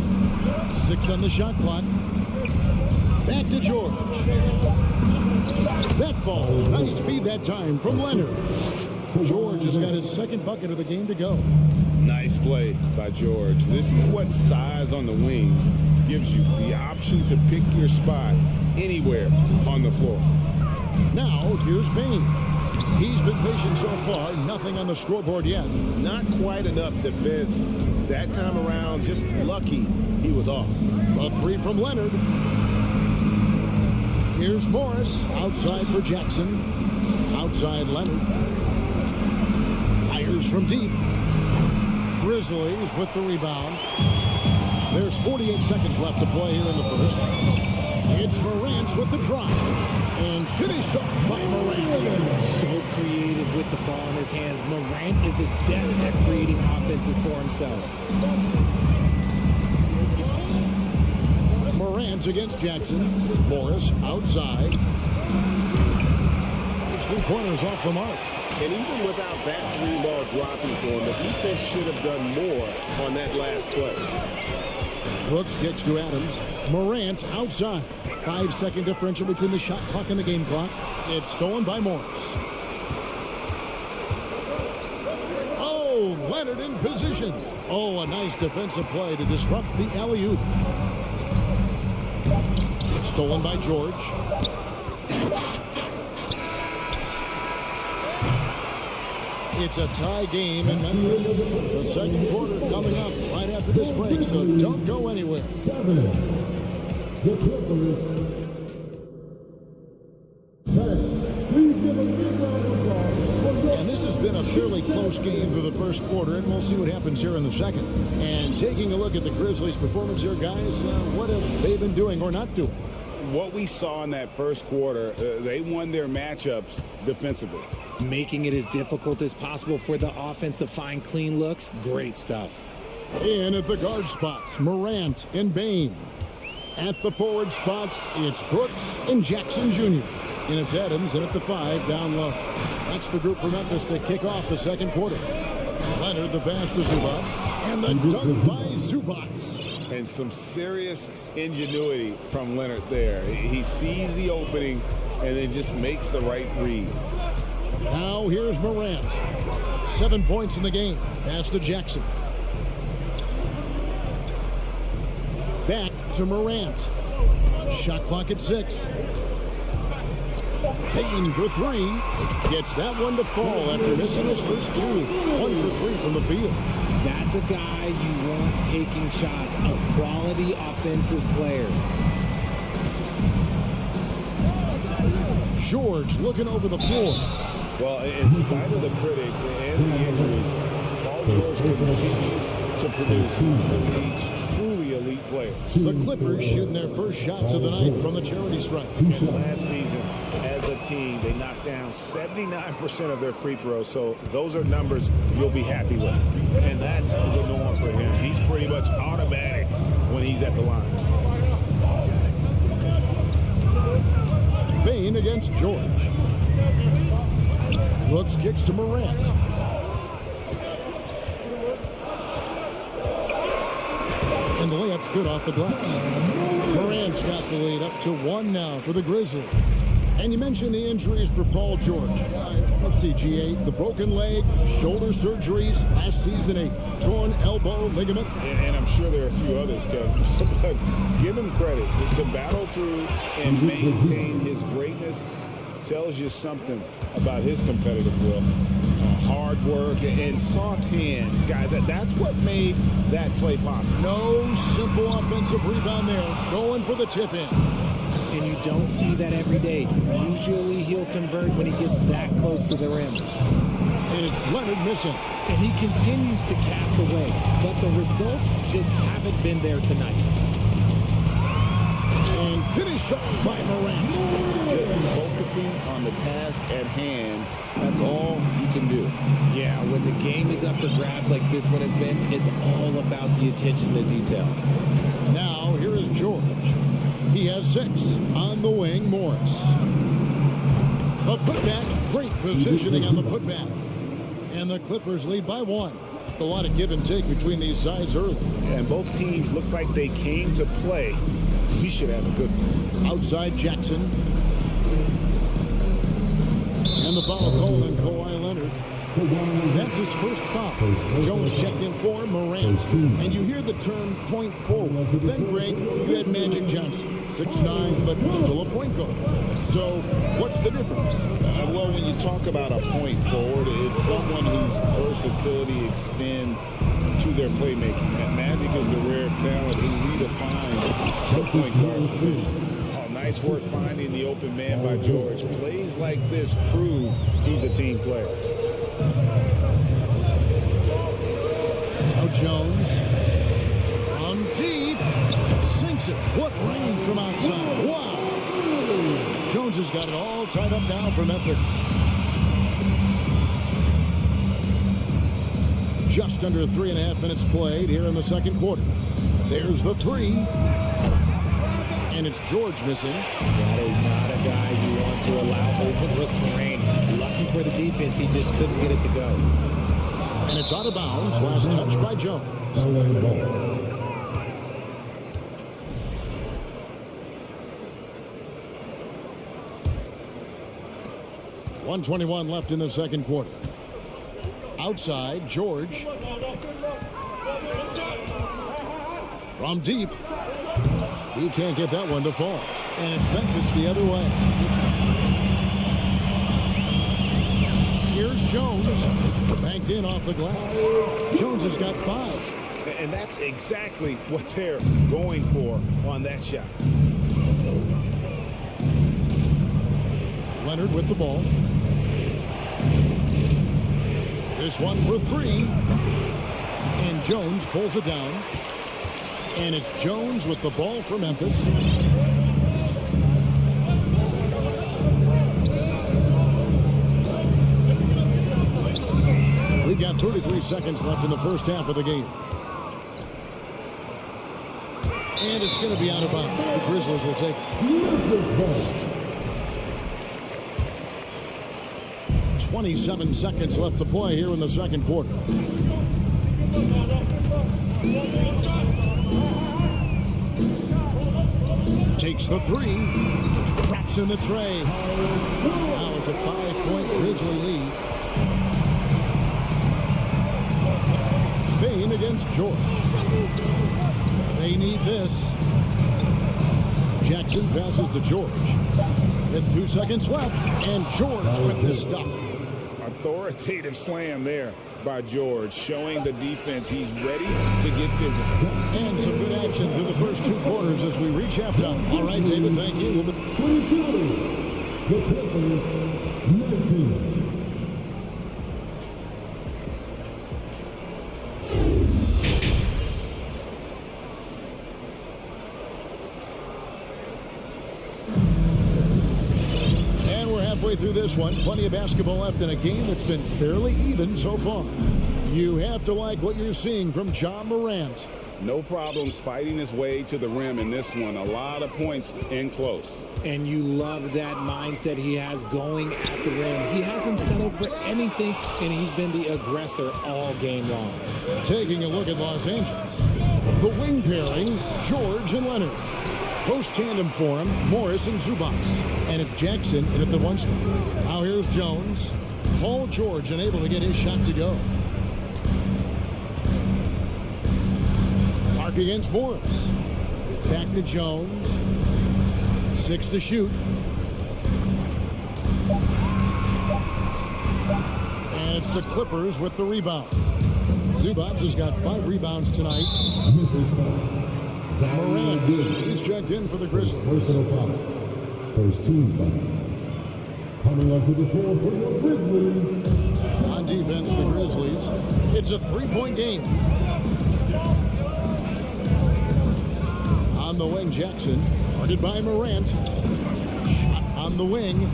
6 on the shot clock. Back to George. That falls. Nice feed that time from Leonard. George has got his second bucket of the game to go. Nice play by George. This is what size on the wing gives you. The option to pick your spot anywhere on the floor. Now, here's Payne. He's been patient so far. Nothing on the scoreboard yet. Not quite enough defense. That time around, just lucky he was off. A 3 from Leonard. Here's Morris. Outside for Jackson. Outside Leonard. Fires from deep. Grizzlies with the rebound. There's 48 seconds left to play here in the first. It's Morant with the drive. And finished off by Morant. So creative with the ball in his hands. Morant is adept at creating offenses for himself. Morant against Jackson. Morris outside. 3 pointers off the mark. And even without that 3-ball dropping for him, the defense should have done more on that last play. Brooks kicks to Adams. Morant outside. 5-second differential between the shot clock and the game clock. It's stolen by Morris. Oh, Leonard in position. Oh, a nice defensive play to disrupt the alley-oop. Stolen by George. It's a tie game in Memphis. The second quarter coming up right after this break, so don't go anywhere. 7. The Clippers. 10. Please give a big round of applause. And this has been a fairly close game through the first quarter, and we'll see what happens here in the second. And taking a look at the Grizzlies' performance here, guys, what have they been doing or not doing? What we saw in that first quarter, they won their matchups defensively. Making it as difficult as possible for the offense to find clean looks. Great stuff. In at the guard spots, Morant and Payne. At the forward spots, it's Brooks and Jackson Jr. And it's Adams, and at the 5, down low. That's the group for Memphis to kick off the second quarter. Leonard, the pass to Zubac. And the dunk by Zubac. And some serious ingenuity from Leonard there. He sees the opening and then just makes the right read. Now here's Morant. 7 points in the game. Pass to Jackson. Back to Morant. Shot clock at 6. Payne for 3. Gets that one to fall after missing his first 2. 1 for 3 from the field. That's a guy you want taking shots. A quality offensive player. George looking over the floor. Well, in spite of the critics and the injuries, Paul George continues to produce these truly elite players. The Clippers shooting their first shots of the night from the charity stripe. And last season, as a team, they knocked down 79% of their free throws, so those are numbers you'll be happy with. And that's the norm for him. He's pretty much automatic when he's at the line. Payne against George. Brooks kicks to Morant. And the layup's good off the glass. Morant's got the lead up to 1 now for the Grizzlies. And you mentioned the injuries for Paul George. Let's see, G8, the broken leg, shoulder surgeries, last season a torn elbow ligament. And I'm sure there are a few others, Kevin. But give him credit to battle through and maintain his greatness. Tells you something about his competitive will. Hard work and soft hands, guys. That's what made that play possible. No simple offensive rebound there. Going for the tip in. And you don't see that every day. Usually he'll convert when he gets that close to the rim. And it's Leonard missing. And he continues to cast away. But the results just haven't been there tonight. And finished off by Morant. Just focusing on the task at hand, that's all you can do. Yeah, when the game is up for grabs like this one has been, it's all about the attention to detail. Now here is George. He has 6 on the wing. Morris. The putback. Great positioning on the putback. And the Clippers lead by 1. A lot of give and take between these sides early. And both teams look like they came to play. We should have a good one. Outside Jackson. And the foul call on Kawhi Leonard. That's his first foul. Jones checked in for Morant. And you hear the term point forward. Then, Greg, you had Magic Johnson. 6'9", but still a point guard. So, what's the difference? Well, when you talk about a point forward, it's someone whose versatility extends to their playmaking. And Magic is the rare talent who redefines the point guard position. Oh, nice work finding the open man by George. Plays like this prove he's a team player. Now Jones on deep, sinks it. What range from outside? Wow! Jones has got it all tied up now for Memphis. Just under 3.5 minutes played here in the second quarter. There's the 3. And it's George missing. That is not a guy you want to allow open looks for rain. Lucky for the defense, he just couldn't get it to go. And it's out of bounds. Last touch by Jones. 1:21 left in the second quarter. Outside, George. From deep. He can't get that one to fall. And it's Memphis the other way. Here's Jones. Banked in off the glass. Jones has got 5. And that's exactly what they're going for on that shot. Leonard with the ball. This one for 3. And Jones pulls it down. And it's Jones with the ball for Memphis. We've got 33 seconds left in the first half of the game. And it's going to be out of bounds. The Grizzlies will take it. 27 seconds left to play here in the second quarter. Takes the 3. Traps in the tray. Now it's a 5-point Grizzly lead. Payne against George. They need this. Jackson passes to George. With 2 seconds left, and George with the stuff. Authoritative slam there by George, showing the defense he's ready to get physical. And some good action through the first 2 quarters as we reach halftime. All right, David, thank you. 19. Through this one, plenty of basketball left in a game that's been fairly even so far. You have to like what you're seeing from Ja Morant. No problems fighting his way to the rim in this one. A lot of points in close. And you love that mindset he has going at the rim. He hasn't settled for anything, and he's been the aggressor all game long. Taking a look at Los Angeles. The wing pairing, George and Leonard. Post tandem for him, Morris and Zubac. And it's Jackson in at the 1 spot. Now here's Jones. Paul George unable to get his shot to go. Park against Morris. Back to Jones. 6 to shoot. And it's the Clippers with the rebound. Zubac has got 5 rebounds tonight. Morant, he's checked in for the Grizzlies. Personal foul. First team foul. Coming onto the floor for the Grizzlies. On defense, the Grizzlies. It's a 3-point game. On the wing, Jackson. Guarded by Morant. Shot on the wing.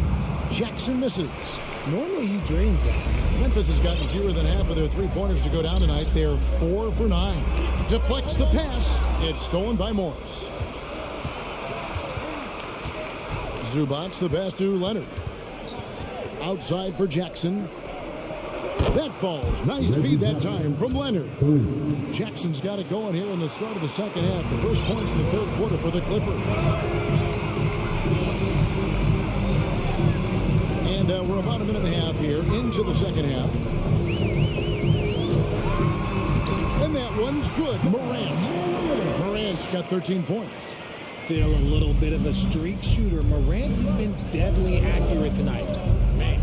Jackson misses. Normally he drains that. Memphis has gotten fewer than half of their 3-pointers to go down tonight. They're 4 for 9. Deflects the pass. It's stolen by Morris. Zubac the pass to Leonard. Outside for Jackson. That falls. Nice feed that time from Leonard. Jackson's got it going here in the start of the second half. The first points in the third quarter for the Clippers. And we're about a minute and a half here into the second half. And that one's good. Morant's got 13 points. Still a little bit of a streak shooter. Morant has been deadly accurate tonight. Man.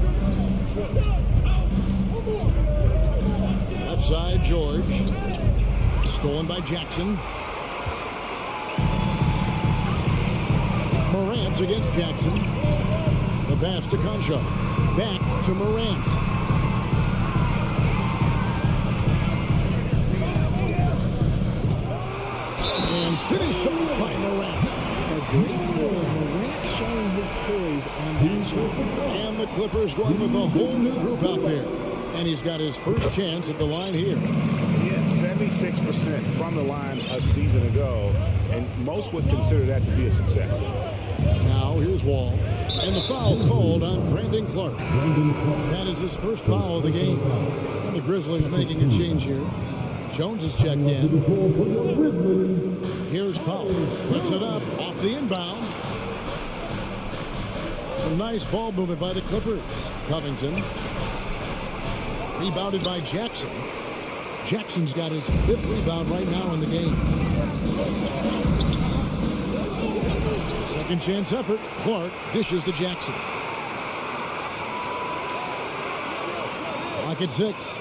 Left side, George. Stolen by Jackson. Morant against Jackson. The pass to Concho. Back to Morant. And finished off by Morant. A great score. Morant showing his poise on that shot. And the Clippers going with a whole new group out there. And he's got his first chance at the line here. He had 76% from the line a season ago, and most would consider that to be a success. Now here's Wall. And the foul called on Brandon Clark. That is his first foul of the game. And the Grizzlies making a change here. Jones is checked in. Here's Powell. Puts it up off the inbound. Some nice ball movement by the Clippers. Covington. Rebounded by Jackson. Jackson's got his 5th rebound right now in the game. Second chance effort. Clark dishes to Jackson. Clock at 6.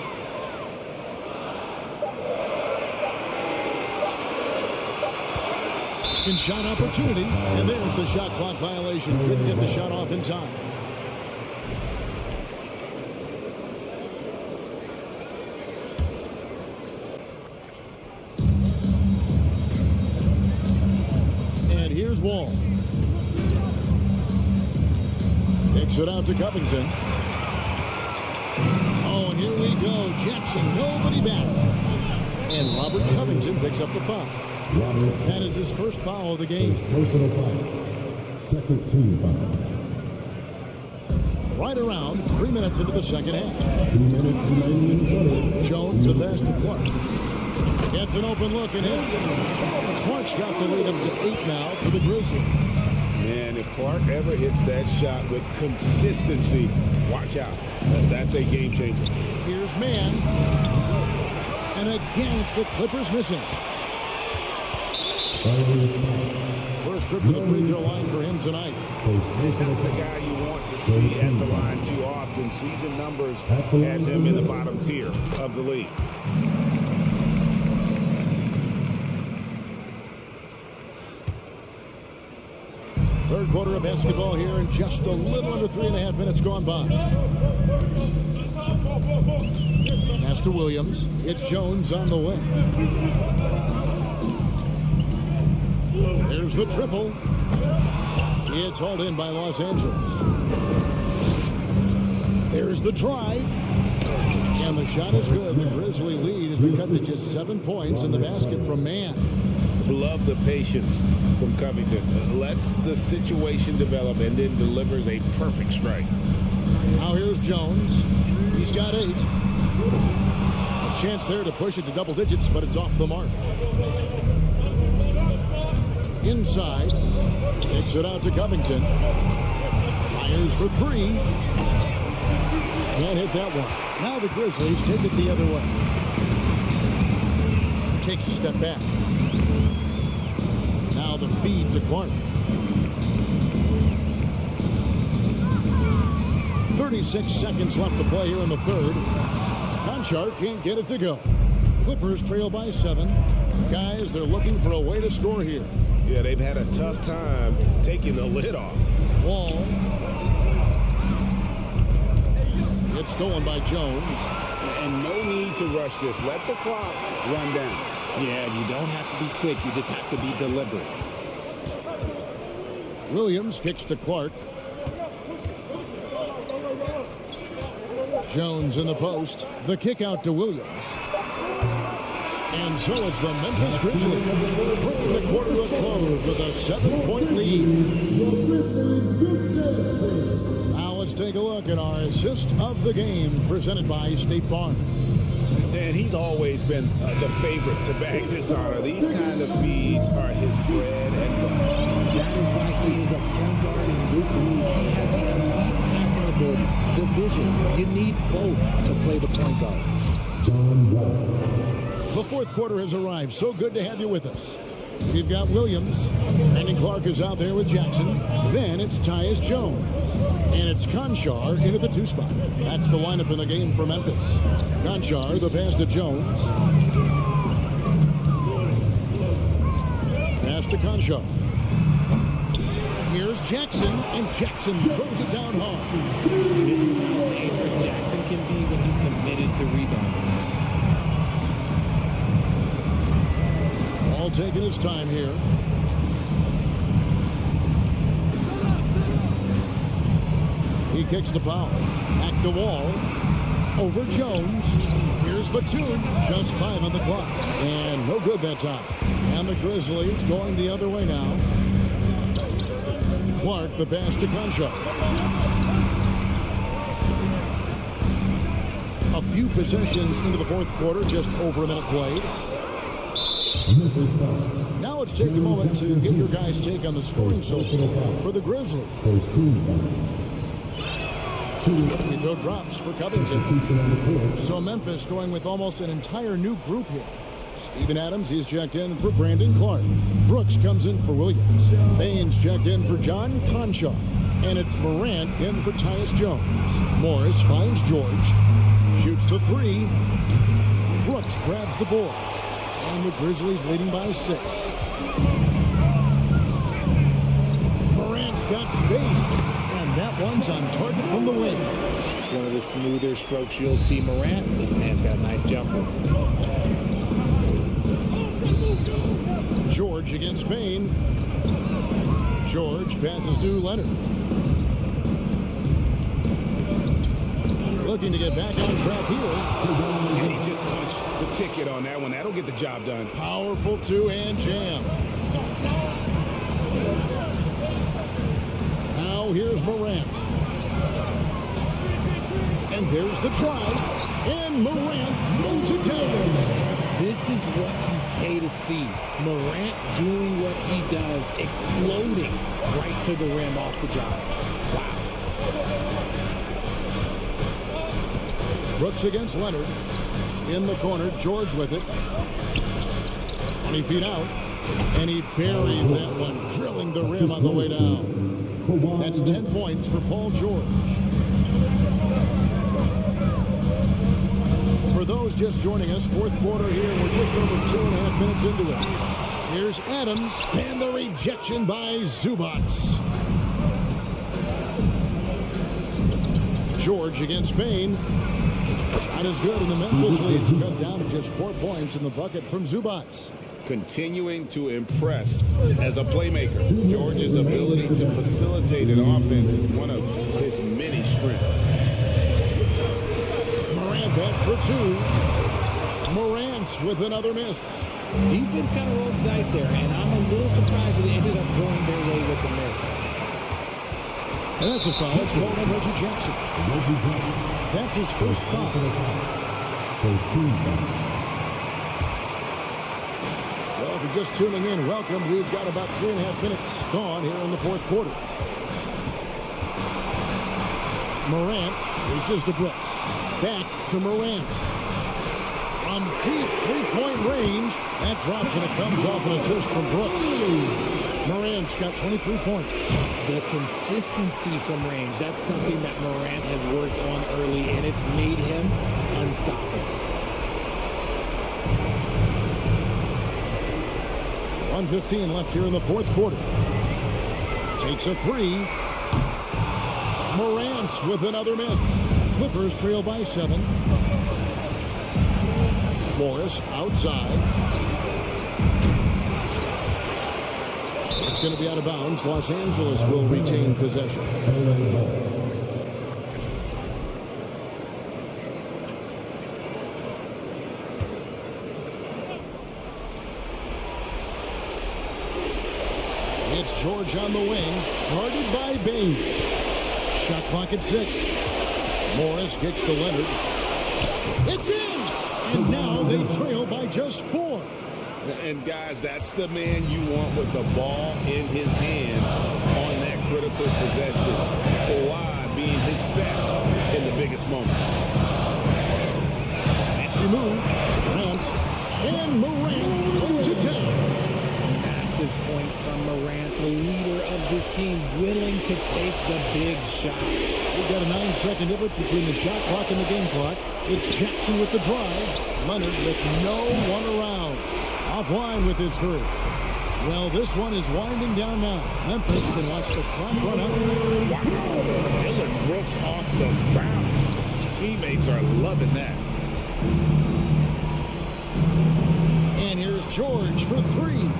Second shot opportunity. And there's the shot clock violation. Couldn't get the shot off in time. Here's Wall. Takes it out to Covington. Oh, and here we go. Jackson, nobody back. And Robert Covington picks up the foul. That is his first foul of the game. Personal foul. Second team foul. Right around 3 minutes into the second half. 2 minutes and 90 Jones a pass to Clark. Gets an open look and hits. Clark's got the lead up to 8 now for the Grizzlies. And if Clark ever hits that shot with consistency, watch out. That's a game changer. Here's Mann. And again, it's the Clippers missing. First trip to the free throw line for him tonight. He's not the guy you want to see at the line too often. Season numbers has him in the bottom tier of the league. Third quarter of basketball here, and just a little under 3.5 minutes gone by. Pass to Williams. It's Jones on the way. There's the triple. It's hauled in by Los Angeles. There's the drive. And the shot is good. The Grizzly lead has been cut to just 7 points in the basket from Mann. Love the patience from Covington. Lets the situation develop and then delivers a perfect strike. Now here's Jones. He's got 8. A chance there to push it to double digits, but it's off the mark. Inside. Takes it out to Covington. Fires for 3. Can't hit that one. Now the Grizzlies take it the other way. Takes a step back. Now the feed to Clark. 36 seconds left to play here in the third. Conchar can't get it to go. Clippers trail by 7. Guys, they're looking for a way to score here. Yeah, they've had a tough time taking the lid off. Wall. It's stolen by Jones. And no need to rush this. Let the clock run down. Yeah, you don't have to be quick. You just have to be deliberate. Williams kicks to Clark. Jones in the post. The kick out to Williams. And so it's the Memphis Grizzlies bringing the quarter to a close with a 7-point lead. Now let's take a look at our assist of the game presented by State Farm. And he's always been the favorite to bag this honor. These kind of feeds are his bread and butter. That is why he is a point guard in this league. He has the elite passing ability, the vision. You need both to play the point guard. The fourth quarter has arrived. So good to have you with us. We've got Williams. Brandon Clark is out there with Jackson. Then it's Tyus Jones. And it's Conchar in at the 2 spot. That's the lineup in the game for Memphis. Conchar, the pass to Jones. Pass to Conchar. Here's Jackson, and Jackson throws it down hard. This is how dangerous Jackson can be when he's committed to rebounding. All taking his time here. He kicks to Powell. Back to Wall. Over Jones. Here's Batum. Just 5 on the clock. And no good that time. And the Grizzlies going the other way now. Clark, the pass to Conchar. A few possessions into the fourth quarter. Just over a minute played. Now let's take a moment to get your guys' take on the scoring so far for the Grizzlies. Free throw drops for Covington. So Memphis going with almost an entire new group here. Steven Adams, he's checked in for Brandon Clark. Brooks comes in for Williams. Baines checked in for John Conchar. And it's Morant in for Tyus Jones. Morris finds George. Shoots the 3. Brooks grabs the board. And the Grizzlies leading by 6. Morant's got space. And that one's on target from the wing. One of the smoother strokes you'll see Morant. This man's got a nice jumper. George against Payne. George passes to Leonard. Looking to get back on track here. And he just punched the ticket on that one. That'll get the job done. Powerful 2-hand jam. Now here's Morant. And there's the drive. And Morant moves it down. This is what you pay to see. Morant doing what he does, exploding right to the rim off the drive. Wow. Brooks against Leonard. In the corner, George with it. 20 feet out. And he buries that one, drilling the rim on the way down. That's 10 points for Paul George. For those just joining us, fourth quarter here. We're just over 2.5 minutes into it. Here's Adams, and the rejection by Zubac. George against Payne. Shot is good, and the Memphis leads cut down to just 4 points in the bucket from Zubac. Continuing to impress as a playmaker. George's ability to facilitate an offense is one of his many strengths. Morant back for 2. Morant with another miss. Defense kind of rolled the dice there, and I'm a little surprised that it ended up going their way with the miss. And that's a foul. It's called on Reggie Jackson. That's his first foul. Well, if you're just tuning in, welcome. We've got about 3.5 minutes gone here in the fourth quarter. Morant reaches to Brooks. Back to Morant. From deep three-point range. That drops and it comes off an assist from Brooks. Morant's got 23 points. The consistency from range, that's something that Morant has worked on early, and it's made him unstoppable. 1:15 left here in the fourth quarter. Takes a 3. Morant with another miss. Clippers trail by 7. Morris outside. It's going to be out of bounds. Los Angeles will retain possession. It's George on the wing, guarded by Bain. Shot clock at 6. Morris gets to Leonard. It's in! And now they trail by just 4. And, guys, that's the man you want with the ball in his hands on that critical possession. Kawhi being his best in the biggest moments. Nasty move. Grant. And Morant goes it down. Massive points from Morant, the leader of this team, willing to take the big shot. We've got a 9-second difference between the shot clock and the game clock. It's Jackson with the drive. Leonard with no one around. Offline with his 3. Well, this one is winding down now. Memphis can watch the clock run out. Wow. Dylan Brooks off the bounce. Teammates are loving that. And here's George for 3.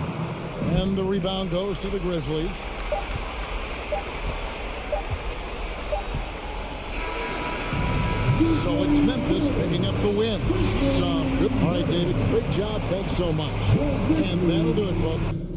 And the rebound goes to the Grizzlies. So it's Memphis picking up the win. So, good. All right, David. Great job. Thanks so much. And that'll do it, folks.